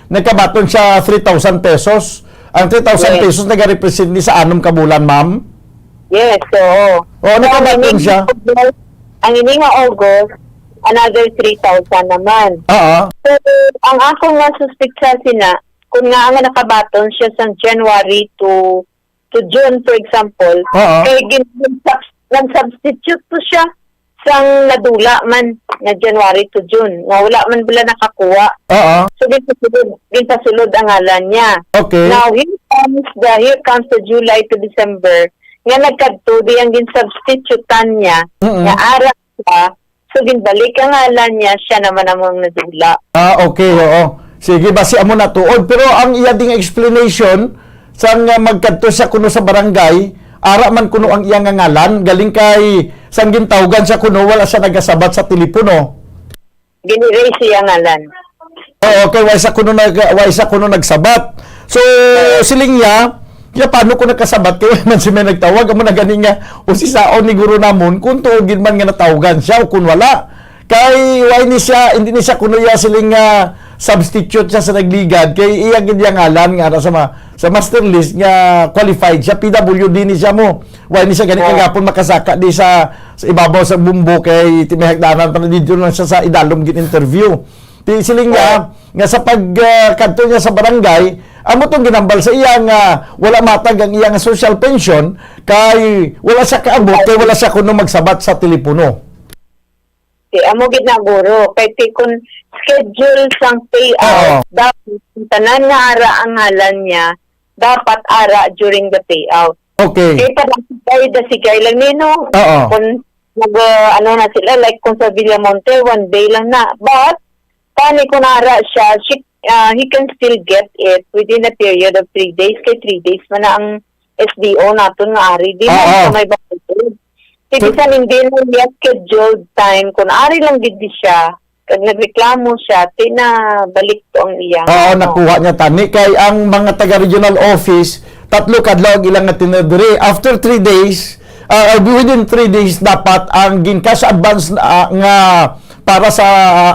nakabaton siya 3,000 pesos. Ang 3,000 pesos nag-represent ni sa 6 kabulan, ma'am? Yes, oo. Nakabaton siya? Ang ini nga August, another 3,000 naman. So, ang ako nga suspect sina, kung nga ang nakabaton siya sa January to June, for example, kaya nag-substitute to siya sang nadula man na January to June. Nga wala man bila nakakuha. So, ginpasulod ang ngalan niya. Now, here comes the July to December. Nga nagkadto, di ang gin-substitutan niya, nga ara siya, so ginbalik ang ngalan niya, siya naman among nadula. Okay, oo. Sige, basi amo na tuod. Pero ang iya ding explanation, sang magkadto siya kuno sa barangay, ara man kuno ang iyang ngalan, galing kay sang gintawgan siya kuno, wala siya nagasabat sa telepono. Gini-raise siya ngalan. Okay, wala siya kuno nagsabat. So, siling niya, paano ko nakasabat kayo man si may nagtawag, amo na gani nga, o si saon ni guro namon, kung tuogin man nga natawgan siya, o kung wala. Kay, hindi ni siya kuno ya siling substitute siya sa nagligad kay iyang gindiyang ngalan nga sa master list nga qualified siya, PWD ni siya mo. Why ni siya ganit kagapon makasaka di sa ibabaw sa bumbo kay timihagdanan pa na dito lang siya sa idalom gin interview. Siling nga sa pagkanto niya sa barangay, amo tong ginambal sa iya nga wala matag ang iyang social pension kay wala siya kaabot kay wala siya kuno magsabat sa telepono. Amo gid na guro kay kung schedule sang payout dapat tanan nga ara ang ngalan niya dapat ara during the payout. Okay. Kay parang sigay lang nino. Kung na sila like kung sa Villamonte 1 day lang na. But pani kung ara siya he can still get it within a period of 3 days kay 3 days man na ang SDO naton nga ari di man may bayad. bisan hindi na niya scheduled time, kung ari lang gid siya, kag nagreklamo siya, balik to ang iya. Oo, nakuha niya tani. Kay ang mga taga-regional office, 3 kadlaw ang ilang nga tinadiri. After 3 days, within 3 days, dapat ang gincash advance nga para sa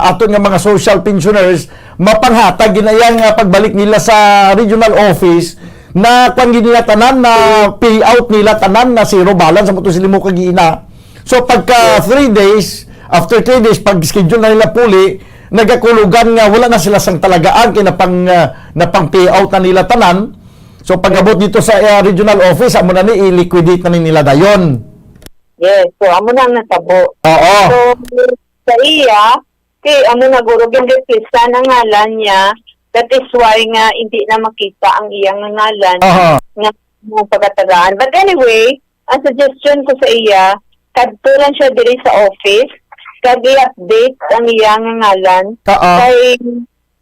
aton nga mga social pensioners, mapanghatag ginayang pagbalik nila sa regional office na kung nila tanan na payout nila tanan na zero balance sa muto sila mo kagiina. So pagka 3 days, after 3 days, pag schedule na nila puli, nagakulugan nga wala na sila sang talagaan kay na pang payout na nila tanan. So pag-abot dito sa regional office, amo na ni i-liquidate na nila dayon. Yes, so amo na natabo. Oo. So sa iya, kay amo na guro gin-replace na ngalan niya. That is why nga hindi na makita ang iyang ngalan nga pagkatagaan. But anyway, ang suggestion ko sa iya, kadto lang siya diri sa office, kag i-update ang iyang ngalan.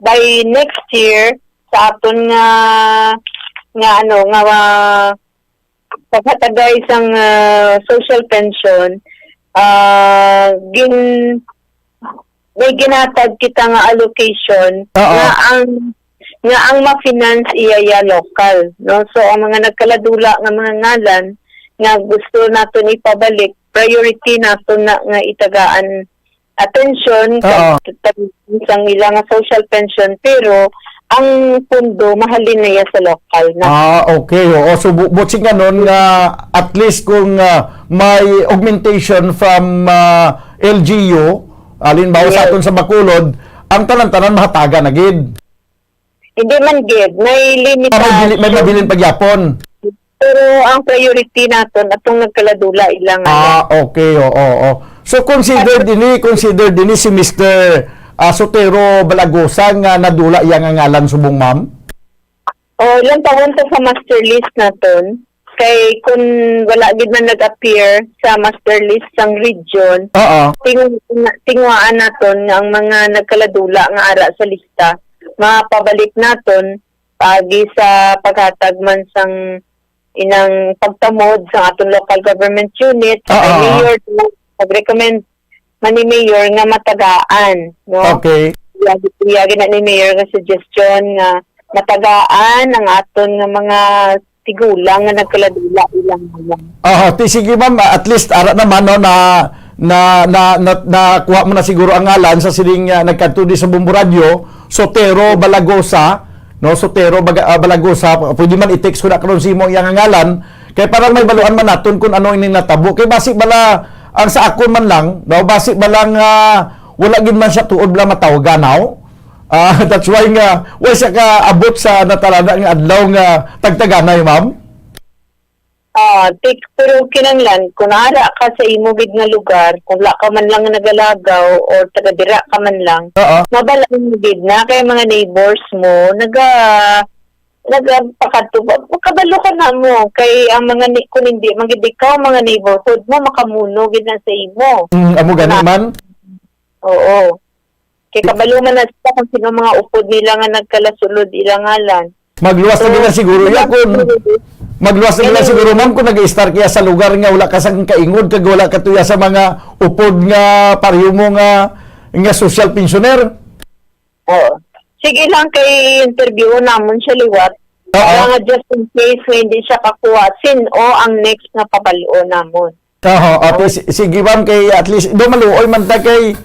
By next year, sa aton nga paghatagay isang social pension, may ginatag kita nga allocation nga ang ma-finance iya local, no? So ang mga nagkaladula nga mga ngalan nga gusto naton ipabalik, priority naton na nga itagaan attention sa ilang social pension, pero ang pundo mahalin na yan sa local na. Okay. Oo. So, butsing nga nun, at least kung may augmentation from LGU, alinbawa sa aton sa Bacolod, ang tanan-tanan mahataga na gid. Hindi man gid. May limitasyon. May mabilin pagyapon. Pero ang priority naton atong nagkaladula ilang okay. Oo. So, consider din si Mr. Sotero Balagosa nga nadula iya nga ngalan subong, ma'am? Ilang taon to sa master list naton. Kay kung wala gid man nag-appear sa master list sang region, tingwaan naton nga ang mga nagkaladula nga ara sa lista, mapabalik naton pagi sa paghatag man sang inang pagtamod sa aton local government unit. Mayor pag-recommend ni Mayor nga matagaan, no? Okay. Iyagi na ni Mayor nga suggestion nga matagaan ang aton nga mga tigulang nga nagkaladula ilang mga. Sige ma'am, at least ara naman no na kuha mo na siguro ang ngalan sa sining nagkanto di sa Bombo Radio, Sotero Balagosa, no? Sotero Balagosa, pwede man i-text ko na karon si mo yang ngalan kay parang may baluan man naton kung ano ining natabo. Kay basi bala ang sa ako man lang, daw basi balang wala gid man siya tuod bala matawaganaw. That's why nga wa siya ka abot sa natalada nga adlaw nga tagtaganay, ma'am. Pero kinanglan kung ara ka sa imo gid nga lugar, kung wala ka man lang nagalagaw or taga dira ka man lang, mabalaan mo gid na kay mga neighbors mo makabalo ka na mo kay ang mga kung hindi magidikaw mga neighborhood mo makamuno gid na sa imo. Amo gani man? Oo. Kay kabalo man na sila kung sino mga upod nila nga nagkalasulod ilang ngalan. Magluwas na nila siguro magluwas na nila siguro, ma'am, kung nag-start kaya sa lugar nga wala ka sang kaingod kag wala ka tuya sa mga upod nga pareho mo nga social pensioner. Oo. Sige lang kay interview namon siya liwat. Para nga just in case hindi siya kakuha, o ang next na pabalo namon. Sige ma'am, kay at least do maluoy man ta kay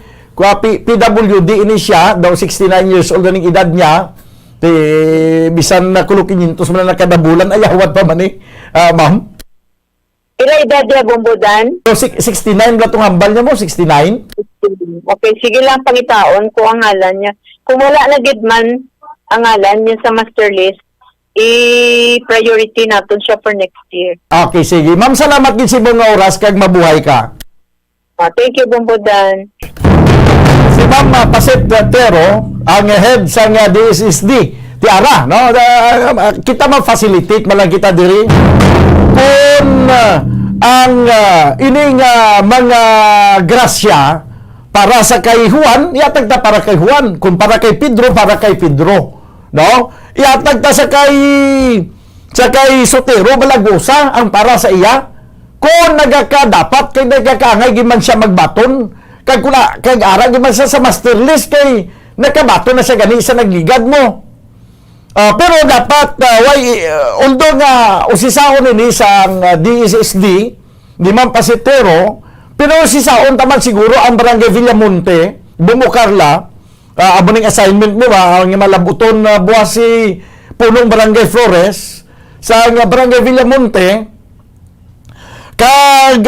PWD ini siya, daw 69 years old na ning edad niya. Bisan na kulukin yintos man na nakadabulan, ayawat pa man ma'am. Ila edad niya, Bombodan? So, 69 ba itong hambal niya mo? 69? Okay, sige lang pangitaon ko ang ngalan niya. Kung wala na gidman ang ngalan niya sa master list, i-priority natin siya for next year. Okay, sige. Ma'am, salamat din si mga oras kag mabuhay ka. Thank you, Bombodan. Si Ma'am Paset Tero, ang head sa DSSD, Tiara, no? Kita ma-facilitate malang kita diri kung ang ining mga grasya para sa kay Juan, iatag ta para kay Juan. Kung para kay Pedro, para kay Pedro. No? Iatag ta sa kay Sotero Balagosa ang para sa iya. kung dapat kay nagakaangay giman siya magbaton kag ara giman siya sa master list kay nakabaton na siya gani sa nagligad mo. Pero dapat although nga usisahon ini sa DSSD di man pasitero, pero usisahon taman siguro ang Barangay Villamonte, Bumucarla, aboning assignment mo ba ang malabuton na buwas si punong Barangay Flores sa Barangay Villamonte. Kag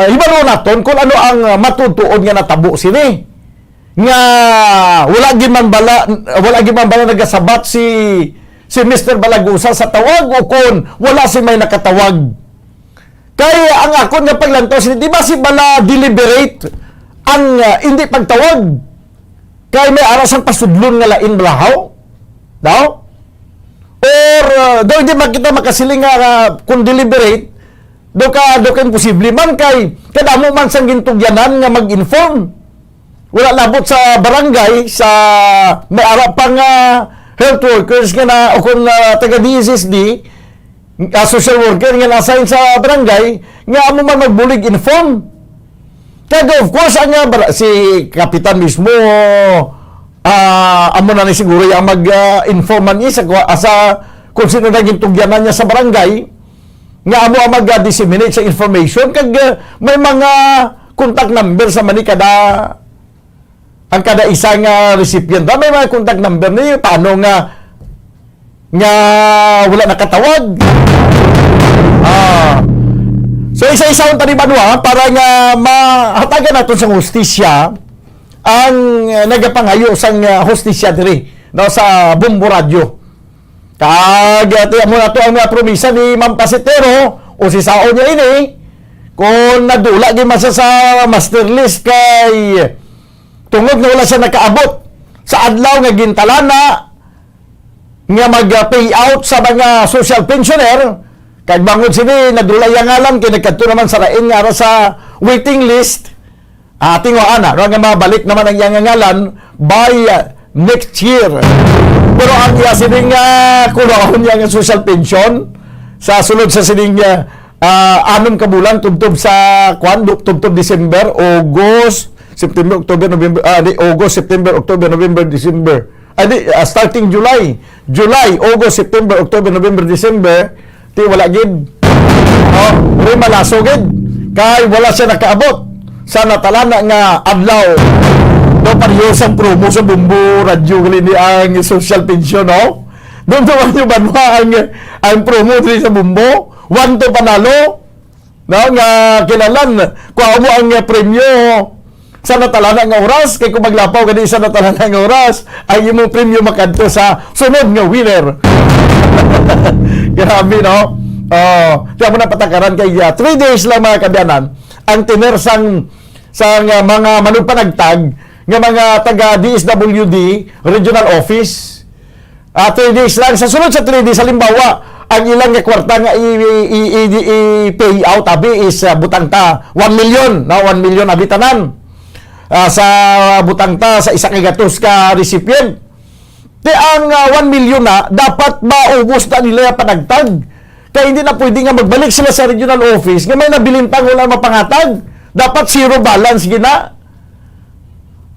hibalo naton kung ano ang matutuon nga natabo sini nga wala gid man bala nagasabat si Mr. Balagusa sa tawag o kung wala si may nakatawag. Kaya ang akon nga paglantos di ba si bala deliberate ang hindi pagtawag kay may aras ang pasudlon nga lain balahaw daw or daw hindi makita makasiling nga kung deliberate do ka imposible man kay kadamo man sang gintugyanan nga mag-inform wala labot sa barangay sa may ara pang health workers nga na o kung taga DSSD social worker nga na-assign sa barangay nga amo man magbulig inform kaya of course ang si kapitan mismo amo na ni siguro yung mag-inform man isa sa kung sino naging tugyanan niya sa barangay nga amo ang mag-disseminate sa information kag may mga contact number sa manikada ang kada isang recipient may mga contact number niya paano nga wala nakatawag so isa-isa tani banwa para nga mahatagan naton sa hustisya ang nagapangayo sang hustisya diri no sa Bombo Radio. Kag mo na to ang mga promisa ni Ma'am Pasitero o si Sao niya ini kung nadula di masa sa master list kay tungod nga wala siya nakaabot sa adlaw nga gintalana nga mag-pay out sa mga social pensioner kag bangod sini nadula yang ngalan kay nagkadto naman sa rain nga sa waiting list ating ana nga mabalik naman ang yang ngalan by next year. Pero ang sining kulahon niya ng social pension sa sulod sa sining 6 ka bulan tubtob sa tubtob December, August, September, October, November, August, September, October, November, December. Starting July, August, September, October, November, December, ti wala gid. Pero malaso gid kay wala siya nakaabot sa natalana nga adlaw. No, parehas ang promo sa Bombo Radio ni ang social pension, no? Doon naman yung banwa ang promo dito sa Bombo. 1 to panalo. No, nga kilalan. Kung mo ang premyo sa natalana nga oras, kay kung maglapaw ka sa natalana nga oras, ay yung premyo makadto sa sunod nga winner. Grabe, no? Kaya mo na patakaran kay 3 days lang mga kabyanan ang tiner sang mga manugpanagtag nga mga taga DSWD regional office 3 days lang sa sunod sa 3 days halimbawa ang ilang nga kwarta nga i-pay out abi is butangta 1 million na 1 million abitanan sa butangta sa isa ka gatos ka recipient ti ang 1 million na dapat maubos na nila panagtag kaya hindi na pwede nga magbalik sila sa regional office nga may nabilintang wala mapangatag dapat zero balance gina.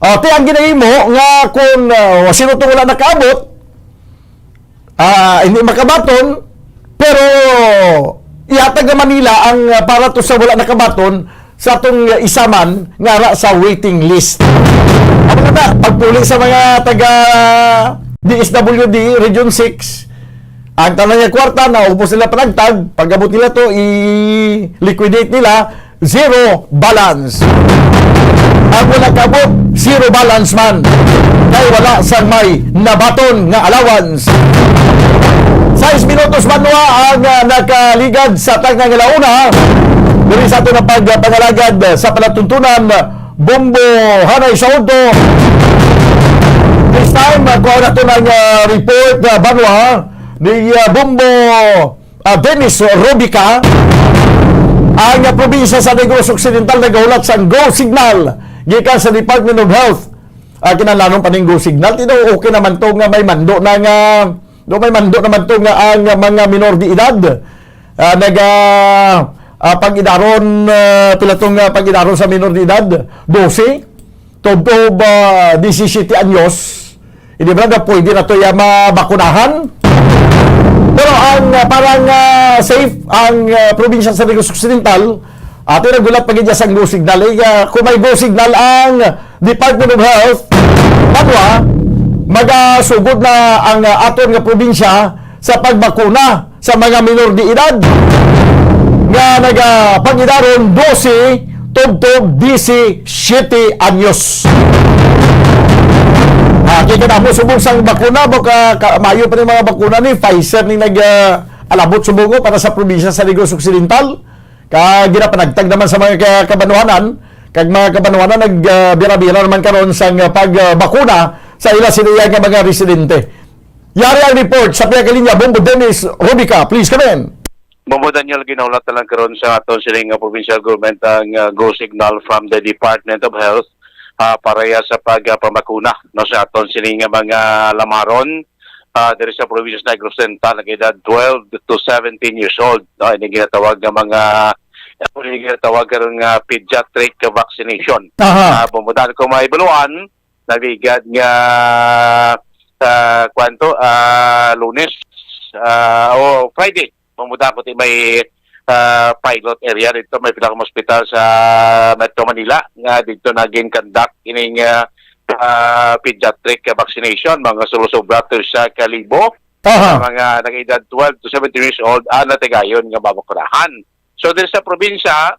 Ti ang ginahimo nga kung sino to wala nakaabot hindi makabaton pero ihatag na Manila ang para to sa wala nakabaton sa atong isaman nga sa waiting list. Ano na pagpuli sa mga taga DSWD Region 6 ang tanang nga kwarta na ubos nila panagtag pag-abot nila to i-liquidate nila zero balance. Ang wala kabot, zero balance man. Kaya wala sa may nabaton nga allowance. 6 minutos manwa ang nakaligad sa tangang launa. Diri sa ito na pagpangalagad sa palatuntunan Bombo Hanay Saudo. This time, kuha na ito ng report banwa ni Bombo Dennis Robica. Ang probinsya sa Negros Occidental nagahulat sa Go Signal gikan sa Department of Health. Kinalanong paning Go Signal tino okay naman to nga may mando na nga may mando naman to nga ang mga minor de edad pag-idaron pila tong pag-idaron sa minor de edad 12 to 17 anyos. Hindi ba na pwede na to mabakunahan? Pero ang parang safe ang probinsya sa Negros Occidental. Ato nagulat pag sa go signal. Kung may go signal ang Department of Health, padwa, magasugod na ang aton nga probinsya sa pagbakuna sa mga minor de edad nga nagapag-idaron 12 tugtog 17 anyos. Kaya na mo subong sang bakuna, mayo pa rin mga bakuna ni Pfizer ni alabot subungo para sa probinsya sa Negros Occidental. Ginapanagtag naman sa mga kabanuanan, kag mga kabanuanan nagbira-bira naman karon sa pagbakuna sa ila siniya nga mga residente. Yari ang report sa pinakalinya, Bombo Dennis Rubica, please come in. Bombo Daniel, ginaulat na lang karon sa aton sining provincial government ang go signal from the Department of Health para sa pagpambakuna no sa aton sining mga lamaron diri sa provincial Negros Occidental na edad 12 to 17 years old. No, ini ginatawag nga mga ginatawag karon nga pediatric vaccination. Bumutan ko may baluan nabigad nga Lunes o Friday. Bumutan ko may pilot area dito, may pilang hospital sa Metro Manila nga dito naging conduct ining pediatric vaccination, mga sulusobra sa kalibo, mga nag-edad 12 to 17 years old, natigayon nga babakunahan. So din sa probinsya,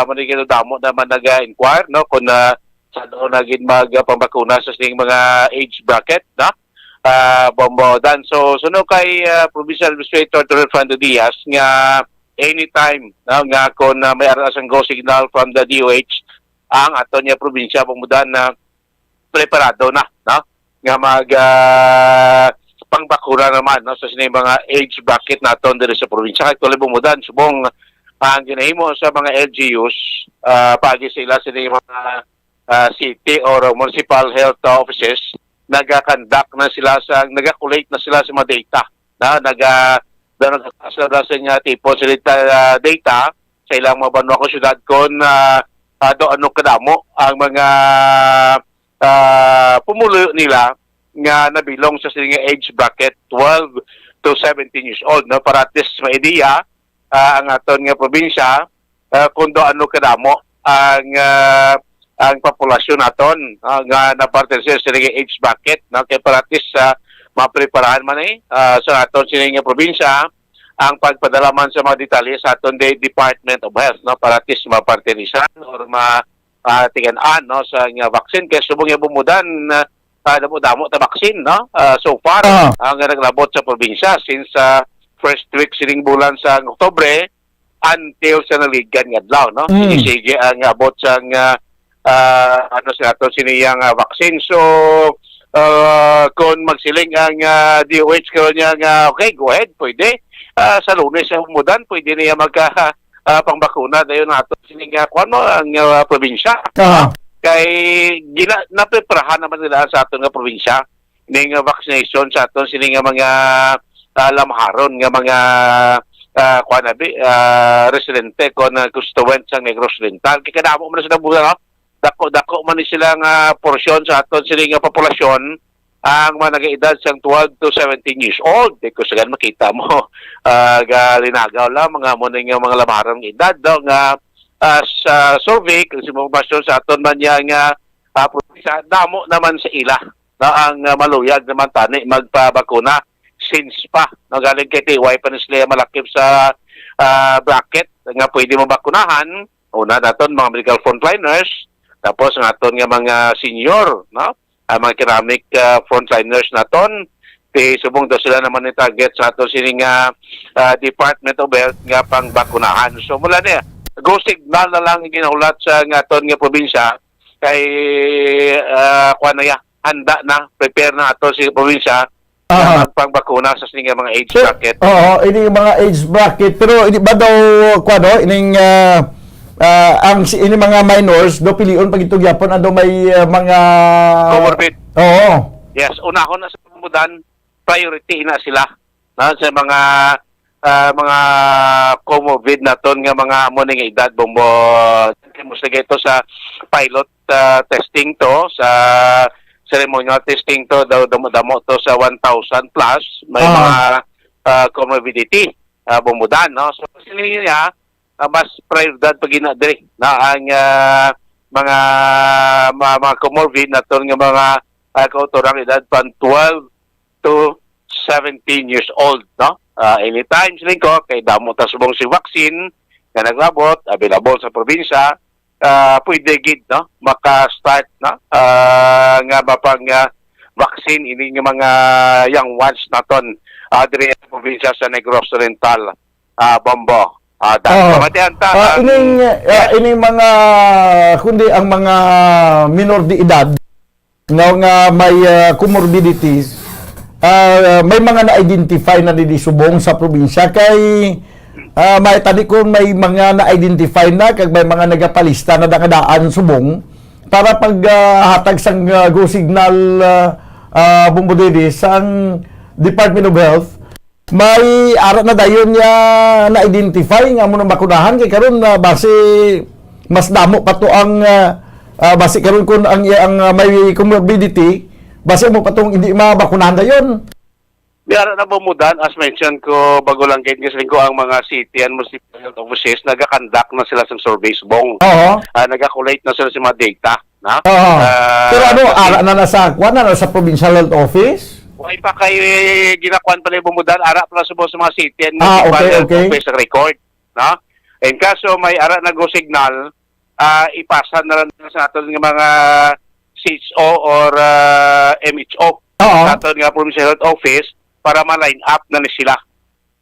manigino damo naman nag-inquire no kung saan naging magpambakuna sa sining mga age bracket na Bombo Dan. So suno kay Provincial Administrator Torres Fernando Diaz nga anytime nga kung may aras ang go signal from the DOH ang aton niya probinsya pumudan na preparado na no nga mag pangbakuna naman no sa sining mga age bracket naton diri sa probinsya kay tuloy bumudan subong ang ginahimo sa mga LGUs pagi sila sining mga city or municipal health offices naga-conduct na sila sa naga-collate na sila sa mga data na nagkasara sa nga tipo sila data sa ilang mga banwa ko syudad kon ano kadamo ang mga pumulo nila nga nabilong sa sining age bracket 12 to 17 years old no para at least may idea ang aton nga probinsya kung do ano kadamo ang populasyon naton nga naparte sa sining age bracket no kay para at least mapreparahan man sa aton sining nga probinsya ang pagpadala man sa mga detalye sa aton Department of Health no para at least mapartenisan or tigan-an no sa nga vaccine kay subong nga bumudan damo ta vaccine no so far ang naglabot sa probinsya since first week sining bulan sa Oktubre until sa naligan nga adlaw no sige ang abot sa ano sa aton siniyang vaccine. So kung magsiling ang DOH karon nga okay go ahead pwede sa Lunes sa bumudan pwede niya magka pangbakuna dayon nato sining kuno ang probinsya. Kay napreparahan naman nila sa aton nga probinsya ning vaccination sa aton sining mga lamharon nga mga residente kon constituent sa Negros Occidental kay kadamo man sa bulan no dako man ni sila nga porsyon sa aton sining nga populasyon ang mga nag-edad sang 12 to 17 years old. Kung sagan makita mo, linagaw lang mga muning mga lamaran ng edad daw nga sa survey, kung simumasyon sa aton man yang probinsya, damo naman sa ila na ang maluyag naman tani magpabakuna since pa. Galing kay TY pa sila malakip sa bracket nga pwede mabakunahan. Una naton mga medical frontliners, tapos ang aton nga mga senior, no? Mga ceramic frontliners naton subong daw sila naman ni target sa ato sining Department of Health nga pangbakunahan. So mula niya go signal na lang ginahulat sa aton nga probinsya kay handa na prepare na ato si probinsya pangbakuna sa sining mga age bracket. Ini mga age bracket pero hindi ba daw ining ang ini mga minors do pilion pag itong yapon ando may mga comorbid. Oo. Yes, unahon na sa pumudan priority na sila sa mga mga comorbid naton nga mga amo ning edad bombo musig ito sa pilot testing to sa ceremonial testing to daw damo to sa 1,000 plus may mga comorbidity bumudan no so sila niya mas prioridad pag ginadiri na ang mga comorbid naton nga mga kautorang edad pan 12 to 17 years old no anytime siling ko kay damo ta subong si vaccine nga naglabot available sa probinsya pwede gid no maka-start no nga mapang vaccine ini nga mga young ones naton diri sa probinsya sa Negros Oriental bombo ining mga kundi ang mga minor de edad nga may comorbidities may mga na-identify na di subong sa probinsya kay may tadi ko may mga na-identify na kag may mga nagapalista na dangadaan subong para paghatag sang go signal bumbodede sang Department of Health may ara na dayon niya na-identify nga mo nang bakunahan kay karon base mas damo pa to ang base karon kun ang may comorbidity base mo patong hindi mabakunahan dayon. Biyara na bumudan, as mentioned ko, bago lang kayo kasi ko ang mga city and municipal health offices, nag-conduct na sila sa surveys bong. Nag-collate na sila sa mga data. Na? Pero ara na nasa provincial health office? Why pa kayo ginakuan pala yung bumudan, ara pala sa mga city and municipal health office sa record. Na? And kaso may ara na go signal, ipasa na lang sa atin ng mga CHO or MHO sa atin nga provincial health office para ma-line up na ni sila.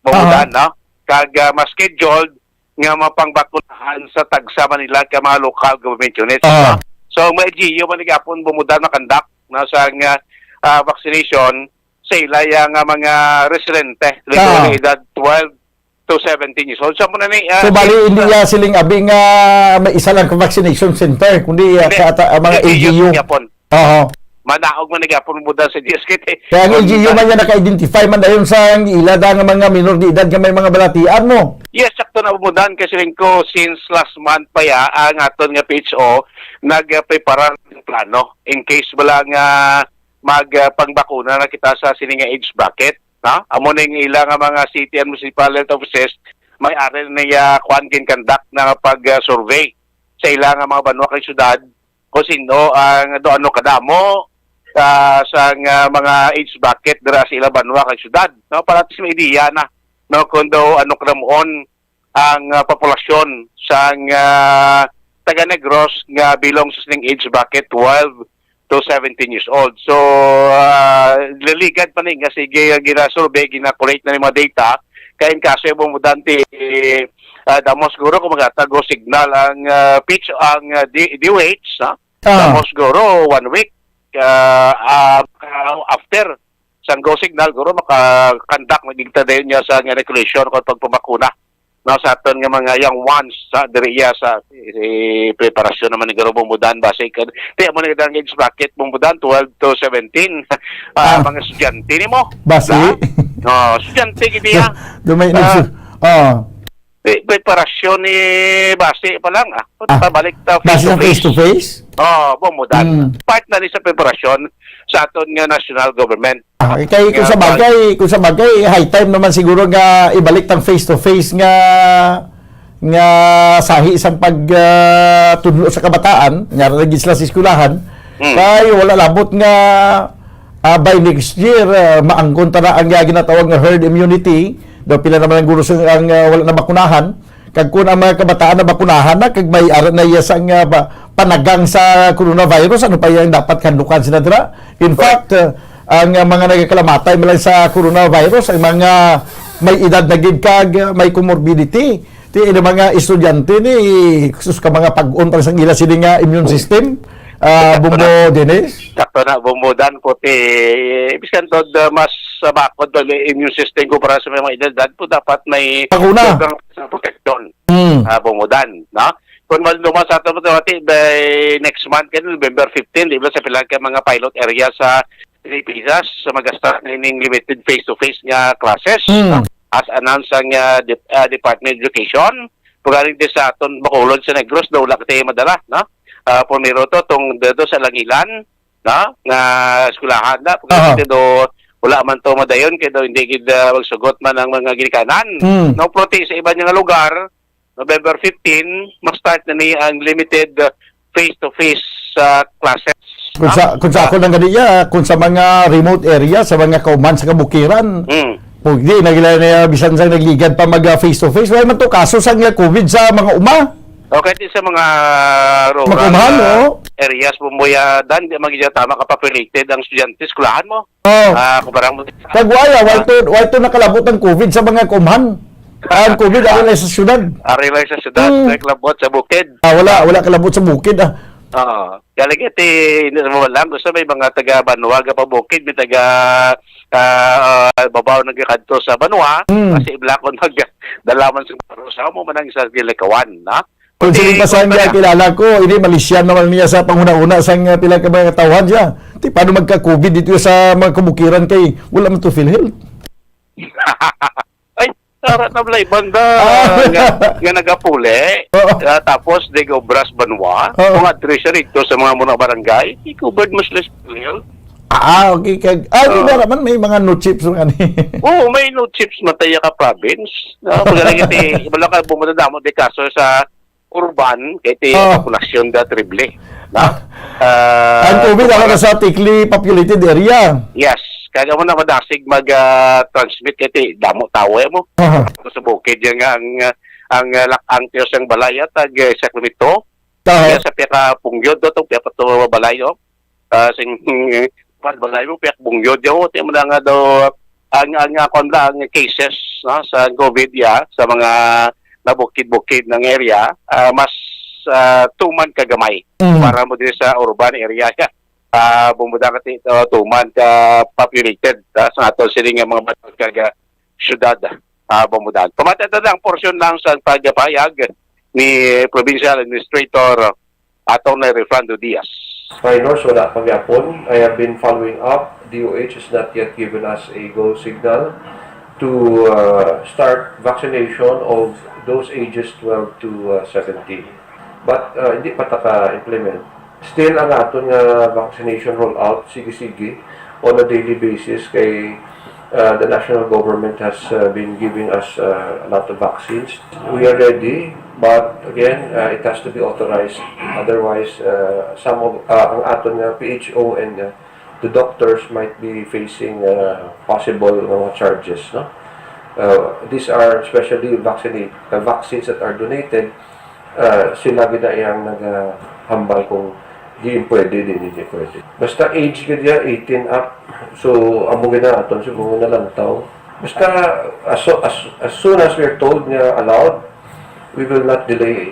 Bumudan, no? Kag ma-scheduled nga mapangbakunahan sa tagsa Manila ka mga local government units. No? So, may GO manigapon bumudan makandak na sa vaccination sa ila yung mga residente. Edad 12 to 17 years old. So, so bali, hindi niya siling abing may isa lang vaccination center, kundi mga LGU. Manaog man nagapon mo sa DSKT. Kaya ang LGU man niya naka-identify man dayon sa ilada ng mga minor de edad nga may mga balatian mo. Yes, sakto na bumudan kasi rin ko since last month pa ya ang aton nga PHO nagprepara ng plano in case wala nga magpangbakuna na kita sa sininga age bracket. Amo na yung ilang mga city and municipal health offices may aral na kuan conduct na pag-survey sa ilang mga banwa kay syudad kung sino ang ano kadamo sa mga age bracket dira sa ilang banwa kay syudad. No, para sa may idea na no kung daw ano kadamuon ang populasyon sa taga Negros nga belong sa sining age bracket 12 to 17 years old. So, laligad pa nga sige gina-survey, gina-collect na ng mga data. Kaya in kaso yung bumudante, damo siguro kung magatago signal ang pitch, ang DOH, damo siguro 1 week after sang go signal, siguro maka-conduct, magigta din niya sa regulation kung pagpabakuna. Sa aton nga mga young ones sa diriya sa preparasyon naman ni garo bumudan base kan tiya mo ni ang age bracket bumudan 12 to 17 mga estudyante nimo base estudyante gid ya dumay preparasyon ni base pa lang pabalik ta face to face bumudan part na ni sa preparasyon sa aton nga national government. Kay kung sa bagay high time naman siguro nga ibalik tang face to face nga sahi isang pagtudlo sa kabataan nga registra sa eskwelahan kay wala labot nga by next year maangkon ta na ang ginatawag nga herd immunity daw pila naman ang guro ang wala na bakunahan kag kun ang mga kabataan na bakunahan na kag may ara na iya sang panagang sa coronavirus ano pa yung dapat kandukan sila dira. In fact ang mga nagkalamatay mula sa coronavirus ang mga may edad na gid kag may comorbidity ti mga estudyante ni sus ka mga pag-on sa ila sini nga immune system bumbo Dennis sakto na bumudan ko ti bisan tod mas bakod pa immune system ko para sa mga edad po dapat may protection bumudan no kung maluma sa ato by next month November 15 di ba sa pilang mga pilot area sa Pilipinas sa mag-start na ining limited face-to-face nga classes. as announced ang Department of Education. Pagaling din sa aton Bacolod sa Negros, daw wala kati madala, no? Pumiro to, tong dedo sa Langilan, no? Nga eskulahan na. Pagaling do, wala man to madayon, kaya daw hindi gid magsugot man ang mga ginikanan. No, protest sa iba nga lugar, November 15, mag-start na ni ang limited face-to-face classes. Kung sa ako lang ganyan, kung sa mga remote area, sa mga kauman sa kabukiran, hindi, bisan sa nagligad pa mag face-to-face, wala man to kaso sa COVID sa mga uma. Okay, din sa mga rural areas, bumuya dan, di magiging tama kapapilited ang estudyante, skulahan mo. Kumpara mo. Kagwaya, why to nakalabot ang COVID sa mga kuman? Ang COVID, ari sa syudad. Ari lang sa syudad, nakalabot sa bukid. Wala kalabot sa bukid, Kaya lagi, hindi mo alam, gusto may mga taga Banwa, pa bukid, may taga babaw nagkakadto sa Banwa, kasi iblakon magdalaman sa Parusa mo manang isa gilikawan, na? Kung sino pa sa niya kilala ko, hindi Malaysian naman niya sa panguna-una sa pila ka mga tawhan siya. Di paano magka-COVID dito sa mga kabukiran kay wala man to PhilHealth. Ay, sarat na blay banda nga nagapuli. Tapos de Obras Banwa, kung address rito sa mga muna barangay, i-covered mo sila sa PhilHealth. Okay. Diba naman may mga no chips ng ano. Oo, may no chips mataya ka province. Pagaling iti, wala ka bumadadamo de kaso sa urban, kaya iti populasyon da triple. Ang COVID ako sa thickly populated area. Yes. Kaya mo na madasig mag-transmit kaya iti damo tawe mo. Sa bukid yan nga ang tiyos ang balay at sa klimito. Kaya sa piyaka pungyod do, piyaka pato balayo. Balay mo, piyak bungyod yaw. Tiyan mo na nga daw ang cases sa COVID sa mga nabukid-bukid ng area, mas tuman kagamay para mo din sa urban area. Bumuda ka tuman ka populated sa ato siling mga batang kaga syudad bumudan. Pamatata ang porsyon lang sa pagpapayag ni Provincial Administrator Atty. Refrando Diaz. Minors, wala pang yapon. I have been following up. DOH has not yet given us a go signal to start vaccination of those ages 12 to 17. But hindi pa taka-implement. Still, ang aton nga vaccination rollout, sige-sige, on a daily basis kay the national government has been giving us a lot of vaccines. We are ready, but again, it has to be authorized. Otherwise, some of ang aton nga PHO and the doctors might be facing possible charges. No? These are especially vaccines that are donated. Sila ginayang naghambal kung di pwede, hindi pwede. Basta age kaya 18 up, so amo gina aton siguro na lang taw. Basta as soon as we're told nga allowed, we will not delay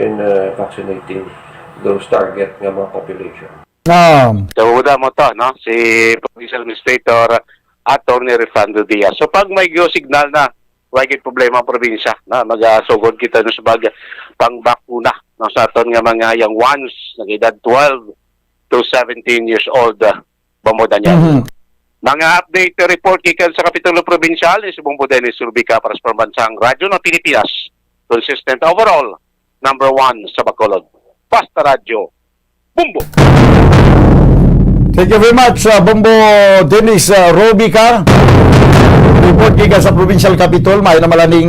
in vaccinating those target nga mga population. Tawuda mo to, no? Si Provincial Administrator Atty. Refrando Diaz. So pag may signal na wala problema ang probinsya, na magasugod kita no sa pangbakuna no, sa aton nga mga young ones nag edad 12 to 17 years old bamudan niya. Mga update report kikan sa Kapitulo Provincial ni Subong Dennis Sulbica para sa Pambansang Radyo ng Pilipinas. Consistent overall, number 1 sa Bacolod. Basta Radyo, Bumbo! Thank you very much, Bombo Dennis Rubica. Report giga sa Provincial Capitol, may namalaning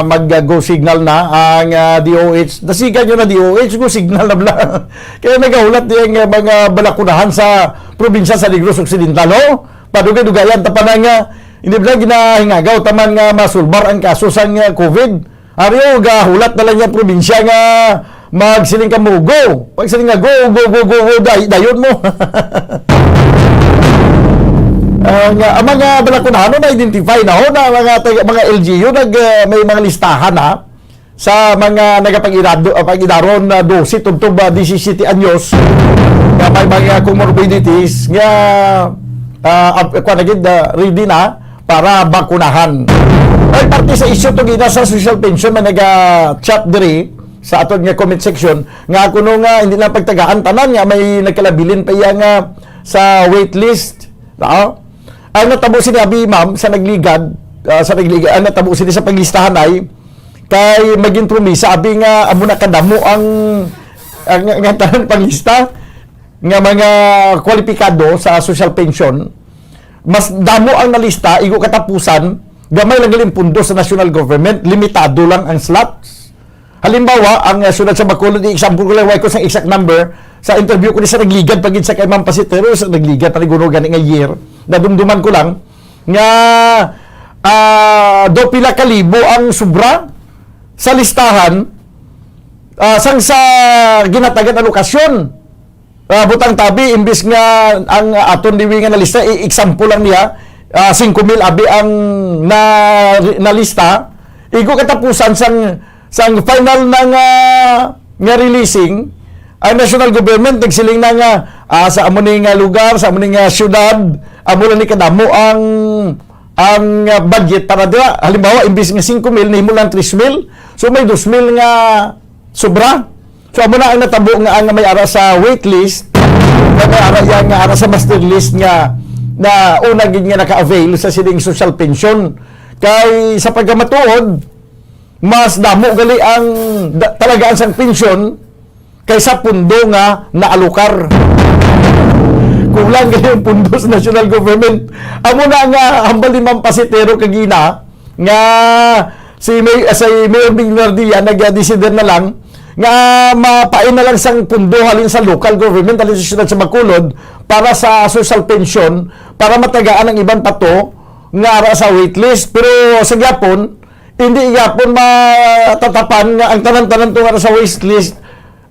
mag-go signal na ang DOH. Nasigan nyo na DOH, go signal na bala. Kaya nagahulat yung mga balakunahan sa probinsya sa Negros Occidental. Padugay-dugayan, tapan nga, hindi ba ginahingagaw, taman nga masulbar ang kaso sa COVID. Ariyo, gahulat na lang yung probinsya nga magsiling ka mo, go! Pagsiling nga, go, dayon mo. Ang mga balakunahan na-identify na ho na mga LGU may mga listahan sa mga nagapag-idaron na 12 tuntong 17 anyos na may mga comorbidities nga ready na para bakunahan. Ay parte sa isyu itong ina sa social pension na nag-chat diri sa aton nga comment section nga kuno nga hindi na pagtagaan tanan nga may nagkalabilin pa nga sa waitlist. Ang natabo sinabi ma'am sa nagligad sa nagliga natabo sila sa paglistahan ay kay mag-introduce sabi nga amo na kadamo ang tanang paglista nga mga kwalipikado sa social pension, mas damo ang nalista igo katapusan, gamay lang galing pundo sa national government, limitado lang ang slots. Halimbawa, ang sunod sa Bacolod, example ko lang, ko sa exact number, sa interview ko ni sa nagligad, pagid sa kay Ma'am Pasitero, sa nagligad, paniguno gani nga year, nadumduman ko lang, nga do pila kalibo ang sobra sa listahan, sang sa ginatagan alokasyon. Butang tabi, imbis nga ang aton diwi nga na lista, example lang niya, 5,000 abi ang na lista, igo katapusan sang final na nga releasing, ang national government nagsiling na nga sa amo ni nga lugar, sa amo ni nga syudad, amo lang ni kadamo ang budget para dira. Halimbawa, imbis nga 5,000, nahimo lang 3,000, so may 2,000 nga sobra. So, amo na ang natabo nga ang may ara sa waitlist, nga may ara yan nga ara sa master list nga na una gid nga naka-avail sa sining social pension. Kay sa pagkamatuod, mas damo gali ang talagaan sang pension kaysa pundo nga naalokar. Kulang gali ang pundo sa national government. Amo na nga hambal ni Ma'am Pasitero kagina nga si Mayor Bernardia nag-decider na lang nga mapain na lang sang pundo halin sa local government, halin sa syudad sa Bacolod para sa social pension, para matagaan ang ibang pato nga ara sa waitlist. Pero sa gyapon, hindi gyapon matatapan nga ang tanan-tanan tong ara sa waitlist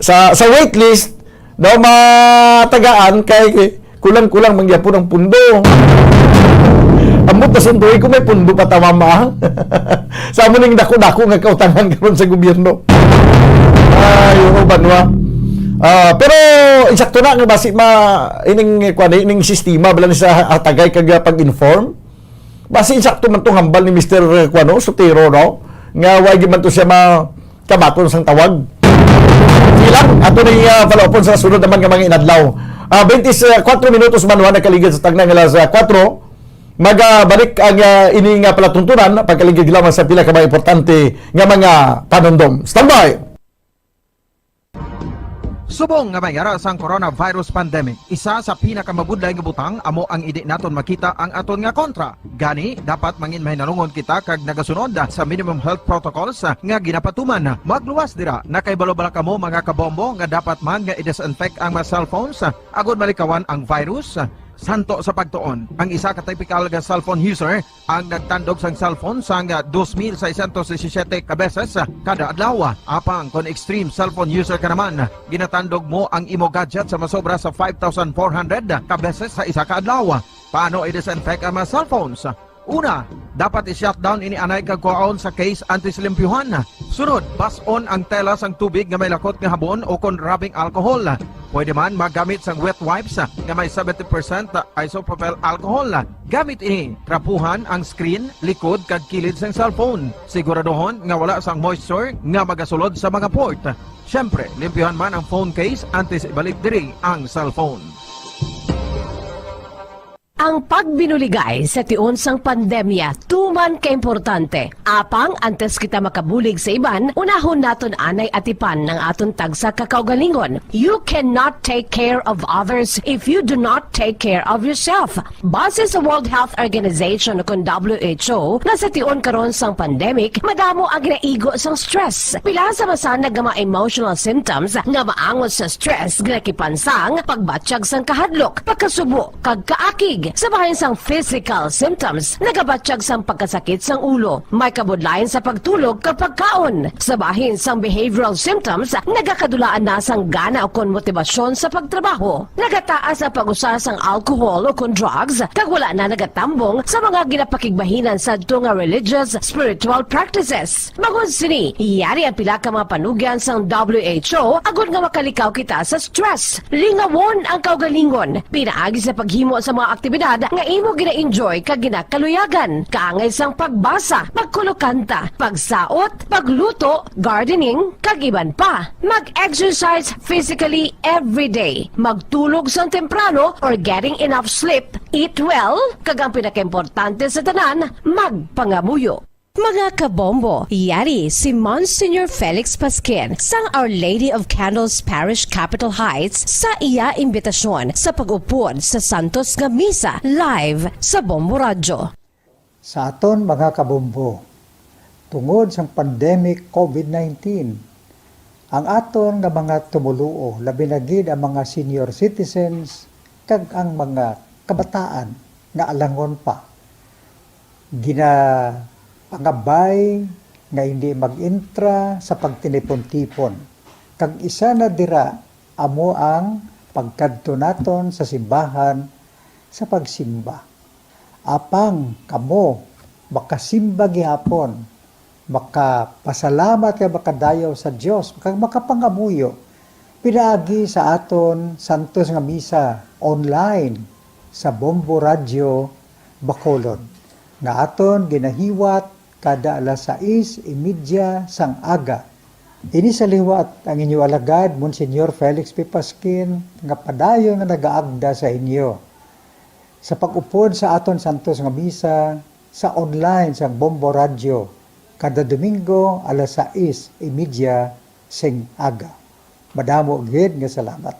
sa waitlist daw matagaan kay kulang-kulang mangyapon ang pundo. Amot na sunduin ko may pundo pa tamama. Sa amo ning dako-dako nga kautangan karon sa gobyerno. Yung banwa. Pero insakto na nga basi ining sistema bala ni sa tagay kag pag-inform. Basi insakto man tong hambal ni Mr. Sotero no nga way man to siya kamaton sang tawag. Ilang ato ni follow-up sa sunod naman nga mga inadlaw. 24 minutos man nakaligid sa tagna nga alas 4. Magbalik ang ini nga palatuntunan pagkaligid lamang sa pila ka mga importante nga mga panundom. Standby. Subong nga mayara sang coronavirus pandemic, isa sa pinakamabudlay nga butang amo ang idi naton makita ang aton nga kontra. Gani dapat mangin mahinalungon kita kag nagasunod sa minimum health protocols nga ginapatuman. Magluwas dira na kay balo-bala kamo mga kabombo nga dapat man nga i-disinfect ang mga cellphones agud malikawan ang virus. Santo sa pagtuon, ang isa ka typical nga cellphone user ang nagtandog sang cellphone sang 2,617 ka beses kada adlaw. Apang kon extreme cellphone user ka naman, ginatandog mo ang imo gadget sa masobra sa 5,400 ka beses sa isa ka adlaw. Paano i-disinfect ang mga cellphones? Una, dapat i-shutdown ini anay kagkuhaon sa case antislimpyuhan. Sunod, pason ang tela sang tubig nga may lakot nga habon o kon rubbing alcohol. Pwede man magamit sang wet wipes nga may 70% isopropyl alcohol. Gamit ini, trapuhan ang screen, likod kag kilid sang cellphone. Siguraduhon nga wala sang moisture nga magasulod sa mga port. Syempre, limpyuhan man ang phone case antes ibalik diri ang cellphone. Ang pagbinuligay sa tiun sang pandemya, tuman ka importante. Apang antes kita makabulig sa iban, unahon naton anay atipan ng aton tagsa kakaugalingon. You cannot take care of others if you do not take care of yourself. Base sa World Health Organization o WHO, na sa tiun karon sang pandemic, madamo ang ginaigo sang stress. Pila sa masanag nga mga emotional symptoms nga maangot sa stress, ginakipansang, pagbatsyag sang kahadlok, pagkasubo, kag kaakig. Sa bahin sang physical symptoms, nagabatsyag sang pagkasakit sang ulo, may kabudlayan sa pagtulog kapag kaon. Sa bahin sang behavioral symptoms, nagakadulaan na sang gana o kon motibasyon sa pagtrabaho. Nagataas ang pag-usa sang alcohol o kon drugs, kag wala na nagatambong sa mga ginapakigbahinan sa nga religious, spiritual practices. Magod sini, iyari ang pila ka mga panugyan sang WHO agud nga makalikaw kita sa stress. Lingawon ang kaugalingon, pinaagi sa paghimo sa mga aktibidad aktibidad nga imo gina-enjoy kag ginakaluyagan. Kaangay sang pagbasa, pagkulokanta, pagsaot, pagluto, gardening, kag iban pa. Mag-exercise physically every day. Magtulog sang temprano or getting enough sleep. Eat well, kag ang pinakaimportante sa tanan, magpangamuyo. Mga kabombo, yari si Monsignor Felix Pasquin sang Our Lady of Candles Parish Capitol Heights sa iya imbitasyon sa pag-upod sa Santos nga Misa live sa Bombo Radio. Sa aton mga kabombo, tungod sa pandemic COVID-19, ang aton nga mga tumuluo, labi na gid ang mga senior citizens kag ang mga kabataan nga alangon pa. Pangabay nga hindi mag-intra sa pagtinipon-tipon. Kag isa na dira amo ang pagkadto naton sa simbahan sa pagsimba. Apang kamo makasimba gihapon, makapasalamat kay makadayaw sa Dios, kag makapangamuyo pinaagi sa aton Santos nga Misa online sa Bombo Radio Bacolod nga aton ginahiwat kada alas 6:30 sang aga. Ini sa liwat ang inyo alagad, Monsignor Felix P. Pasquin, nga padayon nga nagaagda sa inyo. Sa pag-upod sa aton Santos nga Misa, sa online sang Bombo Radio, kada Domingo alas 6:30 sing aga. Madamo gid nga salamat.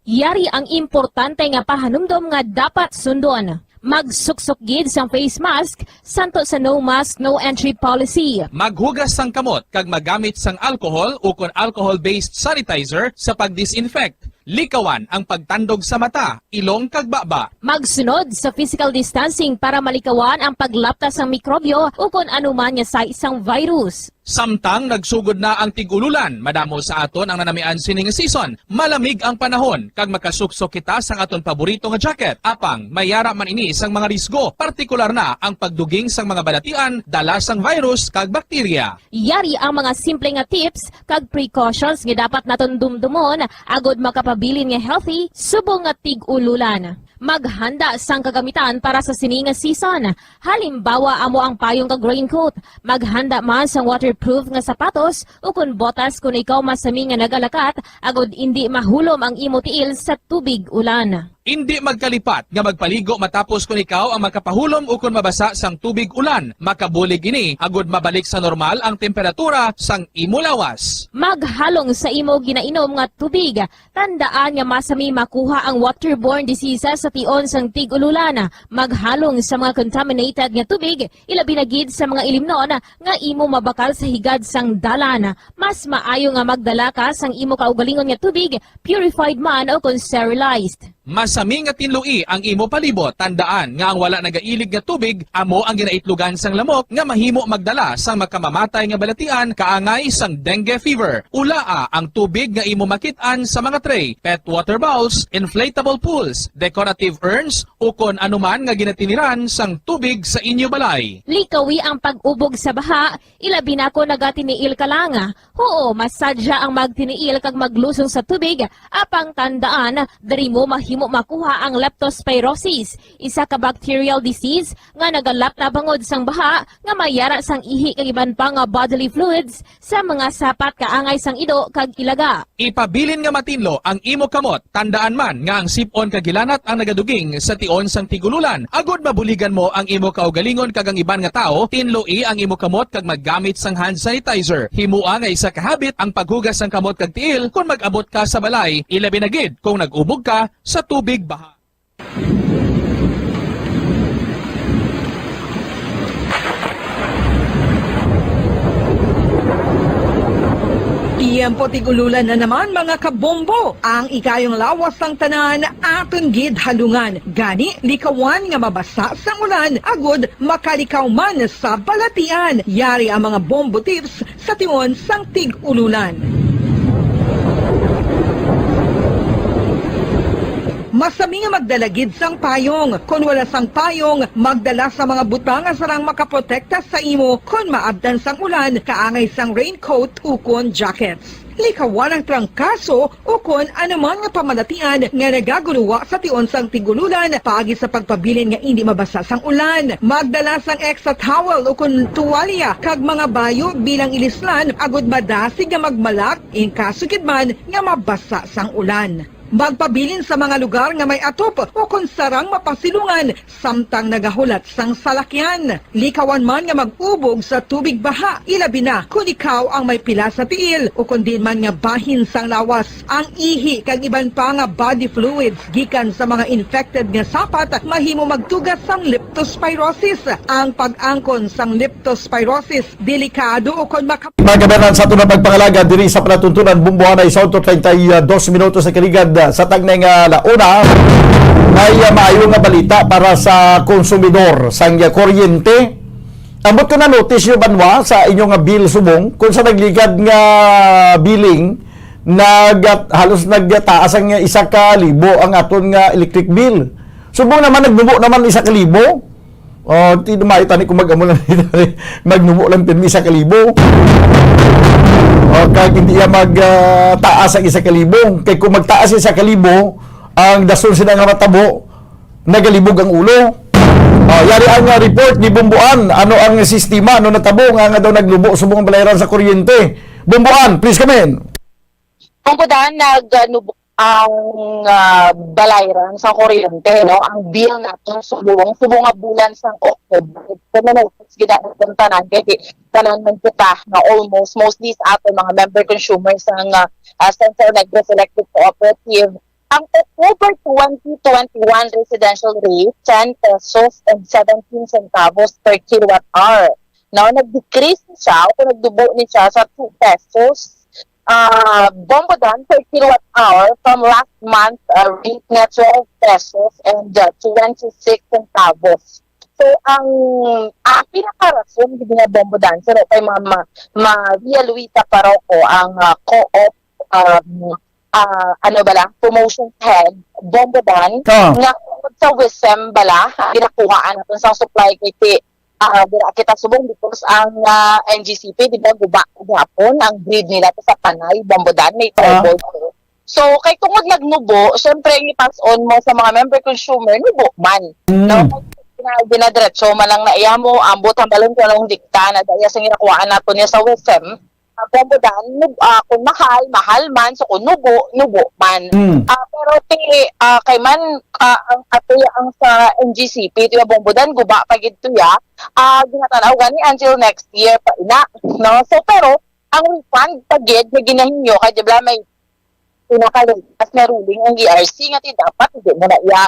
Yari ang importante nga pahanumdom nga dapat sundon. Magsuksok gid sang face mask santo sa no mask no entry policy. Maghugas sang kamot kag magamit sang alcohol o kon alcohol-based sanitizer sa pag-disinfect. Likawan ang pagtandog sa mata, ilong kag baba. Magsunod sa physical distancing para malikawan ang paglaptas ng mikrobyo o kung anuman nga sa isang virus. Samtang nagsugod na ang tigululan, madamo sa aton ang nanamian sining season. Malamig ang panahon kag makasuksok kita sang aton paborito nga jacket. Apang mayara man ini sang mga risgo, partikular na ang pagduging sang mga balatian dala sang virus kag bakterya. Yari ang mga simple nga tips kag precautions nga dapat naton dumdumon agod makapabilin nga healthy subong nga tig-ululan. Maghanda sang kagamitan para sa sini nga season. Halimbawa amo ang payong kag raincoat. Maghanda man sang waterproof nga sapatos o kun botas kung ikaw masami nga nagalakat agod hindi mahulom ang imo tiil sa tubig ulan. Hindi magkalipat nga magpaligo matapos kung ikaw ang makapahulom o kung mabasa sang tubig ulan. Makabulig ini agod mabalik sa normal ang temperatura sang imo lawas. Maghalong sa imo ginainom nga tubig. Tandaan nga masami makuha ang waterborne diseases sa tion sang tig-ululan. Maghalong sa mga contaminated nga tubig, ilabi na gid sa mga ilimnon nga imo mabakal sa higad sang dalan. Mas maayo nga magdala ka sang imo kaugalingon nga tubig, purified man o kung sterilized. Masami nga tinlui ang imo palibot. Tandaan nga ang wala nagailig nga tubig amo ang ginaitlugan sang lamok nga mahimo magdala sang makamamatay nga balatian kaangay sang dengue fever. Ulaa ang tubig nga imo makit-an sa mga tray, pet water bowls, inflatable pools, decorative urns o kon anuman nga ginatiniran sang tubig sa inyo balay. Likawi ang pag-ubog sa baha, ilabi na ko nagatiniil ka lang. Oo, masadya ang magtiniil kag maglusong sa tubig, apang tandaan, dari mo mahimo makuha ang leptospirosis, isa ka bacterial disease nga nagalap na bangod sang baha nga mayara sang ihi kag iban pa nga bodily fluids sa mga sapat kaangay sang ido kag ilaga. Ipabilin nga matinlo ang imo kamot. Tandaan man nga ang sipon kag gilanat ang nagaduging sa tion sang tigululan. Agod mabuligan mo ang imo kaugalingon kag ang iban nga tao, tinloi ang imo kamot kag maggamit sang hand sanitizer. Himua nga isa ka habit ang paghugas sang kamot kag tiil kung mag-abot ka sa balay, ilabi na gid kung nag-ubog ka sa tubig baha. Tiempo tigululan na naman mga kabombo. Ang ikayong lawas ng tanan aton gid halungan. Gani likawan nga mabasa sa ulan agod makalikaw man sa balatian. Yari ang mga bombo tips sa tion sang tig-ululan. Masami nga magdalagid sang payong. Kung wala sang payong, magdala sa mga butang nga sarang makaprotekta sa imo kung maabdan sang ulan, kaangay sang raincoat ukon jackets. likawan ang trangkaso o kon anuman nga pamalatian nga nagaguluwa sa tion sang tigululan paagi sa pagpabilin nga hindi mabasa sang ulan. Magdala sang extra towel o kon tuwalya kag mga bayo bilang ilislan agud madasig nga magmalak in kaso gid man nga mabasa sang ulan. Magpabilin sa mga lugar nga may atop o kung sarang mapasilungan samtang nagahulat sang salakyan. Likawan man nga mag-ubog sa tubig baha, ilabi na kung ikaw ang may pila sa tiil o kung di man nga bahin sang lawas. Ang ihi kag iban pa nga body fluids gikan sa mga infected nga sapat mahimo magtugas sang leptospirosis. Ang pag-angkon sang leptospirosis delikado o kung Magabanan sa tunang pagpangalaga diri sa palatuntunan bumbuhanay sa 32 minutos sa kaligad sa tagnay nga launa ay maayo nga balita para sa konsumidor sang kuryente. Ambot ko na notice nyo banwa sa inyong nga bill subong kung sa nagligad nga billing halos nagtaas ang 1,000 ang aton nga electric bill. Subong naman nagnubo naman 1,000. Tani kung mag-amo lang magnubo lang din 1,000. Kahit hindi magtaas ang 1,000. Kaya kung magtaas 1,000, ang dason sila nga matabo, nagalibog ang ulo. Yari ang report ni Bumbuan. Ano ang sistema? Ano natabo nga daw naglubo subong ang balayran sa kuryente? Bumbuan, please come in. Bumbuan, nagnubo ang balayran sa kuryente, no? Ang bill natin subong nga bulan sa October. Kung gidaan tanan kay tanan man kita na mostly sa ato mga member consumers ng Central Negros Electric Cooperative. Ang October 2021 residential rate 10 pesos and 17 centavos per kilowatt-hour. Now, nag-decrease siya o nagdubo niya sa 2 pesos Bombodan per kilowatt-hour from last month rate na 12 pesos and 26 centavos. So, ang pinakarason hindi nga Bombodan, so kay Maria Luisa Paroco, ang co-op promotion head, Bombodan, nga sa Wisem bala, ginakuhaan natin sa supply kay kita subong because ang NGCP, di ba, guba gapon ang grid nila sa Panay, Bombodan, may trouble. So, kay tungod nagnubo, syempre, i-pass on mo sa mga member consumer, nubo man. No? Binadiretso, malang naiya mo, ambot ang balon ko anong dikta na dahil sa ginakuhaan nato niya sa Wisem, Bombodan, kung mahal man, so kung nubo man. Pero kay man, ang sa NGCP, ito yung Bombodan, guba pa gito ya, ginatanaw gani until next year pa ina. No? So, pero, ang refund pagid na ginahinyo, kaya dibla may pinakalitas na ruling ang ERC nga dapat hindi mo na iya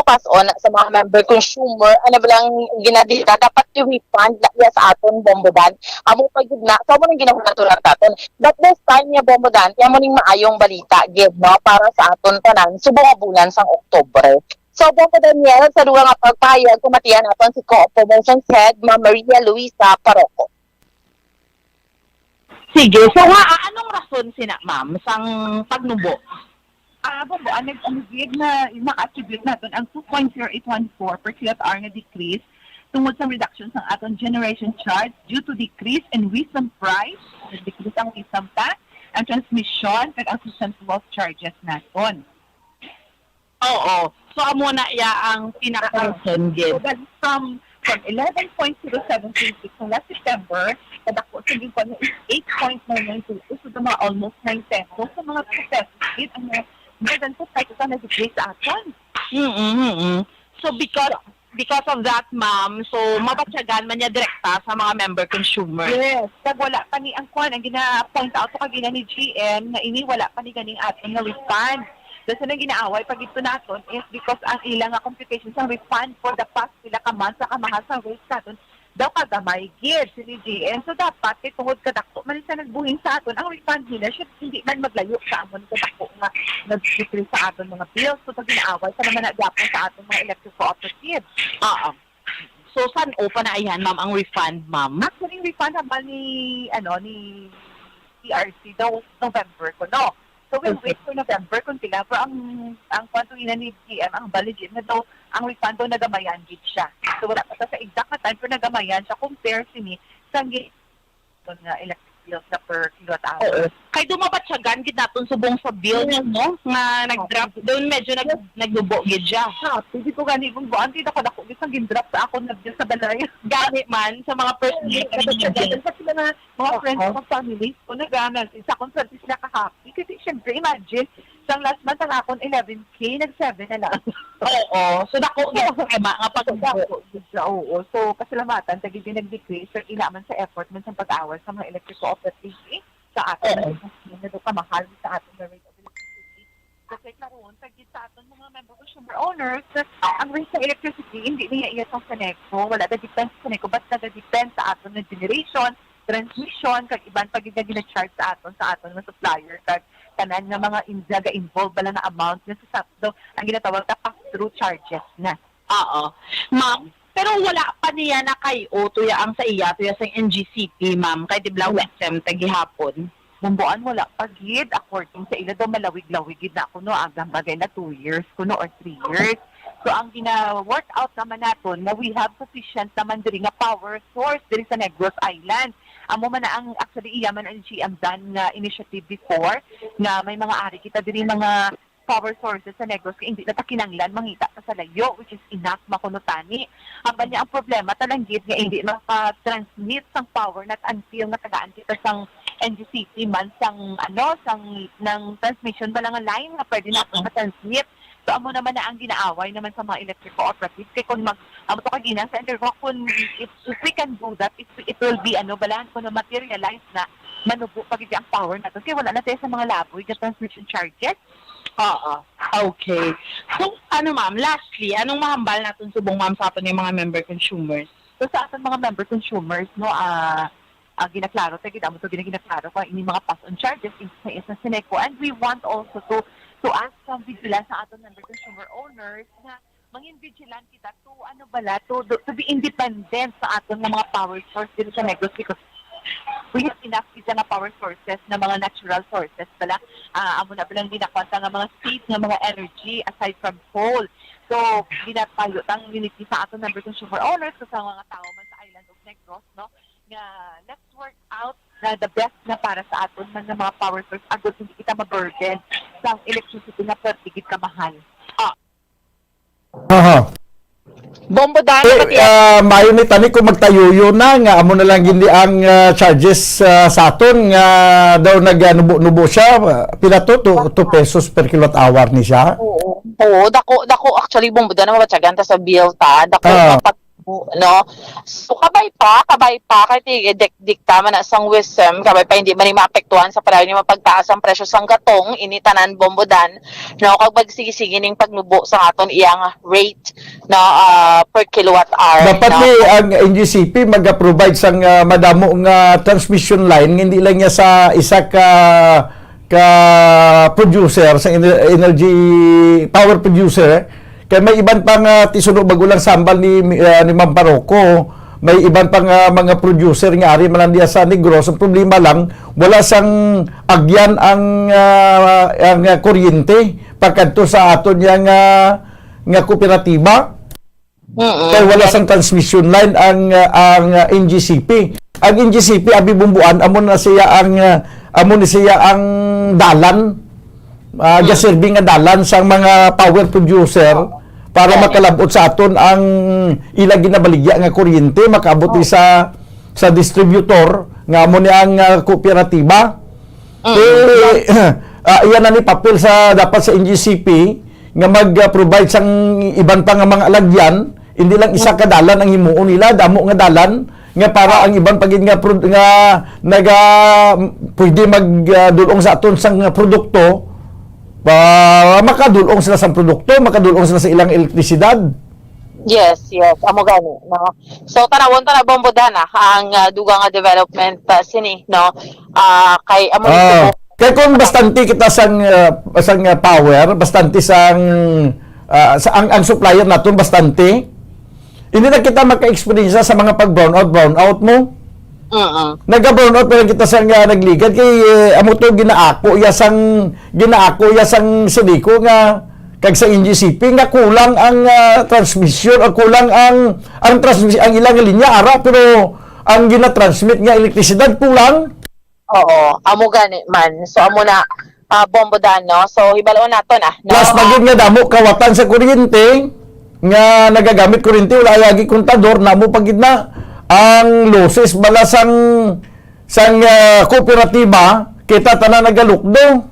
pass on sa mga member consumer bilang ginadita dapat i-refund na iya sa aton Bombodan amo pagid na so mo nang ginawa natural taton but this time niya Bombodan kaya mo ning maayong balita gid no para sa aton tanan subong bulan sang Oktubre. So, Bombodan niya sa duwa nga pagpayag kumatiyan aton si Co-op Promotions Head Maria Luisa Paroco. Sige, so anong rason sina ma'am sang pagnubo? Bomboan, nag-anugig na naka-attribute natin ang 2.0814 per kilowatt-hour na decrease tungod sa reduction sa aton generation charge due to decrease in wisdom price, decrease ang wisdom tax, ang transmission, at ang loss charges natin. Oo. So, amo na iya ang pinaka-rason gid. So, from 11.0736 last September, kadako sa gipon is 8.992. So, mga almost 9 pesos. Sa mga pesos, ang more than 2 pesos na decrease sa aton. So, because of that, ma'am, so mabatyagan man niya direkta sa mga member consumer. Yes. Kag wala pa ni ang kwan, ang gina-point out ko kagina ni GM, na ini wala pa ni ganing aton na refund. Dahil sa nang ginaaway, pag ito natin is because ang ilang computation sa refund for the past pila ka months sa kamahal sa rates natin, daw kagamay gear si GM. So dapat, tungod kadako, man isa nagbuhin sa atin, ang refund nila should hindi man maglayo sa amon kadako nga nag-decrease sa atin mga bills. So pag ginaaway, sa naman nagapon sa atin mga electric cooperatives. So saan open na ayan, ma'am, ang refund, ma'am? Actually, refund naman ni CRC daw November ko, no? So we'll wait for November kung pila. Pero ang kwanto ina ni GM, ang baligid na daw, ang refund daw nagamayan gid siya. So wala pa sa exact na time pero nagamayan siya compare sini sa nga electric bill sa per kilowatt hour. Kay dumabat siya gan gid naton subong sa bill niya no nga nag-drop doon medyo naglubo gid siya. Ha, pwede ko gani kung buan kita ko dako gid sang gin-drop sa ako na bill sa balay. Gani man sa mga personal sa sila na mga friends ko family ko nagana sa concert sila ka happy kasi syempre imagine sang last month ang akon 11K nag-7 na lang. Oo. So dako gid nga pagdako siya. Oo. So pasalamatan tagi din nag-decrease sir ilaman sa effort man sa pag-awal sa mga electric cooperative sa atin na do kamahal sa atin na rate of electricity. Kasi karon tagi sa atin mga member consumer owners ang rate sa electricity hindi niya iya sa Seneco wala na depend sa Seneco but nag-depend sa aton na generation transmission kag iban pag gina-charge sa aton nga supplier kag tanan nga mga injaga involved bala na amount nga sa sakto ang ginatawag na pass-through charges na. Oo. Ma'am, pero wala pa niya na kay o tuya ang sa iya tuya sa NGCP ma'am kay dibla WSM tagihapon. Bumbuan wala pa gid according sa ila daw malawig-lawig gid na kuno agang bagay na 2 years kuno or 3 years. So ang gina-work out naman naton na we have sufficient naman diri nga power source diri sa Negros Island. Amo man na ang actually iyaman ang GM done nga initiative before na may mga ari kita diri mga power sources sa Negros kay hindi na ta kinanglan mangita pa sa layo which is enough makunutani. Ang banya ang problema talanggit nga hindi maka-transmit sang power not until nga tagaan kita sang NGCP man sang ng transmission ba lang ang line nga pwede na ma-transmit. So amo naman na ang ginaaway naman sa mga electric cooperatives kay kung amo to kaginang sa Endergo kung if we can do that it will be balaan kung materialize na manubo pagid ang power natin kay wala na tayo sa mga laboy sa transmission charges. Oo. Okay. So ma'am, lastly, anong mahambal natin subong ma'am sa aton yung mga member consumers? So sa aton mga member consumers no ginaklaro tayo kita mo to ginaklaro ko ini mga pass on charges sa Seneco and we want also to ask some vigilance sa aton member consumer owners na mangin vigilant kita to be independent sa aton nga mga power source dito sa Negros because we have enough isa nga power sources na mga natural sources pala amo na bilang ginakwanta nga mga safe nga mga energy aside from coal. So ginapayo tang unity sa aton member consumer owners sa mga tao man sa island of Negros no nga let's work out na the best na para sa aton man nga mga power source agad hindi kita ma-burden sa electricity na pertigid ka mahal. Bombo dahil mayo ni tani kung magtayuyo na nga amo na lang hindi ang charges sa aton nga daw nagnubo-nubo siya pila to 2 pesos per kilowatt hour ni siya. Oo, dako actually bombo na mabatsagan ta sa bill ta dako no. So kabay pa kay dikta man na sang WSM kabay pa hindi man maapektuhan sa padayon yung mapagtaas ang presyo sang gatong ini tanan bombodan no kag magsige-sige ning pagnubo sa aton iyang rate no per kilowatt hour. Dapat ni ang NGCP mag-provide sang madamo nga transmission line hindi lang niya sa isa ka producer sa energy power producer. Kaya may iban pang tisunog bagulang sambal ni Ma'am Paroko. May iban pang mga producer nga ari man diya sa Negros. Ang problema lang wala sang agyan ang kuryente pagkadto sa aton nga kooperatiba. Kaya wala sang transmission line ang NGCP. Ang NGCP abi bumbuan amo ni siya ang dalan serving nga dalan sang mga power producer para makalabot sa aton ang ilang ginabaligya nga kuryente makaabot sa distributor nga amo ni ang kooperatiba. Iyan na ni papel sa dapat sa NGCP nga mag-provide sang iban pa nga mga alagyan hindi lang isa ka dalan ang himuon nila damo nga dalan nga para ang iban pagid nga pwede magdulong sa aton sang produkto makadulong sila sa produkto, makadulong sila sa ilang elektrisidad. Yes, amo gani no. So tanawon ta na bombodana ang dugang nga development sini no. Kay amo kay kung bastante kita sang power, bastante sang ang supplier naton bastante. Hindi na kita maka-experience sa mga pag-brownout mo. Nagka-brownout pa lang kita sa nagligad kay amo to ginaako ya sang Seneco nga kag sa NGCP nga kulang ang transmission o kulang ang transmission ang ilang linya ara pero ang gina-transmit nga elektrisidad kulang. Oo, amo gani man. So amo na bombo dan no. So hibalo naton no. Plus magid nga damo kawatan sa kuryente nga nagagamit kuryente wala yagi kontador namo pagid na ang losses bala sang kooperatiba kita tanan nagalukdo.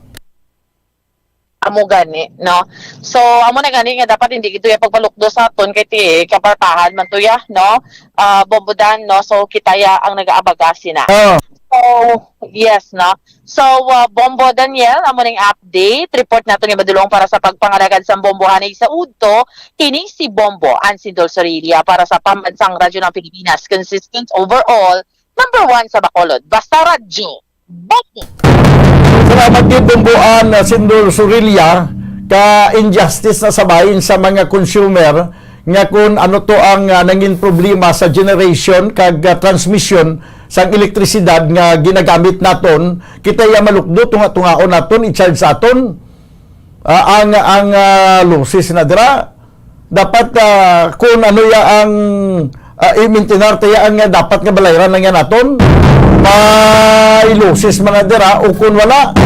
Amo gani no. So amo na gani nga dapat hindi gito ya pagbalukdo sa aton kay ti kapartahan man to ya no. Bombo dan no. So kitaya ang nagaabaga sina. So, yes, no? So, Bombo Daniel, amo ning update. Report nato ni Madulong para sa pagpangalagad sa bombohanay sa Udto. Kini si Bombo Ansindol Sorilia para sa Pambansang Radyo ng Pilipinas. Consistent overall, number 1 sa Bacolod. Basta Radyo. Bombo! Salamat din Bomboan Sindol Sorilia ka injustice na sabayin sa mga consumer nga kung ano to ang nangin problema sa generation kag transmission sang elektrisidad nga ginagamit naton kita ya malukdo tunga-tungaon naton i-charge sa aton ang losses na dira dapat kung ano ya ang i-maintain tayo ang dapat nga balayran na nga naton may losses mga dira o kung wala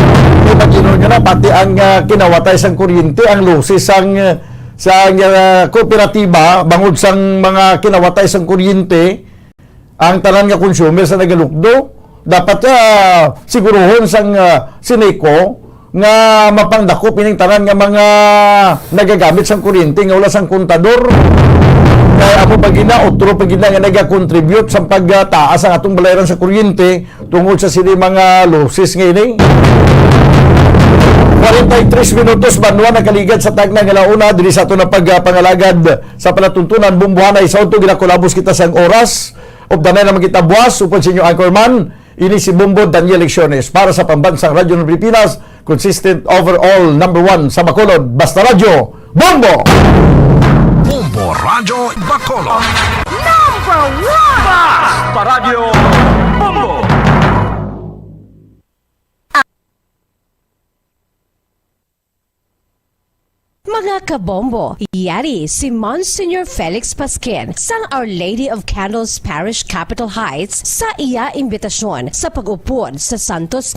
imagine nyo na pati ang kinawatay sang kuryente ang losses sang sa kooperatiba bangod sang mga kinawatay sang kuryente ang tanan nga consumer sa nagalukdo dapat siguruhon sang Sineco nga mapangdakop ining tanan nga mga nagagamit sang kuryente nga wala sang kontador kaya ako pagina otro pagina nga nagakontribute sa pagtaas ang atong balayran sa kuryente tungod sa sini mga losses nga ini 43 minutos banwa nakaligad sa tagna nga launa diri sa ato na pagpangalagad sa palatuntunan bumbuhanay sa unto ginakolabos kita sang oras of danay naman kita buwas upod sa inyo anchorman ini si Bombo Daniel Lecciones para sa Pambansang Radyo ng Pilipinas consistent overall number 1 sa Bacolod Basta Radyo Bombo Bombo Radyo Bacolod Number 1! Basta Radyo Bombo. Mga kabombo, yari si Monsignor Felix Pasquin sang Our Lady of Candles Parish Capitol Heights sa iya imbitasyon sa pag-upod sa Santos